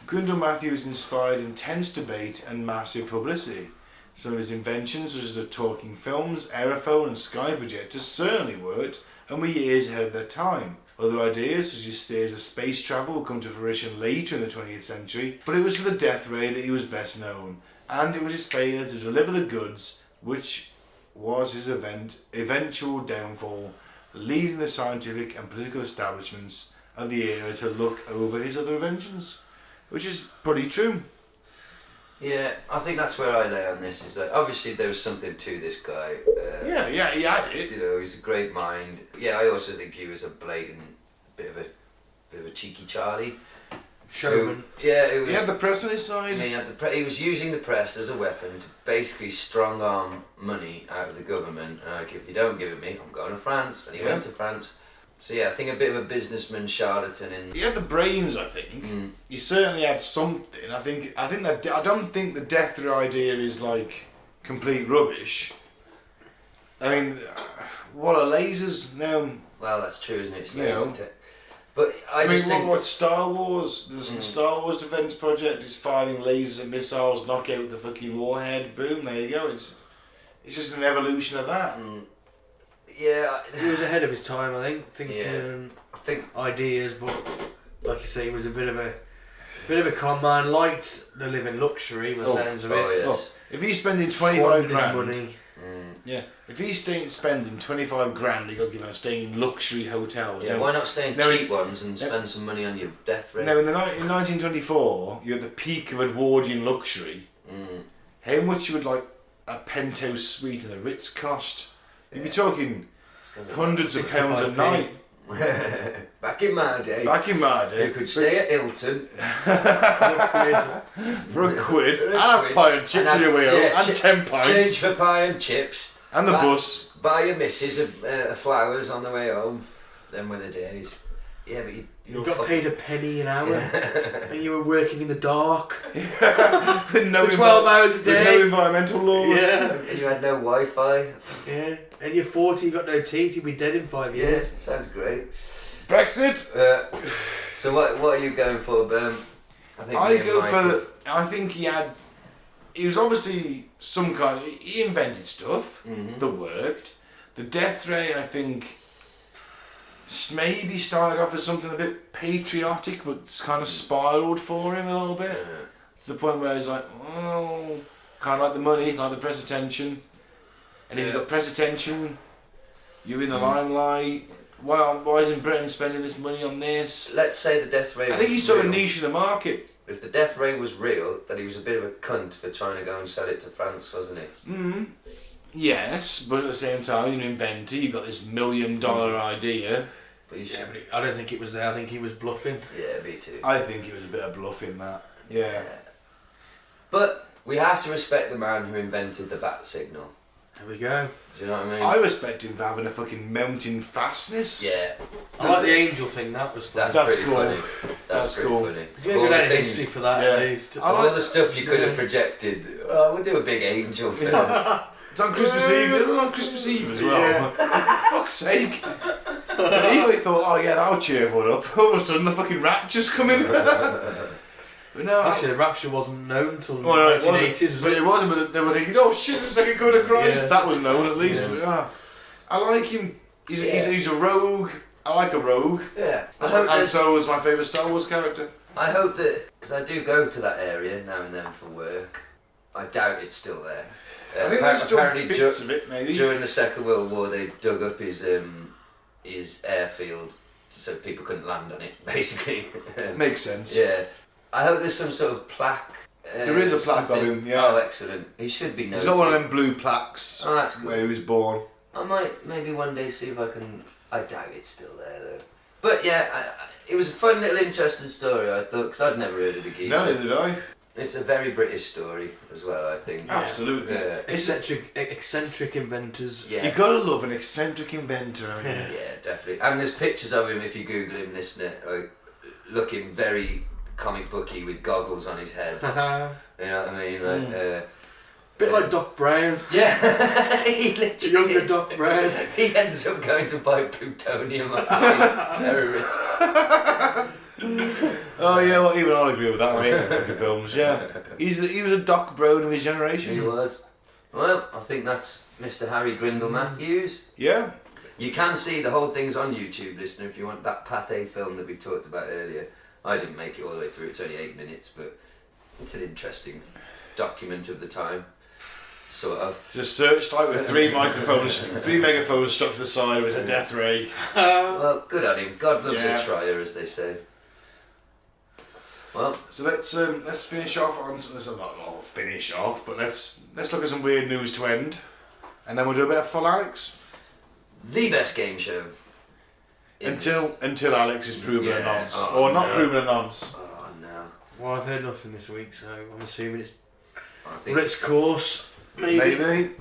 Grindell Matthews inspired intense debate and massive publicity. Some of his inventions, such as the talking films, aerophone and sky projectors, certainly worked and were years ahead of their time. Other ideas, such as theories of space travel, would come to fruition later in the 20th century, but it was for the death ray that he was best known, and it was his failure to deliver the goods which was his eventual downfall, leading the scientific and political establishments of the era to look over his other inventions. Which is pretty true. Yeah, I think that's where I lay on this, is that obviously there was something to this guy. Yeah, he had it. You know, he's a great mind. Yeah, I also think he was a blatant, bit of a cheeky Charlie. Showman. He had the press on his side. He was using the press as a weapon to basically strong arm money out of the government. Like, if you don't give it me, I'm going to France. And he went to France. So yeah, I think a bit of a businessman charlatan. He had the brains, I think. He certainly had something. I don't think the death ray idea is like complete rubbish. I mean, what are lasers now? Well, that's true, isn't it? It's You know. laser tech. But I mean, just think... what Star Wars? The Star Wars Defense Project is firing lasers and missiles, knock out the fucking warhead, boom, there you go. It's just an evolution of that. Yeah. He was ahead of his time, I think. I think ideas, but like you say, he was a bit of a con man. Liked the living luxury, by the sounds of it. Oh, yes. If he's spending 25 Squandered his grand, money. yeah. If he's spending 25 grand, he got given a stay in luxury hotel. Yeah, why not stay in cheap ones and spend some money on your death rate? Now, in 1924, you're at the peak of Edwardian luxury. How much would like a penthouse suite in the Ritz cost? You'd be talking hundreds of pounds a night. Back in my day. You could stay at Hilton for a quid, and have pie and chips on your way home, and 10 pints. Change for pie and chips. And the bus. Buy your missus flowers on the way home. Them were the days. Yeah, but you got paid a penny an hour, and you were working in the dark. With no 12 hours a day. With no environmental laws. Yeah. And you had no Wi-Fi. Yeah. And you're 40, you got no teeth, you'll be dead in 5 years. Yeah, sounds great. Brexit. So what are you going for, Ben? I think he was obviously some kind of, he invented stuff that worked. The death ray, I think, maybe started off as something a bit patriotic, but it's kind of spiraled for him a little bit. To the point where he's like, oh, kind of like the money, like the press attention. And if you've got press attention, you're in the limelight. Why isn't Britain spending this money on this? Let's say the death ray. I think he's sort of niche in the market. If the death ray was real, then he was a bit of a cunt for trying to go and sell it to France, wasn't he? Yes, but at the same time, you're an inventor. You got this $1 million idea. But I don't think it was there. I think he was bluffing. Yeah, me too. I think it was a bit of bluffing that. Yeah. But we have to respect the man who invented the bat signal. There we go. Do you know what I mean? I respect him for having a fucking mountain fastness. Yeah. I like the angel thing. That was fun. That's cool. Funny. That's pretty cool. funny. He's going to go down in history for that at least. All the stuff you could have projected. Oh, we'll do a big angel film. It's on Christmas Eve. It's on Christmas Eve as well. For fuck's sake. And he thought, oh yeah, that'll cheer everyone up. All of a sudden, the fucking rapture's coming. But no, actually, the rapture wasn't known until the 1980s. It wasn't, but they were thinking, oh shit, it's the second coming of Christ. Yeah. That was known at least. But, I like him. He's a rogue. I like a rogue. Yeah. And so was my favourite Star Wars character. I hope that, because I do go to that area now and then for work, I doubt it's still there. I think there's still bits of it, maybe. During the Second World War, they dug up his airfield so people couldn't land on it, basically. Makes sense. Yeah. I hope there's some sort of plaque. There is a plaque of him, yeah. Oh, excellent. He should be noted. He's got one of them blue plaques where he was born. I might maybe one day see if I can... I doubt it's still there, though. But yeah, it was a fun little interesting story, I thought, because I'd never heard of the geezer. No, neither did I. It's a very British story as well, I think. Absolutely. Yeah. Eccentric inventors. Yeah. You gotta love an eccentric inventor. Yeah, definitely. And there's pictures of him if you Google him, listener, looking very comic booky with goggles on his head. You know what I mean? Like, bit like Doc Brown. Yeah, he literally Younger Doc Brown. He ends up going to buy plutonium off terrorists. Oh yeah, well even I'll agree with that. I hate fucking films. Yeah, he was a Doc Brown of his generation. He was. Well, I think that's Mr. Harry Grindell Matthews. Yeah. You can see the whole thing's on YouTube, listener, if you want that Pathé film that we talked about earlier. I didn't make it all the way through. It's only 8 minutes, but it's an interesting document of the time. Sort of. Just searchlight with 3 microphones, 3 megaphones stuck to the side with a death ray. Well, good on him. God loves a trier, as they say. Well, so let's finish off on. Let's not finish off, but let's look at some weird news to end, and then we'll do a bit of Full Alex. The best game show. Until Alex is proven a nonce, or not proven a nonce. Oh no. Well, I've heard nothing this week, so I'm assuming it's run its course. Maybe.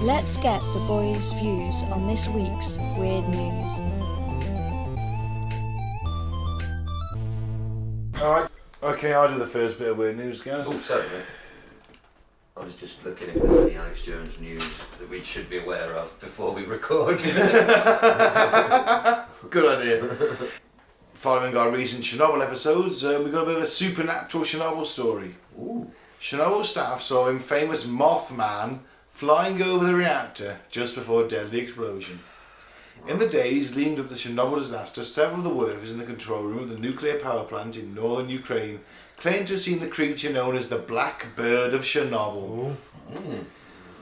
Let's get the boys' views on this week's weird news. Alright, okay, I'll do the first bit of weird news, guys. Oh, sorry, mate. I was just looking if there's any Alex Jones news that we should be aware of before we record. Good idea. Following our recent Chernobyl episodes, we've got a bit of a supernatural Chernobyl story. Ooh. Chernobyl staff saw a famous Moth-Man flying over the reactor just before a deadly explosion. In the days leading up to the Chernobyl disaster, several of the workers in the control room of the nuclear power plant in northern Ukraine claimed to have seen the creature known as the Black Bird of Chernobyl.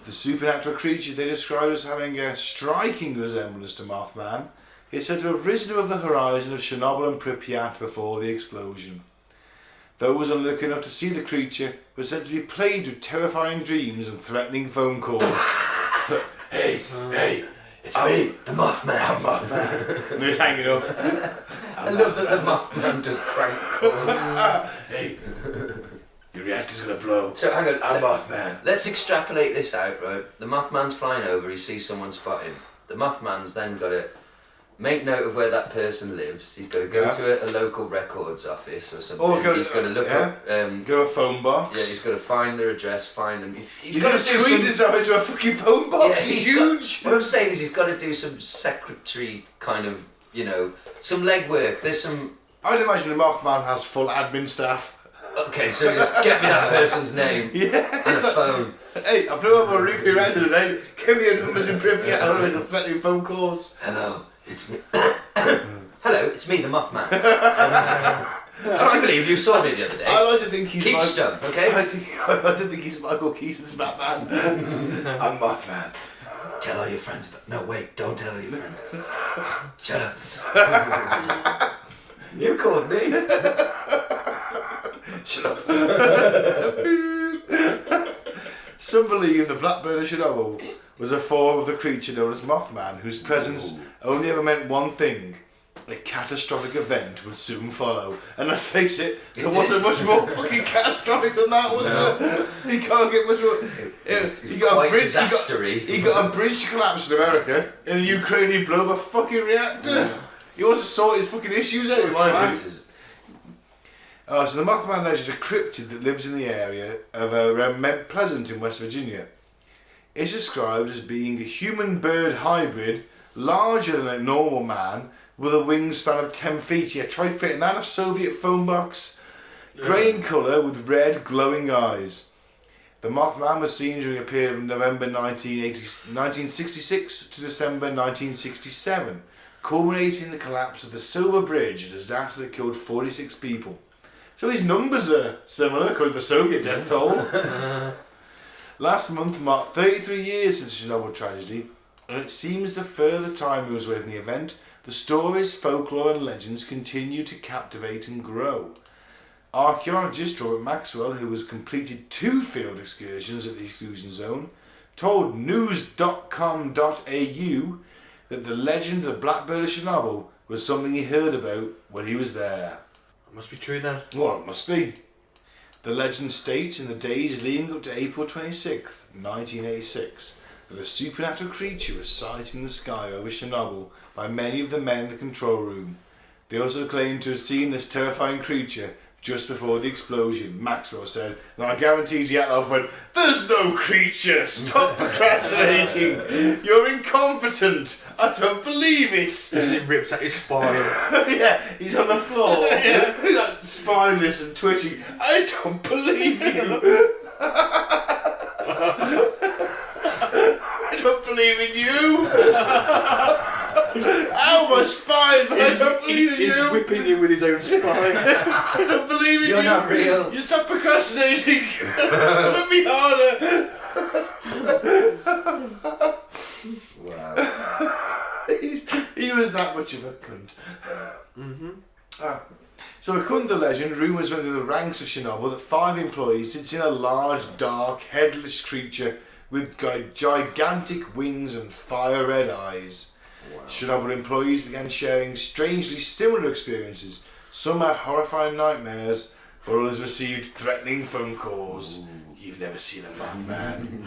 The supernatural creature they described as having a striking resemblance to Moth-Man is said to have risen above the horizon of Chernobyl and Pripyat before the explosion. Those unlucky enough to see the creature were said to be plagued with terrifying dreams and threatening phone calls. Hey, it's me, the Moth-Man. I'm Moth-Man. And he's hanging up. I love that the Moth-Man does crank calls. Hey, your reactor's gonna blow. So hang on, I'm Moth-Man. let's extrapolate this out, right? The Moth-Man's flying over, he sees someone spot him. The Moth-Man's then got to make note of where that person lives. He's got to go to a local records office or something. He's got to look up... go to a phone box. Yeah, he's got to find their address, find them. He's got to squeeze himself into a fucking phone box. Yeah, it's huge. What I'm saying is he's got to do some secretary kind of, some legwork. There's some... I'd imagine the Moth-Man has full admin staff. Okay, so just get me that person's name and a phone. Hey, I've known about a nuclear reactor today. Give me your numbers in Pripyat. I don't know reflecting phone calls. Hello, it's me. Hello, it's me, the Moth-Man. I can't believe you saw me the other day. I like to think he's Keystone, okay? I like to think he's Michael Keaton's Batman. I'm Moth-Man. Tell all your friends about... No, wait, don't tell all your friends. Shut up. You called me. Shut up. Some believe the Blackbird of Chernobyl was a form of the creature known as Moth-Man, whose presence only ever meant one thing: a catastrophic event would soon follow. And let's face it, there wasn't much more fucking catastrophic than that, was there? He can't get much more. He got a bridge collapse in America. In Ukraine, he blew up a fucking reactor. Yeah. He wants to sort his fucking issues out. So the Moth-Man legend is a cryptid that lives in the area of Mount Pleasant in West Virginia. It's described as being a human-bird hybrid, larger than a normal man, with a wingspan of 10 feet. Yeah, try fitting that in a Soviet phone box. Grey in colour with red glowing eyes. The Moth-Man was seen during a period of November 1966 to December 1967, culminating in the collapse of the Silver Bridge, a disaster that killed 46 people. So his numbers are similar, according to the Soviet death toll. Last month marked 33 years since the Chernobyl tragedy, and it seems the further time moves away from the event, the stories, folklore and legends continue to captivate and grow. Archaeologist Robert Maxwell, who has completed 2 field excursions at the exclusion zone, told news.com.au that the legend of the Blackbird of Chernobyl was something he heard about when he was there. Must be true then. Well, it must be. The legend states in the days leading up to April 26th, 1986, that a supernatural creature was sighted in the sky over Chernobyl by many of the men in the control room. They also claimed to have seen this terrifying creature just before the explosion. Maxwell said, and I guarantee Dyatlov went, "There's no creature! Stop procrastinating! You're incompetent! I don't believe it!" As it rips at his spine. Yeah, he's on the floor, like, spineless and twitching. I don't believe you! I don't believe in you! Ow, my spine, but I don't believe in you! He's whipping you with his own spine. I don't believe in you! You're not real! You stop procrastinating! Let me harder! Wow. He was that much of a cunt. So according to the legend, rumours went through the ranks of Chernobyl that 5 employees had seen a large, dark, headless creature with gigantic wings and fire red eyes. Wow. Chernobyl employees began sharing strangely similar experiences. Some had horrifying nightmares, while others received threatening phone calls. Ooh. You've never seen a Moth-Man.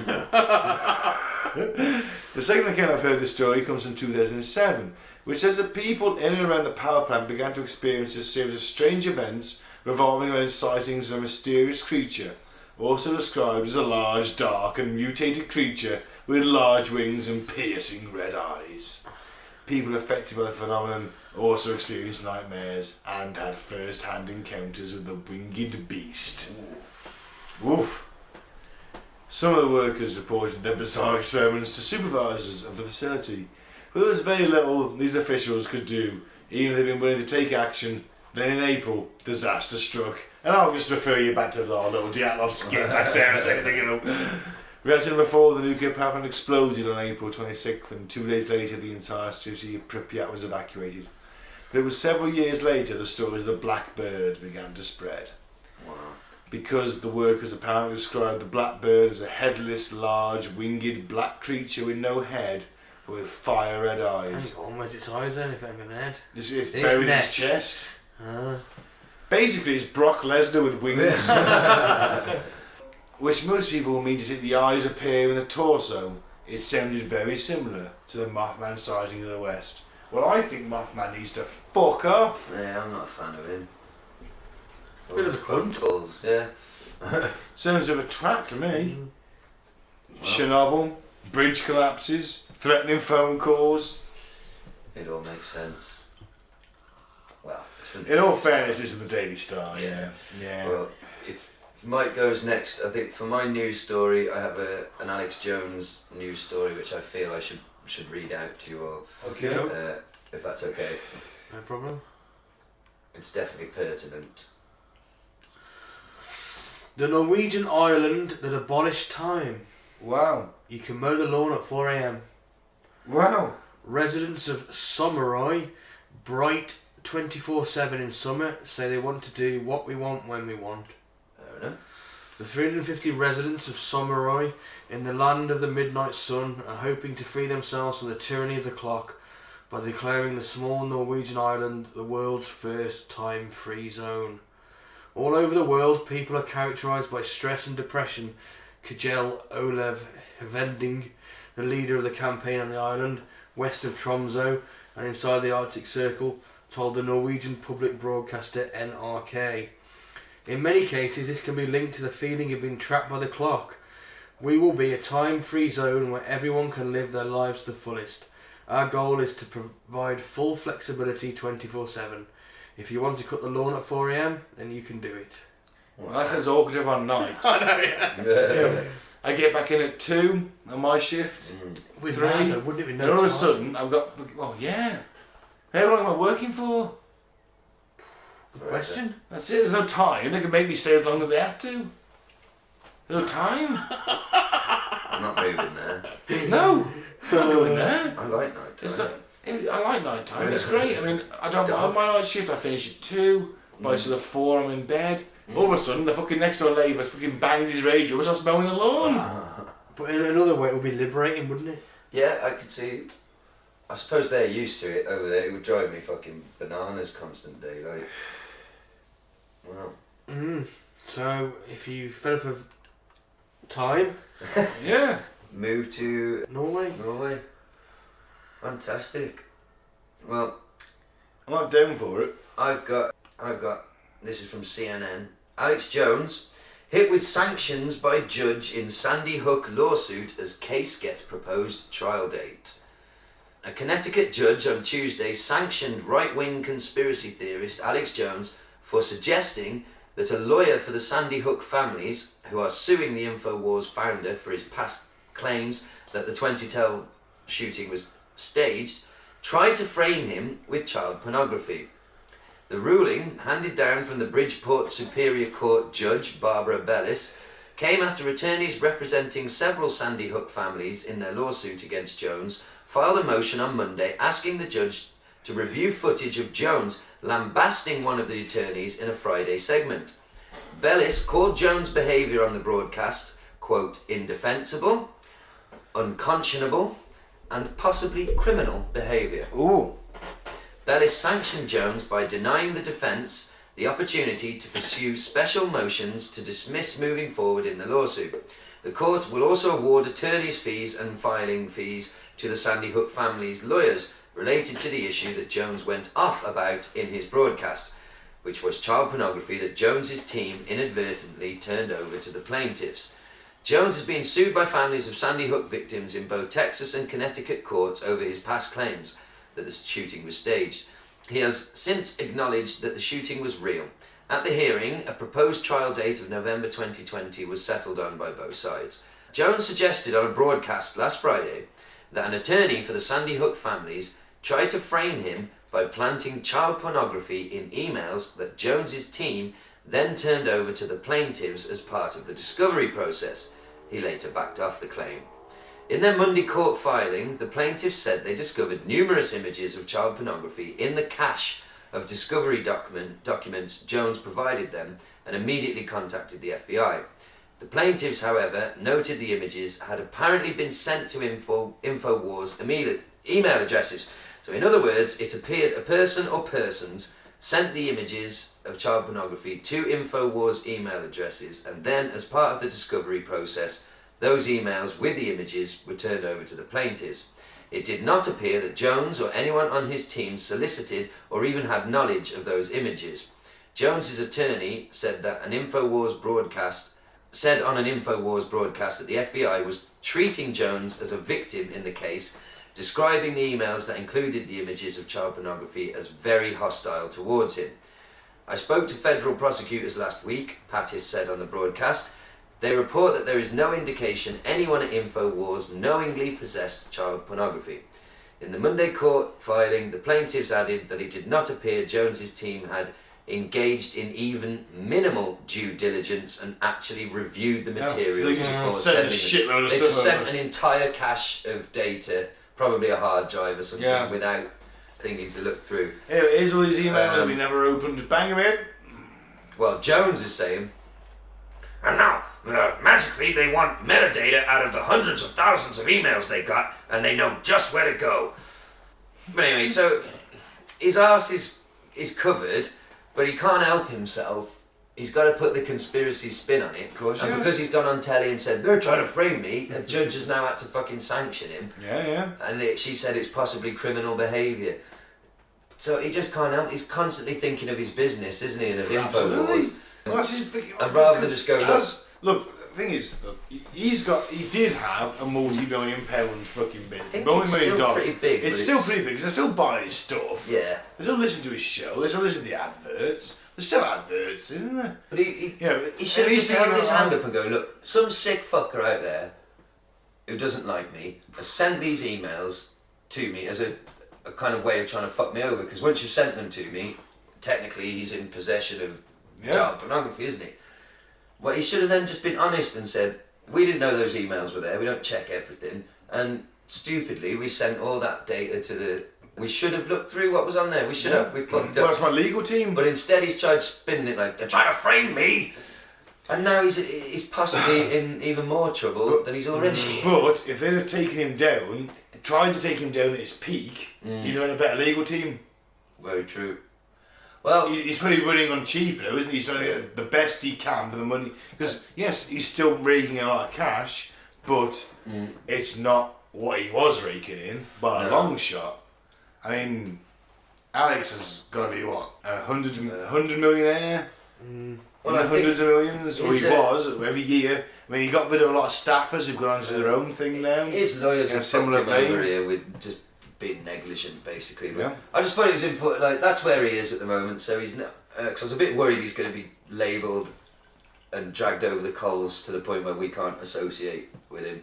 The second account I've heard this story comes from 2007, which says that people in and around the power plant began to experience a series of strange events revolving around sightings of a mysterious creature, also described as a large, dark and mutated creature with large wings and piercing red eyes. People affected by the phenomenon also experienced nightmares and had first-hand encounters with the winged beast. Oof. Some of the workers reported their bizarre experiments to supervisors of the facility, but there was very little these officials could do, even if they'd been willing to take action. Then in April, disaster struck, and I'll just refer you back to our little Dyatlov skit back there a second ago. Reactor number 4, the nuclear power plant, exploded on April 26th, and 2 days later the entire city of Pripyat was evacuated. But it was several years later the stories of the Black Bird began to spread. Wow. Because the workers apparently described the Black Bird as a headless, large, winged black creature with no head, but with fire red eyes. Hang on, where's its eyes then, if it ain't got an head? It's buried in neck. his chest. Ah. Basically, it's Brock Lesnar with wings. Which most people will mean to think the eyes appear in the torso. It sounded very similar to the Moth-Man sighting of the West. Well, I think Moth-Man needs to fuck off. Yeah, I'm not a fan of him. Bit of a cunt. Calls, yeah. Sounds a bit of a twat to me. Well. Chernobyl, bridge collapses, threatening phone calls. It all makes sense. Well, it's from In all fairness, this is the Daily Star, yeah. Well, if Mike goes next, I think for my news story, I have an Alex Jones news story which I feel I should read out to you all. Okay. If that's okay. No problem. It's definitely pertinent. The Norwegian island that abolished time. Wow. You can mow the lawn at 4 a.m. Wow. Residents of Someroy, bright 24/7 in summer, say they want to do what we want when we want. Fair enough. The 350 residents of Someroy in the land of the midnight sun are hoping to free themselves from the tyranny of the clock by declaring the small Norwegian island the world's first time-free zone. All over the world, people are characterised by stress and depression. Kjell Olev Vending, the leader of the campaign on the island, west of Tromsø and inside the Arctic Circle, told the Norwegian public broadcaster NRK. In many cases, this can be linked to the feeling of being trapped by the clock. We will be a time-free zone where everyone can live their lives to the fullest. Our goal is to provide full flexibility 24/7. If you want to cut the lawn at 4 a.m, then you can do it. Well, that sounds awkward on nights. I know, yeah. I get back in at 2 on my shift. With 3. that, there wouldn't it be And no all of a time? sudden, I've got... Oh, yeah. How long am I working for? Good question. That's it. There's no time. They can make me stay as long as they have to. There's no time. I'm not moving there. No. I'm not going there. I like night time. It's not, I like night time. It's great. I mean, I don't. On my night shift, I finish at 2. By sort of 4, I'm in bed. All of a sudden, the fucking next door neighbour's fucking banged his radio as I was mowing the lawn. But in another way, it would be liberating, wouldn't it? Yeah, I could see. I suppose they're used to it over there. It would drive me fucking bananas constant daylight. Wow. So, if you fed up of time, Yeah. Move to Norway. Norway. Fantastic. Well, I'm not down for it. I've got, this is from CNN. Alex Jones, hit with sanctions by judge in Sandy Hook lawsuit as case gets proposed trial date. A Connecticut judge on Tuesday sanctioned right-wing conspiracy theorist Alex Jones for suggesting that a lawyer for the Sandy Hook families, who are suing the InfoWars founder for his past claims that the 2012 shooting was staged, tried to frame him with child pornography. The ruling, handed down from the Bridgeport Superior Court Judge Barbara Bellis, came after attorneys representing several Sandy Hook families in their lawsuit against Jones filed a motion on Monday asking the judge to review footage of Jones lambasting one of the attorneys in a Friday segment. Bellis called Jones' behaviour on the broadcast, quote, indefensible, unconscionable, and possibly criminal behaviour. Ooh. Bellis sanctioned Jones by denying the defence the opportunity to pursue special motions to dismiss moving forward in the lawsuit. The court will also award attorneys' fees and filing fees to the Sandy Hook family's lawyers related to the issue that Jones went off about in his broadcast. which was child pornography that Jones's team inadvertently turned over to the plaintiffs. Jones has been sued by families of Sandy Hook victims in both Texas and Connecticut courts over his past claims that the shooting was staged. He has since acknowledged that the shooting was real. At the hearing, a proposed trial date of November 2020 was settled on by both sides. Jones suggested on a broadcast last Friday that an attorney for the Sandy Hook families tried to frame him by planting child pornography in emails that Jones's team then turned over to the plaintiffs as part of the discovery process. He later backed off the claim. In their Monday court filing, the plaintiffs said they discovered numerous images of child pornography in the cache of discovery documents Jones provided them and immediately contacted the FBI. The plaintiffs, however, noted the images had apparently been sent to InfoWars email addresses. So in other words, it appeared a person or persons sent the images of child pornography to InfoWars email addresses, and then as part of the discovery process, those emails with the images were turned over to the plaintiffs. It did not appear that Jones or anyone on his team solicited or even had knowledge of those images. Jones's attorney said on an InfoWars broadcast that the FBI was treating Jones as a victim in the case, describing the emails that included the images of child pornography as very hostile towards him. I spoke to federal prosecutors last week, Pattis said on the broadcast. They report that there is no indication anyone at InfoWars knowingly possessed child pornography. In the Monday court filing, the plaintiffs added that it did not appear Jones's team had engaged in even minimal due diligence and actually reviewed the materials before sending them. They just sent an entire cache of data, probably a hard drive or something, without thinking to look through. Here's all these emails that we never opened. Bang them in. Well, Jones is saying, and now, magically they want metadata out of the hundreds of thousands of emails they got, and they know just where to go. But anyway, so his arse is covered, but he can't help himself. He's got to put the conspiracy spin on it. Of course, and because he's gone on telly and said, they're trying to frame me, a judge has now had to fucking sanction him. Yeah. And she said it's possibly criminal behaviour. So he just can't help. He's constantly thinking of his business, isn't he, and of InfoWars. Well, that's his thing. And rather than just go, look, the thing is, he did have a multi-million-pound fucking business. I think it's still pretty big. It's still pretty big because they're still buying his stuff. Yeah. They still listen to his show. They still listen to the adverts. There's still adverts, isn't there? But he should have just held his hand up and go, look, some sick fucker out there who doesn't like me has sent these emails to me as a kind of way of trying to fuck me over, because once you've sent them to me, technically he's in possession of child pornography, isn't he? Well, he should have then just been honest and said, we didn't know those emails were there, we don't check everything, and stupidly we sent all that data to the... We should have looked through what was on there, we should have, we fucked up. Well, that's my legal team. But instead he's tried spinning it like, they're trying to frame me! And now he's possibly in even more trouble than he's already. But if they'd have taken him down, tried to take him down at his peak, he'd have had a better legal team. Very true. Well, he's probably running on cheap now, isn't he? He's trying to get the best he can for the money. Because, yes, he's still raking a lot of cash, but it's not what he was raking in by a long shot. I mean, Alex has got to be, what, 100 millionaire? Well, in the hundreds of millions, or he was, every year. I mean, he got rid of a lot of staffers who've gone on to their own thing now. His lawyers have fucked him over here with just being negligent, basically. But I just thought it was important, like, that's where he is at the moment, so he's not, because I was a bit worried he's going to be labelled and dragged over the coals to the point where we can't associate with him.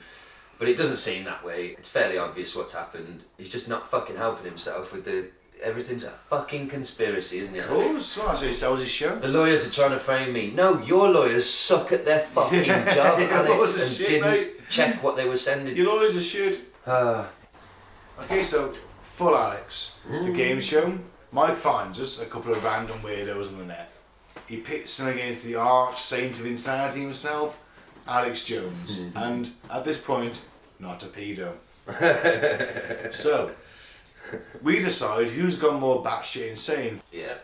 But it doesn't seem that way. It's fairly obvious what's happened. He's just not fucking helping himself with the... Everything's a fucking conspiracy, isn't it? Of course. Well, so he sells his show. The lawyers are trying to frame me. No, your lawyers suck at their fucking job, Alex, and shit, didn't mate. check what they were sending. Your lawyers are shit. Okay, so, Full Alex, the game show. Mike finds us a couple of random weirdos on the net. He pits them against the arch saint of insanity himself, Alex Jones. And at this point, not a pedo. So, we decide who's gone more batshit insane. Yeah.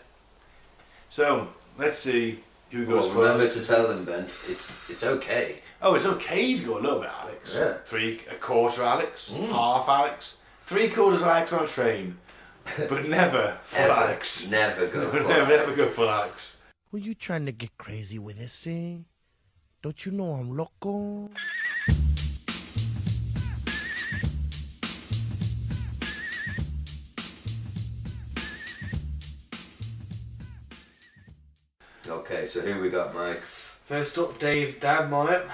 So, let's see who goes first. Remember to tell them, Ben, it's okay. Oh, it's okay to go a little bit Alex. Yeah. A quarter Alex, half Alex, 3/4 Alex on a train. but never full Alex. Never go full Never go full Alex. Were you trying to get crazy with this, eh? Don't you know I'm loco? Okay, so who we got, Mike? First up, Dave Dabmire.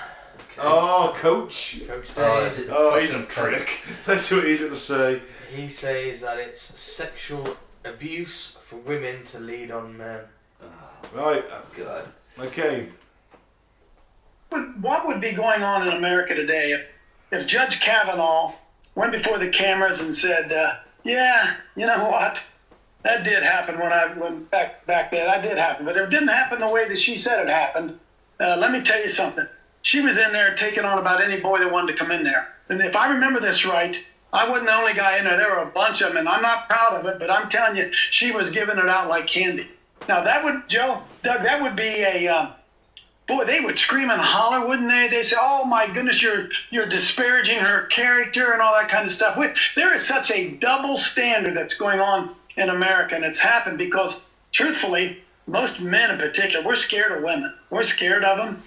Oh, Coach. Coach Oh, Dave. is it- Oh, he's a prick. Let's see what he's got to say. He says that it's sexual abuse for women to lead on men. Right. God. Okay. What would be going on in America today if Judge Kavanaugh went before the cameras and said, yeah, you know what? That did happen when I went back there. That did happen. But it didn't happen the way that she said it happened. Let me tell you something. She was in there taking on about any boy that wanted to come in there. And if I remember this right, I wasn't the only guy in there. There were a bunch of them, and I'm not proud of it, but I'm telling you, she was giving it out like candy. Now, that would, Doug, that would be a... boy, they would scream and holler, wouldn't they? They say, oh my goodness, you're disparaging her character and all that kind of stuff. There is such a double standard that's going on in America, and it's happened because, truthfully, most men in particular, we're scared of women. We're scared of them.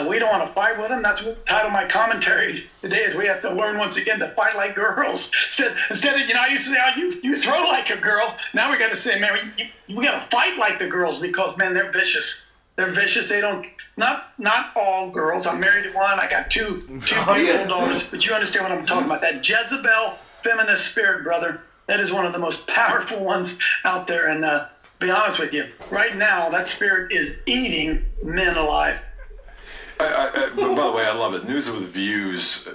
We don't want to fight with them. That's what the title of my commentary today is. We have to learn once again to fight like girls. Instead of, I used to say, oh, you throw like a girl. Now we got to say, man, we got to fight like the girls because, man, they're vicious. They're vicious. They don't, not all girls. I'm married to one. I got two beautiful daughters, but you understand what I'm talking about. That Jezebel feminist spirit, brother, that is one of the most powerful ones out there. And be honest with you, right now, that spirit is eating men alive. But by the way, I love it. News with Views.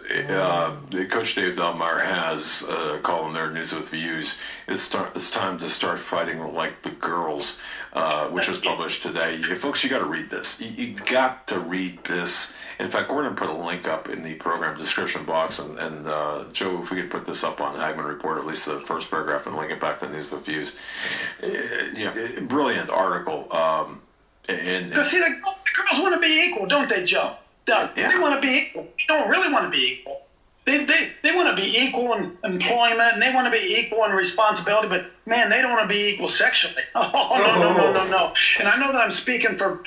Coach Dave Dabmire has a column there, News with Views. It's time to start fighting like the girls, which was published today. Folks, you got to read this. You got to read this. In fact, we're going to put a link up in the program description box. And Joe, if we could put this up on Hagman Report, at least the first paragraph, and link it back to News with Views. Brilliant article. Because see, the girls want to be equal, don't they, Joe? Doug, Yeah. They want to be equal. They don't really want to be equal. They want to be equal in employment, and they want to be equal in responsibility, but, man, they don't want to be equal sexually. Oh, no. And I know that I'm speaking for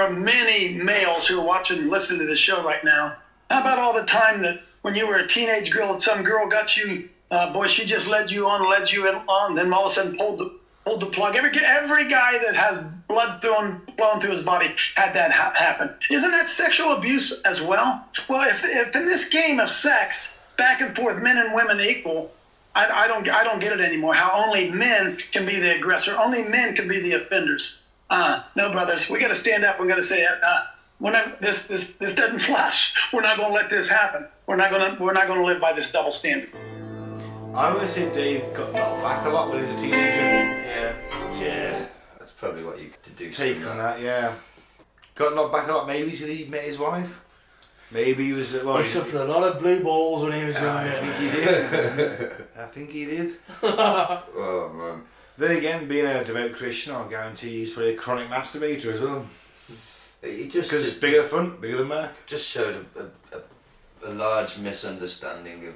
many males who are watching and listening to this show right now. How about all the time that when you were a teenage girl and some girl got you, boy, she just led you on, then all of a sudden pulled the plug. Every guy that has blood flowing through his body had that happen. Isn't that sexual abuse as well? Well, if in this game of sex, back and forth, men and women equal, I don't get it anymore. How only men can be the aggressor, only men can be the offenders. No, brothers, we got to stand up. We got to say, this doesn't flush. We're not going to let this happen. We're not going to live by this double standard. I'm going to say Dave got knocked back a lot when he was a teenager. Yeah. That's probably what you could do. Take from that, yeah. Got knocked back a lot, maybe till he met his wife. Maybe he was... Well, he suffered a lot of blue balls when he was young. I think he did. I think he did. Oh, man. Then again, being a devout Christian, I'll guarantee he's probably a chronic masturbator as well. Because it's bigger the front, bigger the back. Just showed a large misunderstanding of,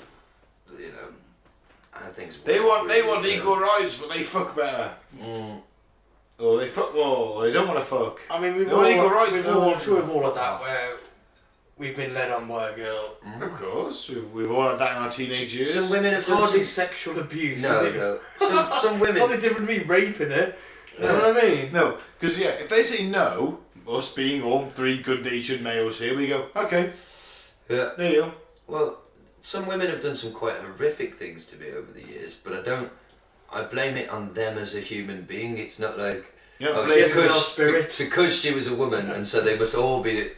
how things work. They want equal rights, but they fuck better. Or they fuck more, or they don't want to fuck. I mean, we've They all want equal rights. true of all of that, where we've been led on by a girl. Of course, we've all had that in our teenage years. Some women have It's done hardly some... sexual abuse, No, is it? no. Some women... It's totally different to me raping her. You know what I mean? No, because if they say no, us being all three good-natured males here, we go, okay, Yeah. there you go. Well, some women have done some quite horrific things to me over the years, but I blame it on them as a human being. It's not like, because she was a woman, and so they must all be...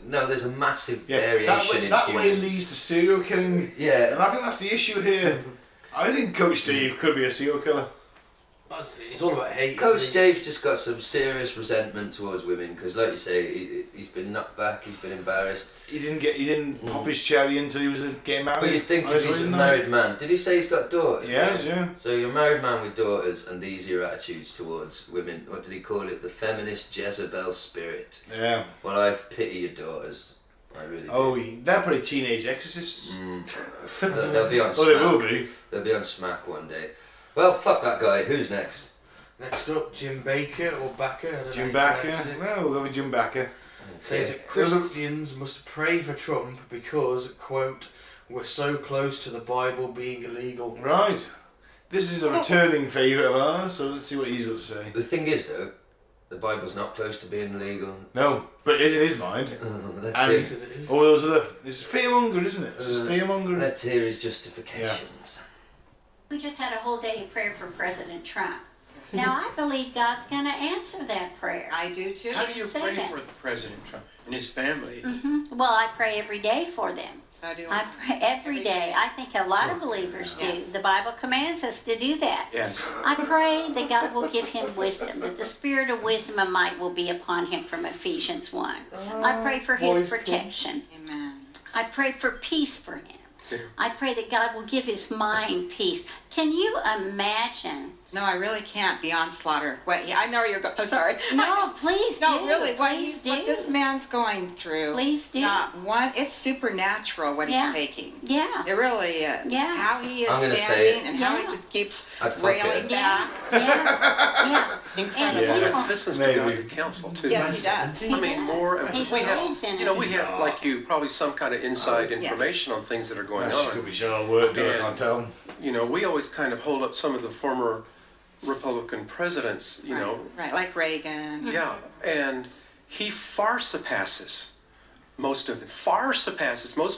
No, there's a massive variation that in way humans. leads to serial killing. Yeah. And I think that's the issue here. I think Coach Steve could be a serial killer. It's all about hate. Coach Dave's just got some serious resentment towards women because, like you say, he's been knocked back, he's been embarrassed. He didn't pop his cherry until he was getting married. But you'd think if he's a married man, did he say he's got daughters? Yes, yeah. So you're a married man with daughters, and these are your attitudes towards women. What did he call it? The feminist Jezebel spirit. Yeah. Well, I pity your daughters. I really do. Oh, they're probably teenage exorcists. They'll be on Oh, they Smack. will be. They'll be on Smack one day. Well, fuck that guy. Who's next? Next up, Jim Baker or Backer. I don't know Jim how you Backer. pronounce it. No, we'll go with Jim Backer. Says that Christians must pray for Trump because, quote, we're so close to the Bible being illegal. Right. This is a returning favourite of ours, so let's see what he's got to say. The thing is, though, the Bible's not close to being legal. No, but it is in his mind. Let's And hear. all those other... It's fearmonger, isn't it? It's just fearmonger. Let's hear his justifications. We just had a whole day of prayer for President Trump. Now, I believe God's going to answer that prayer. I do too. How do you Say pray that. for President Trump and his family? Well, I pray every day for them. So do I pray every day. I think a lot of believers do. Yes. The Bible commands us to do that. Yes. I pray that God will give him wisdom, that the spirit of wisdom and might will be upon him from Ephesians 1. I pray for his protection. Amen. I pray for peace for him. I pray that God will give his mind peace. Can you imagine? No, I really can't. The onslaught. What? I know you're going. Oh, sorry. No, please No, do. really. Please do. What this man's going through. Please do. Not one. It's supernatural what Yeah. he's taking. Yeah. It really is. Yeah. How he is I'm gonna say standing it. and how he Yeah. just keeps I'd fuck railing it. back. Yeah. Incredible. And He people- listens to Maybe. godly counsel too. Yes, he does. I mean, more. He We have, believes in you know, it. we have like you probably some kind of inside yes. information on things that are going She could on. be showing work, I And- can't tell. You know, we always kind of hold up some of the former Republican presidents. You know, Right, like Reagan. yeah, and he far surpasses most of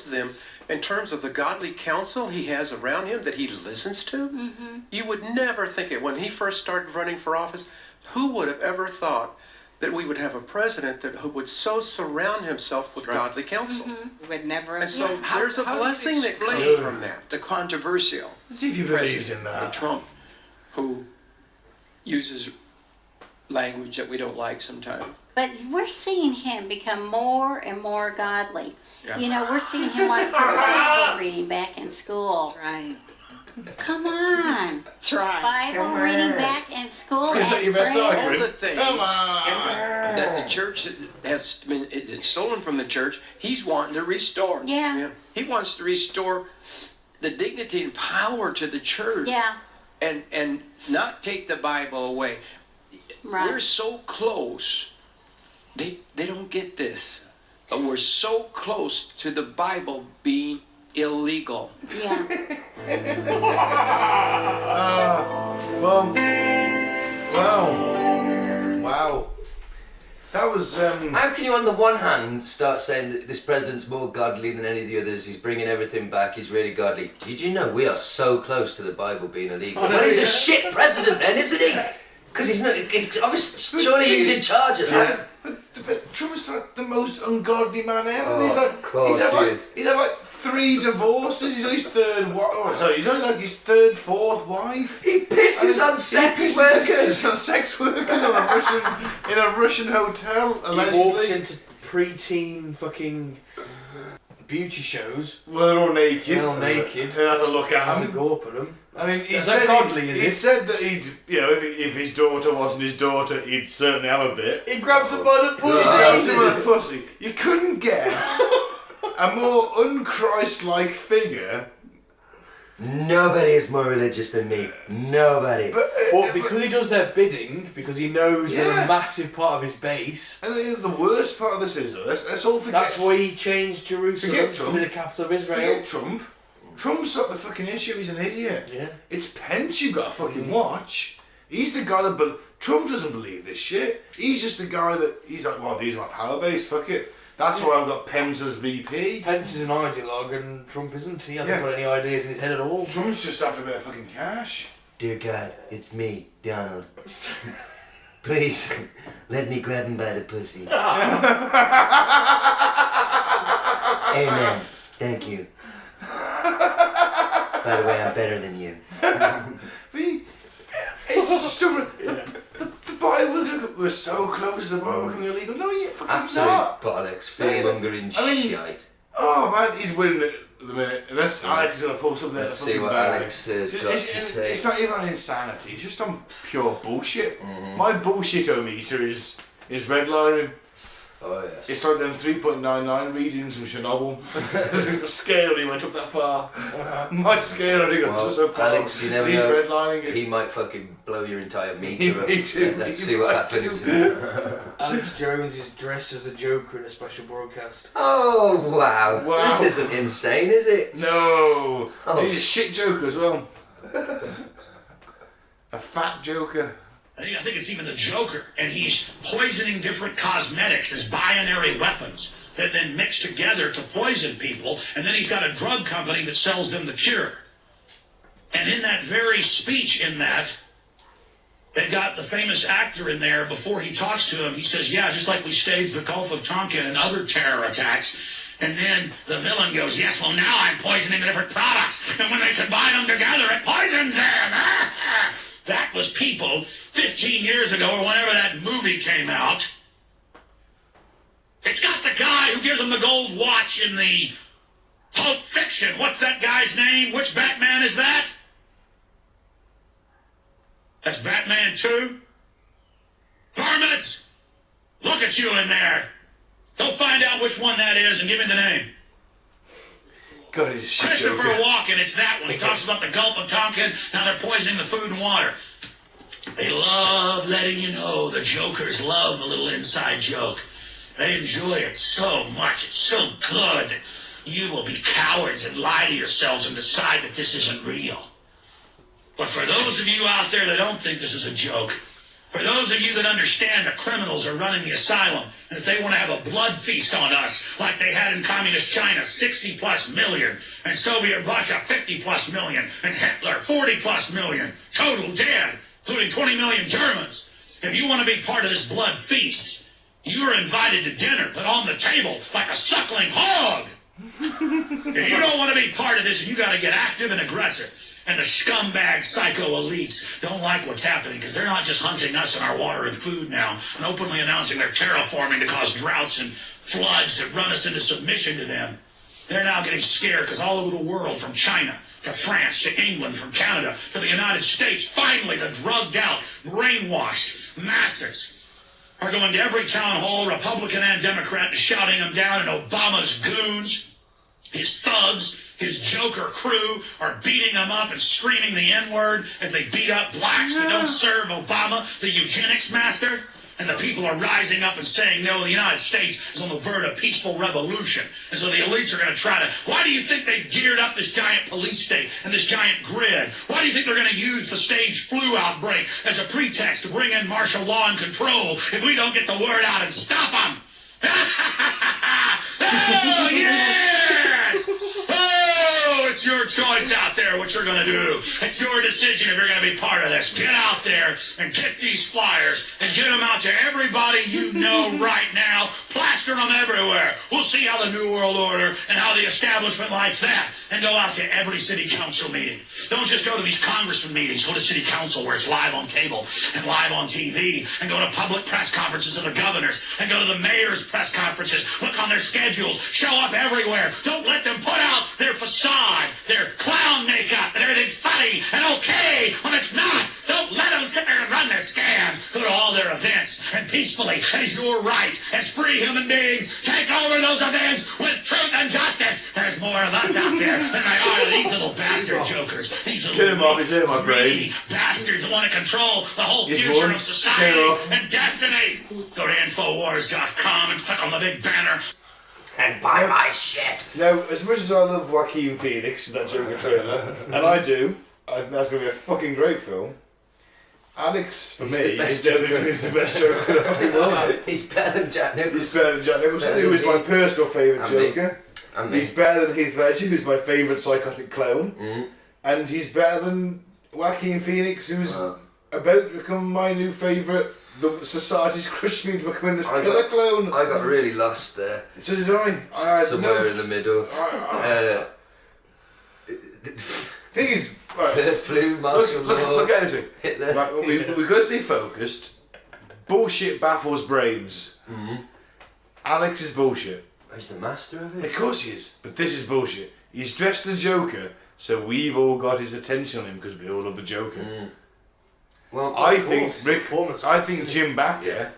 them in terms of the godly counsel he has around him that he listens to. You would never think it. When he first started running for office, who would have ever thought that we would have a president who would so surround himself with godly counsel? We would never. And so How- there's a how do you blessing that explain comes from that. The controversial Let's see if he believes in president, that. Trump, who uses language that we don't like sometimes. But we're seeing him become more and more godly. Yeah. You know, we're seeing him like Bible reading back in school. That's right. Come on. That's right. Bible reading back in school. Is that your best and prayer. argument? All the things Come on. that the church has been it's stolen from the church, he's wanting to restore. Yeah. Yeah. He wants to restore the dignity and power to the church. Yeah. And not take the Bible away. Right. We're so close. They don't get this. But we're so close to the Bible being illegal. Yeah. Wow. That was, How can you, on the one hand, start saying that this president's more godly than any of the others? He's bringing everything back. He's really godly. Did you know we are so close to the Bible being illegal? Well, he's a shit president, then, isn't he? Because he's not. It's obviously, surely he's in charge of that. but Trump's like the most ungodly man ever. Oh, he's like, of course he's had like 3 divorces. He's on his third wife. Oh, sorry, he's on like his third, 4th wife. He pisses on sex workers. On sex workers in a Russian hotel. He Allegedly. walks into pre-teen fucking beauty shows. Well, they're all naked. They're all naked. They have to look at Has a him. go up at them. I mean, he Is said that godly, is he it? said that he'd, you know, if his daughter wasn't his daughter, he'd certainly have a bit. He grabs her by the pussy. Grabs him with a pussy. You couldn't get a more un-Christ-like figure. Nobody is more religious than me. Nobody. But because he does their bidding, because he knows they're a massive part of his base. And the worst part of this is, though, let's all forget. That's why he changed Jerusalem Forget to Trump. be the capital of Israel. Forget Trump. Trump's not the fucking issue. He's an idiot. Yeah. It's Pence you got to fucking watch. He's the guy that Trump doesn't believe this shit. He's just the guy that he's like, well, these are my power base. Fuck it. That's why I've got Pence as VP. Pence is an ideologue and Trump isn't. He hasn't got any ideas in his head at all. Trump's just after a bit of fucking cash. Dear God, it's me, Donald. Please, let me grab him by the pussy. Amen. Thank you. By the way, I'm better than you. It's just so... The Bible, we're so close to the Bible becoming illegal. No, you fucking Absolute not. bollocks, fear-mongering shite. Oh man, he's winning it at the minute. Unless Alex is going to pull something Let's out of the see fucking what bag. Alex has It's- got it's, to it's, say. it's not even on insanity, it's just on pure bullshit. My bullshit-o-meter is redlining. Oh yes. It's like them 3.99 readings from Chernobyl. Because the scale only went up that far. My scale only got so far. Alex, you never He's know. redlining it. He might fucking blow your entire meter up. Let's see He what might happens. Alex Jones is dressed as the Joker in a special broadcast. Oh wow. Wow. This isn't insane, is it? No. Oh. He's a shit Joker as well. A fat Joker. I think it's even the Joker, and he's poisoning different cosmetics as binary weapons that then mix together to poison people, and then he's got a drug company that sells them the cure. And in that very speech they got the famous actor in there. Before he talks to him, he says, yeah, just like we staged the Gulf of Tonkin and other terror attacks. And then the villain goes, yes, well, now I'm poisoning the different products, and when they combine them together, it poisons them. That was people 15 years ago, or whenever that movie came out. It's got the guy who gives him the gold watch in the Pulp Fiction. What's that guy's name? Which Batman is that? That's Batman 2? Varmus! Look at you in there. Go find out which one that is and give me the name. God, he's a shit Christopher Joker. Walken, it's that one. He talks about the Gulf of Tonkin. Now they're poisoning the food and water. They love letting you know. The Jokers love a little inside joke. They enjoy it so much. It's so good. You will be cowards and lie to yourselves and decide that this isn't real. But for those of you out there that don't think this is a joke, for those of you that understand that criminals are running the asylum and that they want to have a blood feast on us like they had in communist China, 60 plus million, and Soviet Russia, 50 plus million, and Hitler, 40 plus million, total dead, including 20 million Germans. If you want to be part of this blood feast, you are invited to dinner, but on the table like a suckling hog. If you don't want to be part of this, you got to get active and aggressive. And the scumbag psycho elites don't like what's happening because they're not just hunting us and our water and food now and openly announcing they're terraforming to cause droughts and floods that run us into submission to them. They're now getting scared because all over the world, from China to France to England, from Canada to the United States, finally the drugged out, brainwashed masses are going to every town hall, Republican and Democrat, and shouting them down, and Obama's goons, his thugs, his Joker crew are beating them up and screaming the N-word as they beat up blacks that don't serve Obama, the eugenics master. And the people are rising up and saying, no, the United States is on the verge of peaceful revolution. And so the elites are going to try to... Why do you think they geared up this giant police state and this giant grid? Why do you think they're going to use the staged flu outbreak as a pretext to bring in martial law and control if we don't get the word out and stop them? Oh, yes! Oh, it's your choice out there what you're going to do. It's your decision if you're going to be part of this. Get out there and get these flyers and get them out to everybody you know right now. Plaster them everywhere. We'll see how the New World Order and how the establishment likes that. And go out to every city council meeting. Don't just go to these congressman meetings. Go to city council where it's live on cable and live on TV. And go to public press conferences of the governors. And go to the mayor's press conferences. Look on their schedules. Show up everywhere. Don't let them put out their facade, their clown makeup, that everything's funny and okay when it's not. Don't let them sit there and run their scams. Go to all their events and peacefully, as your right, as free human beings, take over those events with truth and justice. There's more of us out there than there are these little bastard jokers. These little greedy bastards that want to control the whole future of society and destiny. Go to Infowars.com and click on the big banner and buy my shit. Now, as much as I love Joaquin Phoenix in that Joker trailer, and I do, I think that's going to be a fucking great film. Alex, for me, is definitely the best Joker in the fucking world. He's better than Jack Nicholson. He's better than Jack Nicholson, who is my personal favourite Joker. He's better than Heath Ledger, who's my favourite psychotic clown. And he's better than Joaquin Phoenix, who's about to become my new favourite. The society's crushed me to becoming this killer clown. I got really lost there. So did I. had somewhere in the middle. Thing is, bird flu, martial law. Look at this. Hitler. Right, we've got to stay focused. Bullshit baffles brains. Alex is bullshit. He's the master of it. Of course he is, but this is bullshit. He's dressed the Joker, so we've all got his attention on him because we all love the Joker. Well, I think Jim Bakker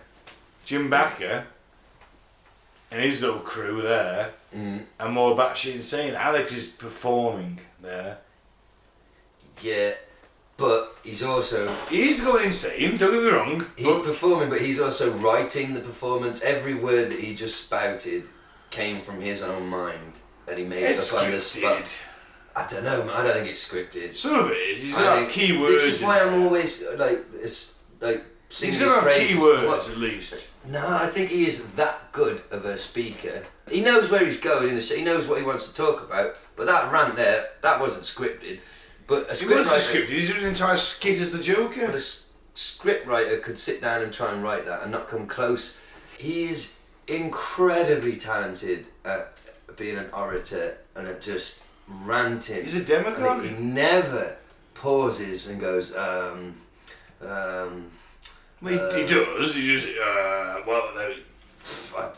and his little crew there are more batshit insane. Alex is performing there. Yeah, but he's also... He's going insane, don't get me wrong. He's performing, but he's also writing the performance. Every word that he just spouted came from his own mind, and he made it up on the spot. I don't know, man. I don't think it's scripted. Some of it is. He's got keywords. This is why I'm always he's gonna have keywords at least. No, I think he is that good of a speaker. He knows where he's going in the show. He knows what he wants to talk about. But that rant there, that wasn't scripted. But It wasn't scripted. He's doing an entire skit as the Joker. But a script writer could sit down and try and write that and not come close. He is incredibly talented at being an orator and at just ranting. He's a demagogue. He never pauses and goes, He does. He just, well, no.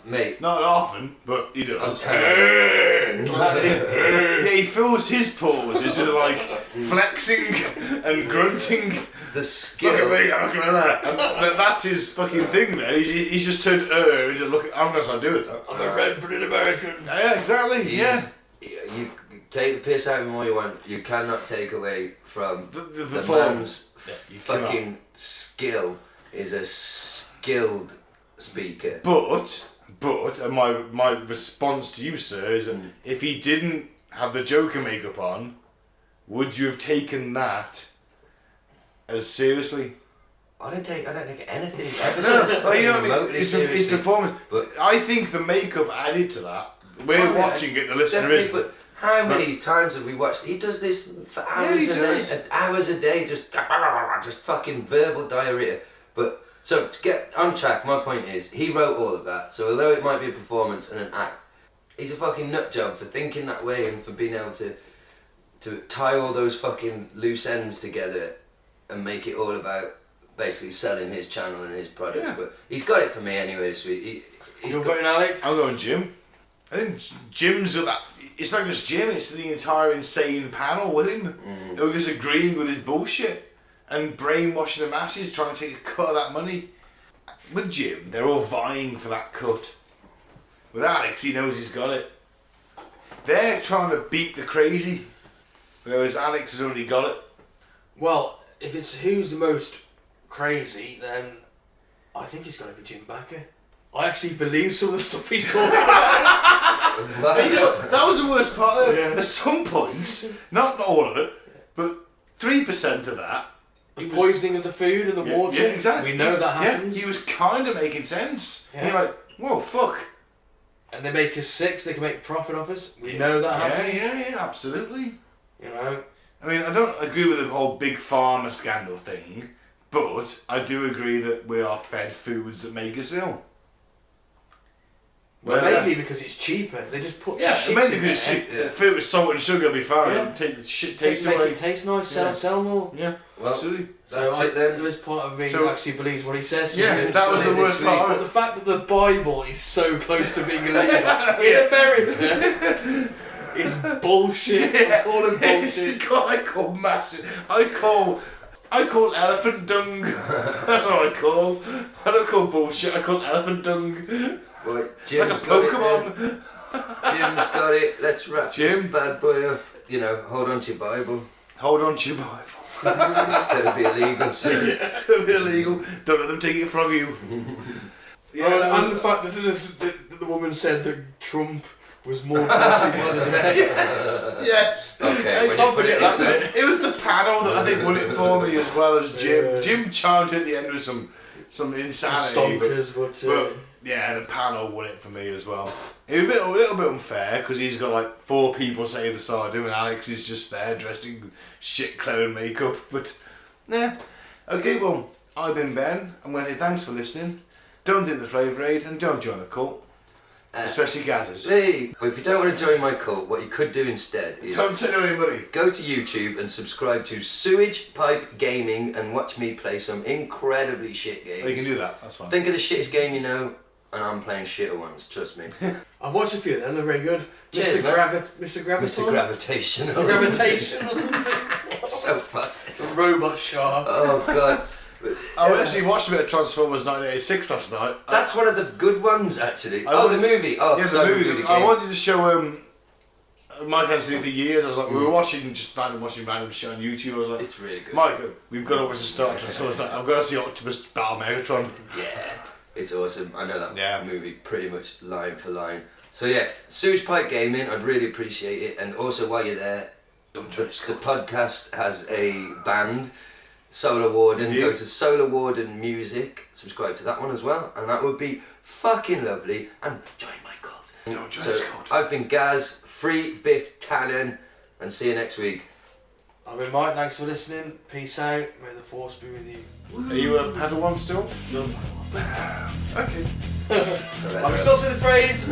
Mate. Not often, but he does. Yeah, he fills his pauses with like flexing and grunting. The skill. Look at me, I'm looking at that. That's his fucking thing there. He's just turned, he's just looking, I'm going to start doing that. I'm a red-blooded American. Yeah, exactly, You take the piss out of him all you want. You cannot take away from the man's fucking skill. Is a skilled speaker. But my response to you, sir, is that if he didn't have the Joker makeup on, would you have taken that as seriously? I don't take anything ever so you know what I mean? His seriously. performance. But I think the makeup added to that. We're watching it, the listener isn't. But how many times have we watched? He does this for hours a day, just fucking verbal diarrhea. But so to get on track, my point is he wrote all of that. So although it might be a performance and an act, he's a fucking nut job for thinking that way and for being able to tie all those fucking loose ends together and make it all about basically selling his channel and his product. Yeah. But he's got it for me anyway this week. You're going Alex? I'm going Jim. I think Jim's at that. It's not just Jim, it's the entire insane panel with him who are just agreeing with his bullshit and brainwashing the masses, trying to take a cut of that money. With Jim, they're all vying for that cut. With Alex, he knows he's got it. They're trying to beat the crazy, whereas Alex has already got it. Well, if it's who's the most crazy, then I think it's got to be Jim Bakker. I actually believe some of the stuff he's talking about. But you know, that was the worst part there. Yeah. At some points, not all of it, but 3% of that. The poisoning of the food and the water. Yeah, exactly. We know that happens. Yeah, he was kind of making sense. Yeah. You're like, whoa, fuck. And they make us sick so they can make profit off us. We know that happens. Yeah, absolutely. You know? I mean, I don't agree with the whole big pharma scandal thing, but I do agree that we are fed foods that make us ill. Well, mainly because it's cheaper. They just put shit mainly in because there. food with salt and sugar will be fine. Yeah. Take the shit taste away. Make it taste nice, sell more. Yeah, well, absolutely. So there is part of me who actually believes what he says. Yeah, that was the worst part. But the fact that the Bible is so close to being illegal in America is bullshit. I call it bullshit. I call massive. I call elephant dung. That's what I call. I don't call bullshit. I call elephant dung. Right, like a Pokemon. Jim's got it. Let's wrap this bad boy up. You know, hold on to your Bible. Hold on to your Bible. It's going to be illegal soon. It's going to be illegal. Don't let them take it from you. And the fact that the woman said that Trump was more popular than Yes. Okay. It was the panel that I think won it for me as well as Jim. Yeah. Jim charged at the end with some insanity. Stonkers, but yeah, the panel won it for me as well. It was a little bit unfair because he's got like 4 people say the side of him and Alex is just there dressed in shit clown makeup. But yeah. Okay, well, I've been Ben. I'm going to say thanks for listening. Don't drink the Flavour Aid and don't join a cult. Especially Gaz's. Hey, but if you don't want to join my cult, what you could do instead is... Don't send any money. Go to YouTube and subscribe to Sewage Pipe Gaming and watch me play some incredibly shit games. Oh, you can do that, that's fine. Think of the shittest game you know, and I'm playing shitter ones, trust me. I've watched a few of them, they're very good. Cheers, Mr. Graviton? Mr. Gravitational. Mr. Gravitation. So fun. The robot shark. Oh, God. I actually watched a bit of Transformers 1986 last night. That's one of the good ones, actually. The movie. Oh, yeah, sorry, the movie. I wanted to show Mike hadn't seen it for years. I was like, we were watching random shit on YouTube. I was like, it's really good. Mike, we've got to watch the start. So I was like, I've got to see Optimus Battle Megatron. Yeah, it's awesome. I know that movie pretty much line for line. So yeah, Sewage Pipe Gaming, I'd really appreciate it. And also while you're there, the podcast has a band, Solar Warden. Go to Solar Warden Music, subscribe to that one as well, and that would be fucking lovely. And join my cult. Don't join his cult. I've been Gaz, Free Biff Tannen, and see you next week. I've been Mike, thanks for listening. Peace out. May the force be with you. Are you a Padawan still? No. Okay. I'm still saying the phrase.